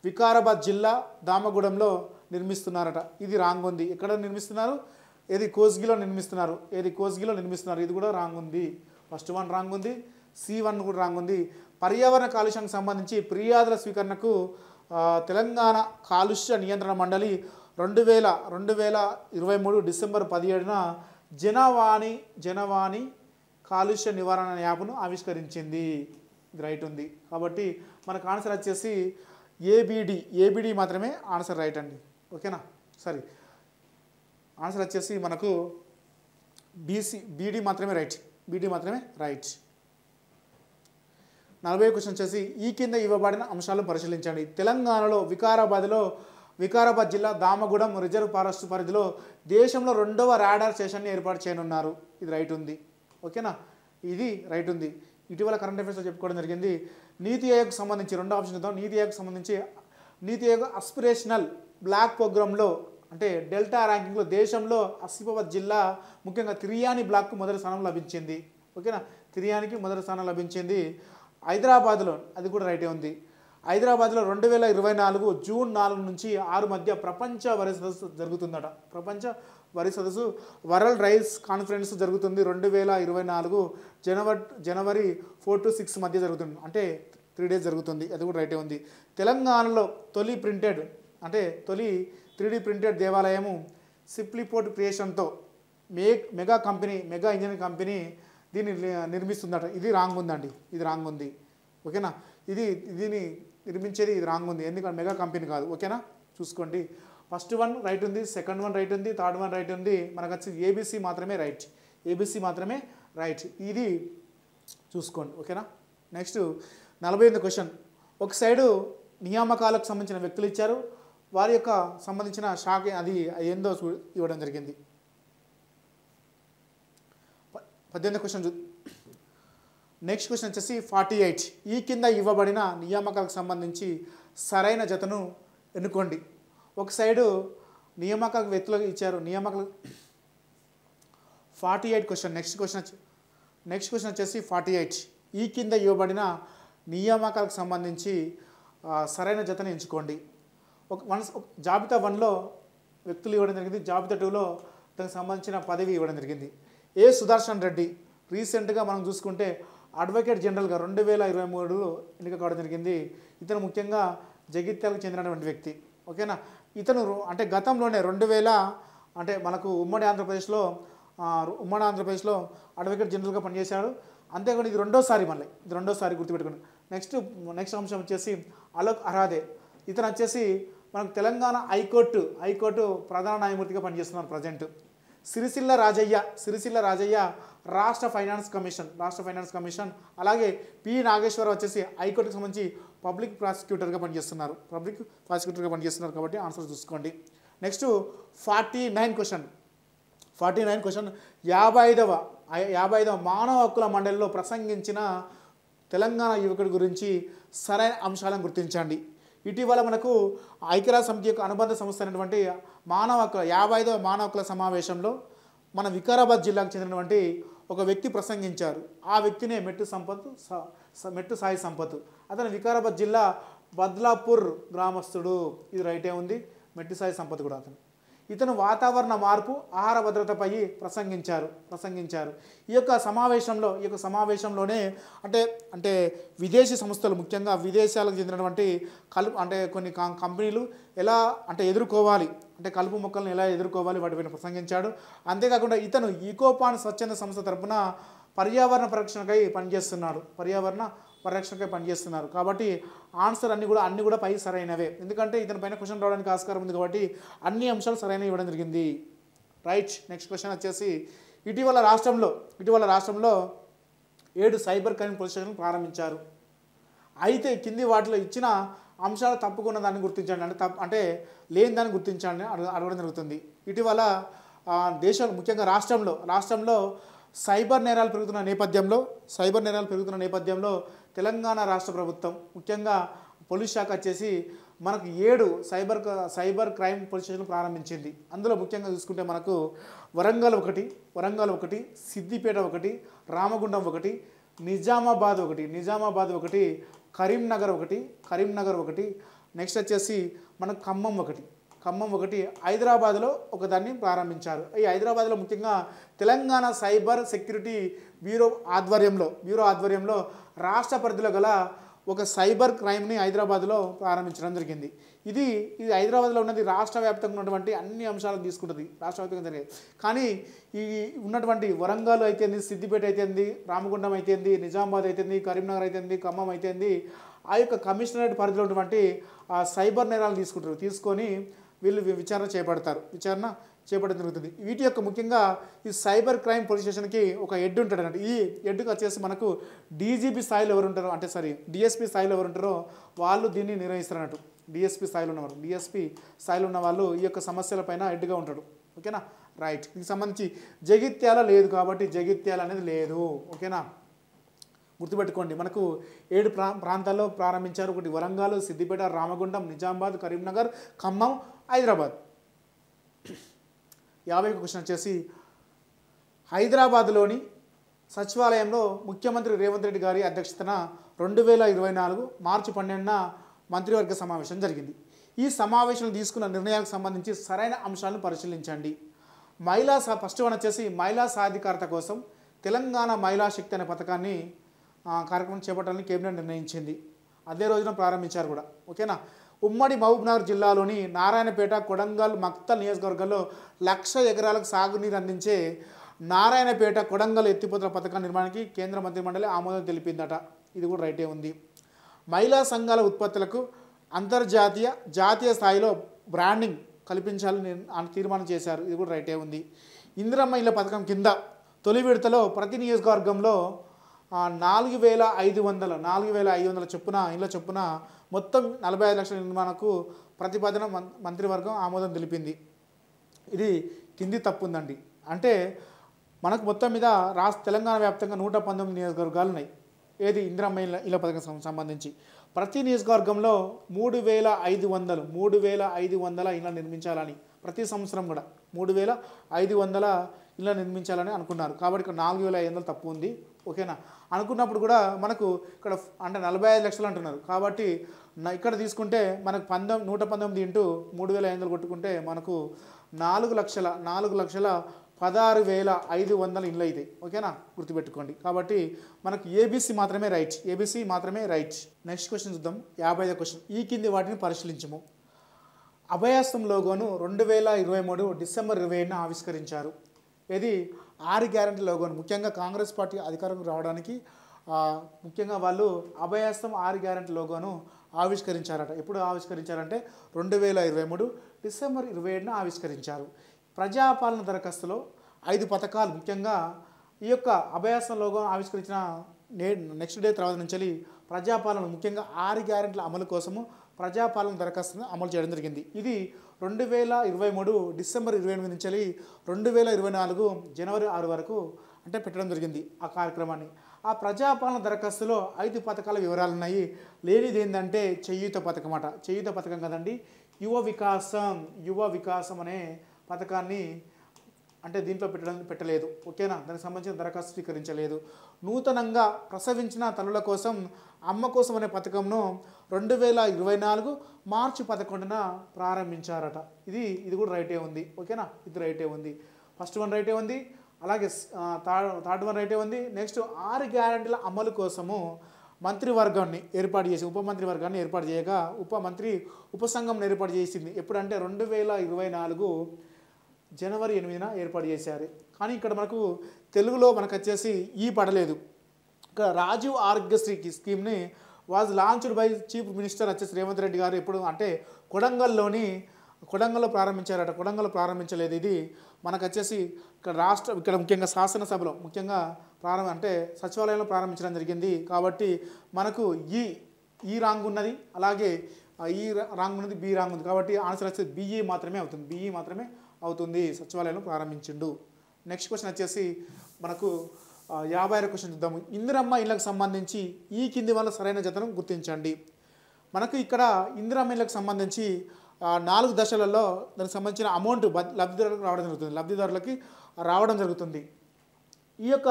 వికారాబాద్ జిల్లా దామగూడెంలో నిర్మిస్తున్నారట. ఇది రాంగ్ ఉంది. ఎక్కడ నిర్మిస్తున్నారు? కోస్గిలో నిర్మిస్తున్నారు. ఇది కూడా రాంగ్ ఉంది. ఫస్ట్ 1 రాంగ్ ఉంది, C1 కూడా రాంగ్ ఉంది. పర్యావరణ కాలుష్యానికి సంబంధించి ఫిర్యాదుల స్వీకరణకు తెలంగాణ కాలుష్య నియంత్రణ మండలి 2023 డిసెంబర్ 17న జనవాణి కాలుష్య నివారణ యాప్ను ఆవిష్కరించింది. ఇది రైట్ ఉంది. కాబట్టి మనకు ఆన్సర్ వచ్చేసి ఏబిడి మాత్రమే ఆన్సర్ రైట్ అండి. ఓకేనా, సరే, ఆన్సర్ వచ్చేసి మనకు బీడీ మాత్రమే రైట్. 40 క్వశ్చన్ వచ్చేసి ఈ కింద ఇవ్వబడిన అంశాలను పరిశీలించండి. తెలంగాణలో వికారాబాద్ జిల్లా దామగూడెం రిజర్వ్ ఫారెస్ట్ పరిధిలో దేశంలో 2వ రాడార్ స్టేషన్ని ఏర్పాటు చేయనున్నారు. ఇది రైట్ ఉంది. ఓకేనా, ఇది రైట్ ఉంది. ఇటీవల కరెంట్ అఫైర్స్లో చెప్పుకోవడం జరిగింది. నీతి ఆయోగ్ సంబంధించి 2వ ఆప్షన్ చూద్దాం. నీతి ఆయోగ్ అస్పిరేషనల్ బ్లాక్ ప్రోగ్రాంలో అంటే డెల్టా ర్యాంకింగ్లో దేశంలో ఆసిఫాబాద్ జిల్లా ముఖ్యంగా తిర్యాని బ్లాక్కు మొదటి స్థానం లభించింది. ఓకేనా, తిర్యానికి మొదటి స్థానం లభించింది. హైదరాబాద్లో అది కూడా రైటే ఉంది. హైదరాబాద్లో 2024 జూన్ 4 నుంచి 6 మధ్య ప్రపంచ వరి సదస్సు జరుగుతుందట. వరల్డ్ రైస్ కాన్ఫరెన్స్ జరుగుతుంది 2024 జనవరి 4 to 6 మధ్య జరుగుతుంది. అంటే 3 days జరుగుతుంది. అది కూడా రైటే ఉంది. తెలంగాణలో తొలి 3D ప్రింటెడ్ దేవాలయము సిప్లిపోర్ట్ క్రియేషన్తో మెగా ఇంజనీరింగ్ కంపెనీ దీన్ని నిర్మిస్తుందట. ఇది రాంగ్ ఉందండి. ఇది రాంగ్ ఉంది. ఓకేనా, దీన్ని నిర్మించేది ఇది రాంగ్ ఉంది. ఎందుకంటే మెగా కంపెనీ కాదు. ఓకేనా, చూసుకోండి. ఫస్ట్ 1 రైట్ ఉంది, సెకండ్ 1 రైట్ ఉంది, థర్డ్ 1 రైట్ ఉంది. మనకు వచ్చి ఏబిసి మాత్రమే రైట్. ఇది చూసుకోండి. ఓకేనా, నెక్స్ట్ 48వ క్వశ్చన్. ఒక సైడు నియామకాలకు సంబంధించిన వ్యక్తులు ఇచ్చారు, వారి యొక్క సంబంధించిన శాఖ అది ఏందో ఇవ్వడం జరిగింది. 18వ క్వశ్చన్. నెక్స్ట్ క్వశ్చన్ వచ్చేసి 48. ఈ కింద ఇవ్వబడిన నియామకాలకు సంబంధించి సరైన జతను ఎన్నుకోండి. ఒక సైడు నియామకాలకు వ్యక్తులు ఇచ్చారు. 48 క్వశ్చన్. నెక్స్ట్ క్వశ్చన్ వచ్చేసి 48. ఈ కింద ఇవ్వబడిన నియామకాలకు సంబంధించి సరైన జతను ఎంచుకోండి. జాబితా 1లో వ్యక్తులు ఇవ్వడం జరిగింది. జాబితా 2లో దానికి సంబంధించిన పదవి ఇవ్వడం జరిగింది. సుదర్శన్ రెడ్డి రీసెంట్గా మనం చూసుకుంటే అడ్వకేట్ జనరల్గా 2023లో ఎన్నిక కావడం జరిగింది. ఇతను ముఖ్యంగా జగిత్యాలకు చెందినటువంటి వ్యక్తి. ఓకేనా, ఇతను అంటే గతంలోనే 2000 అంటే మనకు ఉమ్మడి ఆంధ్రప్రదేశ్లో అడ్వకేట్ జనరల్గా పనిచేశాడు. అంతేకాదు ఇది రెండోసారి గుర్తుపెట్టుకోండి. నెక్స్ట్ అంశం వచ్చేసి అలోక్ అరాధే. ఇతను వచ్చేసి మనకు తెలంగాణ హైకోర్టు ప్రధాన న్యాయమూర్తిగా పనిచేస్తున్నారు ప్రజెంట్. సిరిసిల్ల రాజయ్య రాష్ట్ర ఫైనాన్స్ కమిషన్. అలాగే పి నాగేశ్వరరావు వచ్చేసి హైకోర్టుకి సంబంధించి పబ్లిక్ ప్రాసిక్యూటర్గా పనిచేస్తున్నారు కాబట్టి ఆన్సర్ చూసుకోండి. Next 49 question. 55వ మానవ హక్కుల మండలిలో ప్రసంగించిన తెలంగాణ యువకుడి గురించి సరైన అంశాలను గుర్తించండి. ఇటీవల మనకు ఐక్యరాజ్య సమితి యొక్క అనుబంధ సంస్థ అయినటువంటి మానవ హక్కుల 55వ మానవ హక్కుల సమావేశంలో మన వికారాబాద్ జిల్లాకు చెందినటువంటి ఒక వ్యక్తి ప్రసంగించారు. ఆ వ్యక్తినే మెట్టు సాయి సంపత్. అతను వికారాబాద్ జిల్లా బద్లాపూర్ గ్రామస్తుడు. ఇది రైటే ఉంది. మెట్టు సాయి సంపత్ కూడా ఇతను వాతావరణ మార్పు, ఆహార భద్రతపై ప్రసంగించారు. ఈ యొక్క సమావేశంలోనే అంటే విదేశీ సంస్థలు, ముఖ్యంగా విదేశాలకు చెందినటువంటి కొన్ని కంపెనీలు ఎలా ఎదుర్కోవాలి, కలుపు మొక్కలను ఎలా ఎదుర్కోవాలి వాటిపైన ప్రసంగించాడు. అంతేకాకుండా ఇతను ఈకోపాన్ స్వచ్ఛంద సంస్థ తరపున పర్యావరణ పరిరక్షణకై పనిచేస్తున్నారు. కాబట్టి ఆన్సర్ అన్ని కూడా పై సరైనవే. ఎందుకంటే ఇతని పైన క్వశ్చన్ రావడానికి ఆస్కారం ఉంది కాబట్టి అన్ని అంశాలు సరైనవి ఇవ్వడం జరిగింది. రైట్. నెక్స్ట్ క్వశ్చన్ వచ్చేసి ఇటీవల రాష్ట్రంలో 7 సైబర్ క్రైమ్ పోలీస్ స్టేషన్లు ప్రారంభించారు. అయితే కింది వాటిలో ఇచ్చిన అంశాలు తప్పుకున్న దాన్ని గుర్తించండి, లేని దాన్ని గుర్తించండి అడగడం జరుగుతుంది. ఇటీవల దేశంలో ముఖ్యంగా రాష్ట్రంలో సైబర్ నేరాలు పెరుగుతున్న నేపథ్యంలో తెలంగాణ రాష్ట్ర ప్రభుత్వం ముఖ్యంగా పోలీస్ శాఖ వచ్చేసి మనకు 7 సైబర్ క్రైమ్ పోలీస్ స్టేషన్లు ప్రారంభించింది. అందులో ముఖ్యంగా చూసుకుంటే మనకు వరంగల్ ఒకటి, సిద్దిపేట ఒకటి, రామగుండం ఒకటి, నిజామాబాద్ ఒకటి, కరీంనగర్ ఒకటి, నెక్స్ట్ వచ్చేసి మనకు ఖమ్మం ఒకటి, హైదరాబాద్లో ఒకదాన్ని ప్రారంభించారు. ఈ హైదరాబాద్లో ముఖ్యంగా తెలంగాణ సైబర్ సెక్యూరిటీ బ్యూరో ఆధ్వర్యంలో రాష్ట్ర పరిధిలో గల ఒక సైబర్ క్రైమ్ని హైదరాబాద్లో ప్రారంభించడం జరిగింది. ఇది హైదరాబాద్లో ఉన్నది రాష్ట్ర వ్యాప్తంగా ఉన్నటువంటి అన్ని అంశాలను తీసుకుంటుంది. రాష్ట్ర వ్యాప్తంగా జరిగేది. కానీ ఈ ఉన్నటువంటి వరంగల్ అయితేంది, సిద్దిపేట అయితేంది, రామగుండం అయితేంది, నిజామాబాద్ అయితేంది, కరీంనగర్ అయితేంది, ఖమ్మం అయితేంది, ఆ యొక్క కమిషనరేట్ పరిధిలో ఉన్నటువంటి ఆ సైబర్ నేరాలు తీసుకొని వీళ్ళు విచారణ చేపట్టడం జరుగుతుంది. వీటి యొక్క ముఖ్యంగా ఈ సైబర్ క్రైమ్ పోలీస్ స్టేషన్కి ఒక హెడ్ ఉంటాడు అన్నట్టు. ఈ హెడ్కి వచ్చేసి మనకు డీజీపీ స్థాయిలో ఎవరు ఉంటారో డిఎస్పీ స్థాయిలో ఎవరు ఉంటారో వాళ్ళు దీన్ని నిర్వహిస్తారు అన్నట్టు. డిఎస్పీ స్థాయిలో ఉన్న వాళ్ళు ఈ యొక్క సమస్యలపైన హెడ్గా ఉంటాడు. ఓకేనా. రైట్. దీనికి సంబంధించి జగిత్యాల లేదు కాబట్టి జగిత్యాల అనేది లేదు. ఓకేనా. గుర్తుపెట్టుకోండి. మనకు 7 ప్రాంతాల్లో ప్రారంభించారు. ఒకటి వరంగల్, సిద్దిపేట, రామగుండం, నిజామాబాద్, కరీంనగర్, ఖమ్మం, హైదరాబాద్. 50వ క్వశ్చన్ వచ్చేసి హైదరాబాద్లోని సచివాలయంలో ముఖ్యమంత్రి రేవంత్ రెడ్డి గారి అధ్యక్షతన 2024 మార్చి 12న మంత్రివర్గ సమావేశం జరిగింది. ఈ సమావేశంలో తీసుకున్న నిర్ణయాలకు సంబంధించి సరైన అంశాలను పరిశీలించండి. ఫస్ట్ వన్ వచ్చేసి మహిళా సాధికారత కోసం తెలంగాణ మహిళా శక్తి అనే పథకాన్ని కార్యక్రమం చేపట్టాలని కేబినెట్ నిర్ణయించింది. అదే రోజున ప్రారంభించారు కూడా. ఓకేనా. ఉమ్మడి మహబూబ్నగర్ జిల్లాలోని నారాయణపేట, కొడంగల్, మక్తల్ నియోజకవర్గాల్లో 1,00,000 ఎకరాలకు సాగునీరు అందించే నారాయణపేట కొడంగల్ ఎత్తిపోతల పథకం నిర్మాణానికి కేంద్ర మంత్రిమండలి ఆమోదం తెలిపిందట. ఇది కూడా రైటే ఉంది. మహిళా సంఘాల ఉత్పత్తులకు జాతీయ స్థాయిలో బ్రాండింగ్ కల్పించాలని తీర్మానం చేశారు. ఇది కూడా రైటే ఉంది. ఇందిరమ్మ ఇళ్ల పథకం కింద తొలి విడతలో ప్రతి నియోజకవర్గంలో 4,500 చొప్పున మొత్తం 45 లక్షల నిర్మాణకు ప్రతిపాదన మంత్రివర్గం ఆమోదం తెలిపింది. ఇది కింది తప్పు ఉందండి. అంటే మనకు మొత్తం మీద తెలంగాణ వ్యాప్తంగా 119 నియోజకవర్గాలు ఉన్నాయి. ఏది ఇందిరమ్మ ఇళ్ల పథకం సంబంధించి ప్రతి నియోజకవర్గంలో 3,500 ఇళ్ల నిర్మించాలని ప్రతి సంవత్సరం కూడా 3,500 ఇళ్ల నిర్మించాలని అనుకున్నారు. కాబట్టి ఇక్కడ 4,500 తప్పు ఉంది. ఓకేనా. అనుకున్నప్పుడు కూడా మనకు ఇక్కడ 45 లక్షలు అంటున్నారు. కాబట్టి ఇక్కడ తీసుకుంటే మనకు 119 ఇంటూ 3,500 కొట్టుకుంటే మనకు 4,16,500 ఇళ్ళు అవుతాయి. ఓకేనా. గుర్తుపెట్టుకోండి. కాబట్టి మనకు ఏబీసీ మాత్రమే రైట్. నెక్స్ట్ క్వశ్చన్ చూద్దాం. 50వ క్వశ్చన్. ఈ కింది వాటిని పరిశీలించము. అభయాస్తం లోగోను 2023 డిసెంబర్ 27న ఆవిష్కరించారు. ఇది 6 గ్యారెంటీ లోగోను ముఖ్యంగా కాంగ్రెస్ పార్టీ అధికారంలో రావడానికి ముఖ్యంగా వాళ్ళు అభయాస్తం 6 గ్యారెంటీ లోగోను ఆవిష్కరించారట. ఎప్పుడు ఆవిష్కరించారంటే 2023 డిసెంబర్ 27న ఆవిష్కరించారు. ప్రజాపాలన దరఖాస్తులో 5 పథకాలు ముఖ్యంగా ఈ యొక్క అభయాస్తం లోగో ఆవిష్కరించిన నెక్స్ట్ డే తర్వాత నుంచి ప్రజాపాలన ముఖ్యంగా 6 గ్యారెంటీల అమలు కోసము ప్రజాపాలన దరఖాస్తును అమలు చేయడం జరిగింది. ఇది 2023 డిసెంబర్ 28 నుంచి 2024 జనవరి 6 వరకు పెట్టడం జరిగింది ఆ కార్యక్రమాన్ని. ఆ ప్రజాపాలన దరఖాస్తులో 5 పథకాల వివరాలు ఉన్నాయి. లేనిది ఏంటంటే చేయూత పథకం అట. చేయూత పథకం కదండి. యువ వికాసం అనే పథకాన్ని అంటే దీంట్లో పెట్టలేదు. ఓకేనా, దానికి సంబంధించిన దరఖాస్తు స్వీకరించలేదు. నూతనంగా ప్రసవించిన తల్లుల కోసం అమ్మ కోసం అనే పథకంను 2024 మార్చి 11న ప్రారంభించారట. ఇది కూడా రైటే ఉంది. ఓకేనా, ఇది రైటే ఉంది. ఫస్ట్ వన్ రైటే ఉంది. అలాగే థర్డ్ వన్ రైటే ఉంది. నెక్స్ట్ 6 గ్యారెంటీల అమలు కోసము మంత్రివర్గాన్ని ఏర్పాటు చేసి ఉపమంత్రివర్గాన్ని ఏర్పాటు చేయగా ఉపసంఘం ఏర్పాటు చేసింది. ఎప్పుడంటే 2024 జనవరి 8న ఏర్పాటు చేశారు. కానీ ఇక్కడ మనకు తెలుగులో మనకు వచ్చేసి పడలేదు. ఇక్కడ రాజీవ్ ఆరోగ్యశ్రీ స్కీమ్ని was launched by chief minister వచ్చేసి రేవంత్ రెడ్డి గారు ఎప్పుడు అంటే కొడంగల్లో ప్రారంభించారట. కొడంగల్లో ప్రారంభించలేదు. ఇది మనకు వచ్చేసి ఇక్కడ ముఖ్యంగా శాసనసభలో ముఖ్యంగా అంటే సచివాలయంలో ప్రారంభించడం జరిగింది. కాబట్టి మనకు ఈ రాంగ్ ఉన్నది, అలాగే ఈ రాంగ్ ఉన్నది, బి రాంగ్ ఉంది. కాబట్టి ఆన్సర్ వచ్చేసి బిఈ మాత్రమే అవుతుంది. సచివాలయంలో ప్రారంభించిండు. నెక్స్ట్ క్వశ్చన్ వచ్చేసి మనకు 56 క్వశ్చన్ చూద్దాము. ఇందిరమ్మ ఇళ్లకు సంబంధించి ఈ కింది వల్ల సరైన జతను గుర్తించండి. మనకు ఇక్కడ ఇందిరమ్మ ఇళ్లకు సంబంధించి 4 దశలలో దానికి సంబంధించిన అమౌంట్ లబ్ధిదారులకి రావడం జరుగుతుంది. ఈ యొక్క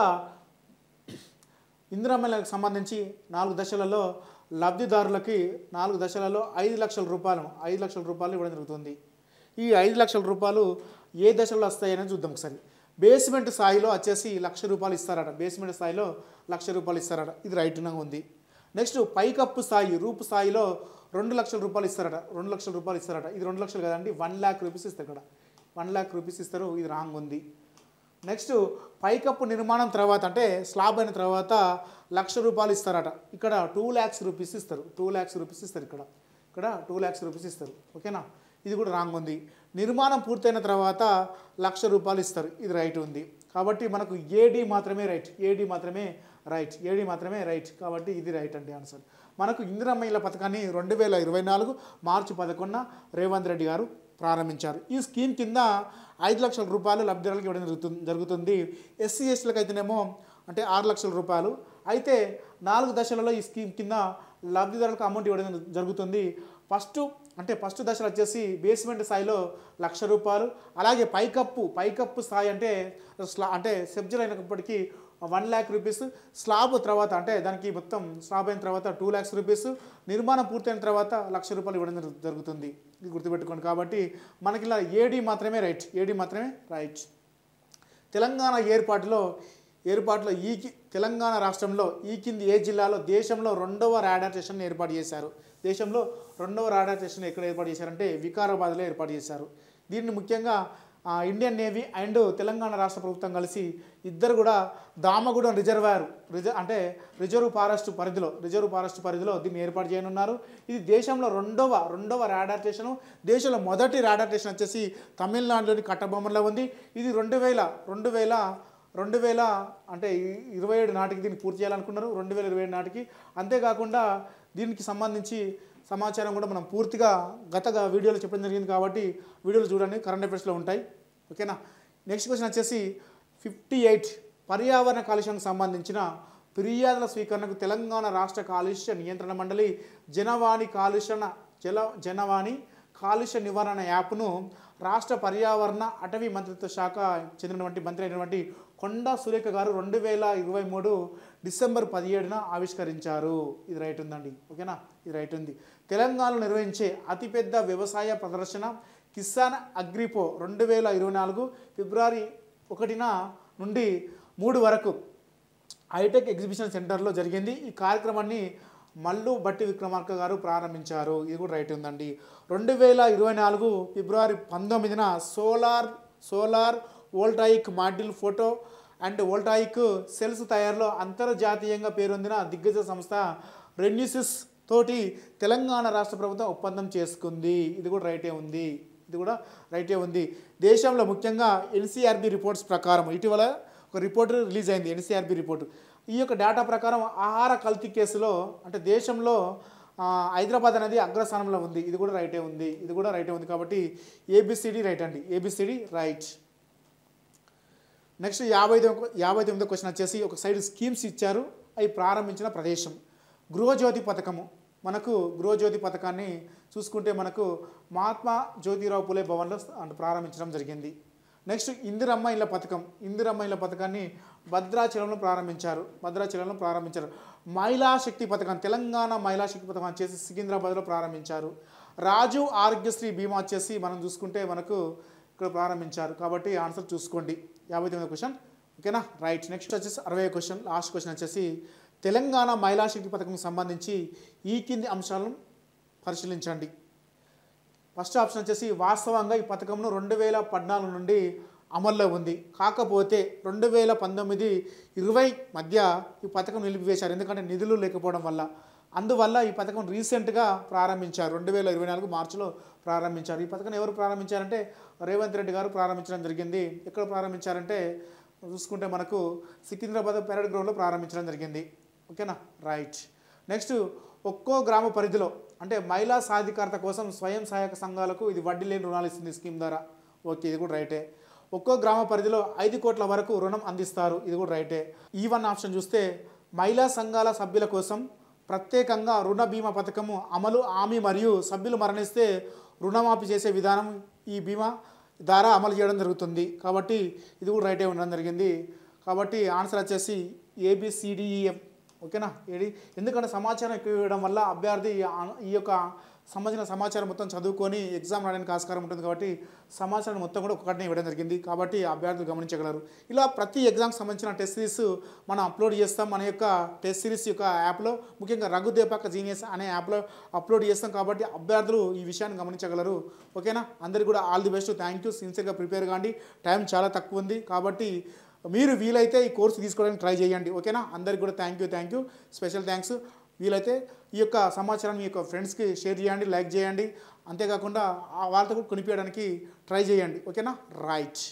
ఇందిరమ్మ ఇళ్లకు సంబంధించి 4 దశలలో లబ్ధిదారులకి 4 దశలలో 5 లక్షల రూపాయలు ఇవ్వడం జరుగుతుంది. ఈ 5 లక్షల రూపాయలు ఏ దశలో వస్తాయని చూద్దాం ఒకసారి. బేస్మెంట్ స్థాయిలో వచ్చేసి ₹1,00,000 ఇస్తారట. బేస్మెంట్ స్థాయిలో ₹1,00,000 ఇస్తారట. ఇది రైట్గా ఉంది. నెక్స్ట్ పైకప్పు స్థాయి రూపు స్థాయిలో ₹2,00,000 ఇస్తారట. ₹2,00,000 ఇస్తారట. ఇది 2 లక్షలు కదండి, ₹1,00,000 ఇస్తారు. ఇక్కడ ₹1,00,000 ఇస్తారు. ఇది రాంగ్ ఉంది. నెక్స్ట్ పైకప్పు నిర్మాణం తర్వాత అంటే స్లాబ్ అయిన తర్వాత ₹1,00,000 ఇస్తారట. ఇక్కడ ₹2,00,000 ఇస్తారు. ₹2,00,000 ఇస్తారు. ఇక్కడ ₹2,00,000 ఇస్తారు. ఓకేనా, ఇది కూడా రాంగ్ ఉంది. నిర్మాణం పూర్తయిన తర్వాత ₹1,00,000 ఇస్తారు. ఇది రైట్ ఉంది. కాబట్టి మనకు ఏడి మాత్రమే రైట్. కాబట్టి ఇది రైట్ అండి ఆన్సర్. మనకు ఇందిరమ్మ ఇళ్ల పథకాన్ని 2024 మార్చి 11న రేవంత్ రెడ్డి గారు ప్రారంభించారు. ఈ స్కీమ్ కింద ₹5 లక్షల లబ్ధిదారులకు ఇవ్వడం జరుగుతుంది. ఎస్సీ ఎస్టీలకు అయితేనేమో అంటే ₹6,00,000. అయితే 4 దశలలో ఈ స్కీమ్ కింద లబ్ధిదారులకు అమౌంట్ ఇవ్వడం జరుగుతుంది. ఫస్ట్ దశలో వచ్చేసి బేస్మెంట్ స్థాయిలో ₹1,00,000, అలాగే పైకప్పు స్థాయి అంటే సెబ్జల్ అయినప్పటికీ ₹1,00,000, స్లాబ్ తర్వాత అంటే దానికి మొత్తం స్లాబ్ అయిన తర్వాత ₹2,00,000, నిర్మాణం పూర్తయిన తర్వాత ₹1,00,000 ఇవ్వడం జరుగుతుంది. ఇది గుర్తుపెట్టుకోండి. కాబట్టి మనకి ఇలా ఏడి మాత్రమే రైట్. తెలంగాణ ఏర్పాటులో తెలంగాణ రాష్ట్రంలో ఈ కింది ఏ జిల్లాలో దేశంలో 2వ రాడార్ స్టేషన్ ఏర్పాటు చేశారు? దేశంలో 2వ రాడార్ స్టేషన్ ఎక్కడ ఏర్పాటు చేశారంటే వికారాబాద్లో ఏర్పాటు చేశారు. దీన్ని ముఖ్యంగా ఇండియన్ నేవీ అండ్ తెలంగాణ రాష్ట్ర ప్రభుత్వం కలిసి ఇద్దరు కూడా దామగూడెం రిజర్వ్ ఫారెస్ట్ పరిధిలో దీన్ని ఏర్పాటు చేయనున్నారు. ఇది దేశంలో రెండవ రాడార్ స్టేషను. దేశంలో మొదటి రాడార్ స్టేషన్ వచ్చేసి తమిళనాడులోని కట్టబొమ్మలో ఉంది. ఇది 2000 అంటే 27 నాటికి దీన్ని పూర్తి చేయాలనుకున్నారు. 2027 నాటికి. అంతేకాకుండా దీనికి సంబంధించి సమాచారం కూడా మనం పూర్తిగా గత వీడియోలో చెప్పడం జరిగింది. కాబట్టి వీడియోలు చూడండి, కరెంట్ అఫైర్స్లో ఉంటాయి. ఓకేనా. నెక్స్ట్ క్వశ్చన్ వచ్చేసి 58 పర్యావరణ కాలుష్యానికి సంబంధించిన ఫిర్యాదుల స్వీకరణకు తెలంగాణ రాష్ట్ర కాలుష్య నియంత్రణ మండలి జనవాణి కాలుష్య నివారణ యాప్ను రాష్ట్ర పర్యావరణ అటవీ మంత్రిత్వ శాఖ చెందినటువంటి మంత్రి అయినటువంటి కొండా సురేఖ గారు 2023 డిసెంబర్ 17న ఆవిష్కరించారు. ఇది రైట్ ఉందండి. ఓకేనా, ఇది రైట్ ఉంది. తెలంగాణలో నిర్వహించే అతిపెద్ద వ్యవసాయ ప్రదర్శన కిసాన్ అగ్రిపో 2024 ఫిబ్రవరి 1 నుండి 3 వరకు హైటెక్ ఎగ్జిబిషన్ సెంటర్లో జరిగింది. ఈ కార్యక్రమాన్ని మల్లు బట్టి విక్రమార్క గారు ప్రారంభించారు. ఇది కూడా రైట్ ఉందండి. 2024 ఫిబ్రవరి 19న solar voltaic module photo and voltaic cells తయారులో అంతర్జాతీయంగా పేరొందిన దిగ్గజ సంస్థ రెన్యూసిస్ తోటి తెలంగాణ రాష్ట్ర ప్రభుత్వం ఒప్పందం చేసుకుంది. ఇది కూడా రైటే ఉంది. దేశంలో ముఖ్యంగా ఎన్సీఆర్బీ రిపోర్ట్స్ ప్రకారం ఇటీవల ఒక రిపోర్ట్ రిలీజ్ అయింది. ఎన్సీఆర్బీ రిపోర్టు ఈ యొక్క డేటా ప్రకారం ఆహార కల్తీ కేసులో అంటే దేశంలో హైదరాబాద్ అనేది అగ్రస్థానంలో ఉంది. ఇది కూడా రైటే ఉంది. కాబట్టి ఏబిసిడి రైట్ అండి. A B C D right. నెక్స్ట్ 59వ క్వశ్చన్ వచ్చేసి ఒక సైడ్ స్కీమ్స్ ఇచ్చారు. అవి ప్రారంభించిన ప్రదేశం. గృహజ్యోతి పథకము, మనకు గృహజ్యోతి పథకాన్ని చూసుకుంటే మనకు మహాత్మా జ్యోతిరావు పులే భవన్లో ప్రారంభించడం జరిగింది. నెక్స్ట్ ఇందిరమ్మ ఇళ్ళ పథకం. ఇందిరమ్మ ఇళ్ళ పథకాన్ని భద్రాచలంలో ప్రారంభించారు. మహిళా శక్తి పథకం, తెలంగాణ మహిళా శక్తి పథకం వచ్చేసి సికింద్రాబాద్లో ప్రారంభించారు. రాజీవ్ ఆరోగ్యశ్రీ బీమా వచ్చేసి మనం చూసుకుంటే మనకు ఇక్కడ ప్రారంభించారు. కాబట్టి ఆన్సర్ చూసుకోండి. 59వ క్వశ్చన్. ఓకేనా, రైట్. నెక్స్ట్ వచ్చేసి 60వ క్వశ్చన్, లాస్ట్ క్వశ్చన్ వచ్చేసి తెలంగాణ మహిళా శక్తి పథకంకి సంబంధించి ఈ కింది అంశాలను పరిశీలించండి. ఫస్ట్ ఆప్షన్ వచ్చేసి వాస్తవంగా ఈ పథకంను 2014 నుండి అమల్లో ఉంది. కాకపోతే 2019-20 మధ్య ఈ పథకం నిలిపివేశారు, ఎందుకంటే నిధులు లేకపోవడం వల్ల. అందువల్ల ఈ పథకం రీసెంట్గా ప్రారంభించారు, 2024 మార్చిలో ప్రారంభించారు. ఈ పథకం ఎవరు ప్రారంభించారంటే రేవంత్ రెడ్డి గారు ప్రారంభించడం జరిగింది. ఎక్కడ ప్రారంభించారంటే చూసుకుంటే మనకు సికింద్రాబాద్ పెరేడ్ గ్రౌండ్లో ప్రారంభించడం జరిగింది. ఓకేనా, రైట్. నెక్స్ట్, ఒక్కో గ్రామ పరిధిలో అంటే మహిళా సాధికారత కోసం స్వయం సహాయక సంఘాలకు ఇది వడ్డీ లేని రుణాలు ఇస్తుంది స్కీమ్ ద్వారా. ఓకే, ఇది కూడా రైటే. ఒక్కో గ్రామ పరిధిలో 5 కోట్ల వరకు రుణం అందిస్తారు, ఇది కూడా రైటే. ఈ1 ఆప్షన్ చూస్తే మహిళా సంఘాల సభ్యుల కోసం ప్రత్యేకంగా రుణ బీమా పథకము అమలు హామీ మరియు సభ్యులు మరణిస్తే రుణమాఫీ చేసే విధానం ఈ బీమా ద్వారా అమలు చేయడం జరుగుతుంది. కాబట్టి ఇది కూడా రైటే ఉండడం జరిగింది. కాబట్టి ఆన్సర్ వచ్చేసి ABCDEF. ఓకేనా, ఎందుకంటే సమాచారం ఎక్కువ ఇవ్వడం వల్ల అభ్యర్థి ఈ యొక్క సంబంధించిన సమాచారం మొత్తం చదువుకొని ఎగ్జామ్ రాయడానికి ఆస్కారం ఉంటుంది. కాబట్టి సమాచారం మొత్తం కూడా ఒకటినే ఇవ్వడం జరిగింది. కాబట్టి అభ్యర్థులు గమనించగలరు. ఇలా ప్రతి ఎగ్జామ్కి సంబంధించిన టెస్ట్ సిరీస్ మనం అప్లోడ్ చేస్తాం మన యొక్క టెస్ట్ సిరీస్ యొక్క యాప్లో, ముఖ్యంగా రఘుదేపాక జీనియస్ అనే యాప్లో అప్లోడ్ చేస్తాం. కాబట్టి అభ్యర్థులు ఈ విషయాన్ని గమనించగలరు. ఓకేనా, అందరికీ కూడా all the best. Thank you. సిన్సియర్గా ప్రిపేర్ కాండి, టైం చాలా తక్కువ ఉంది. కాబట్టి మీరు వీలైతే ఈ కోర్సు తీసుకోవడానికి ట్రై చేయండి. ఓకేనా, అందరికీ కూడా థ్యాంక్ యూ. Special thanks. వీలైతే ఈ యొక్క సమాచారం మీ యొక్క ఫ్రెండ్స్కి షేర్ చేయండి, లైక్ చేయండి. అంతేకాకుండా వాళ్ళతో కూడా కొనిపించడానికి ట్రై చేయండి. ఓకేనా, రైట్.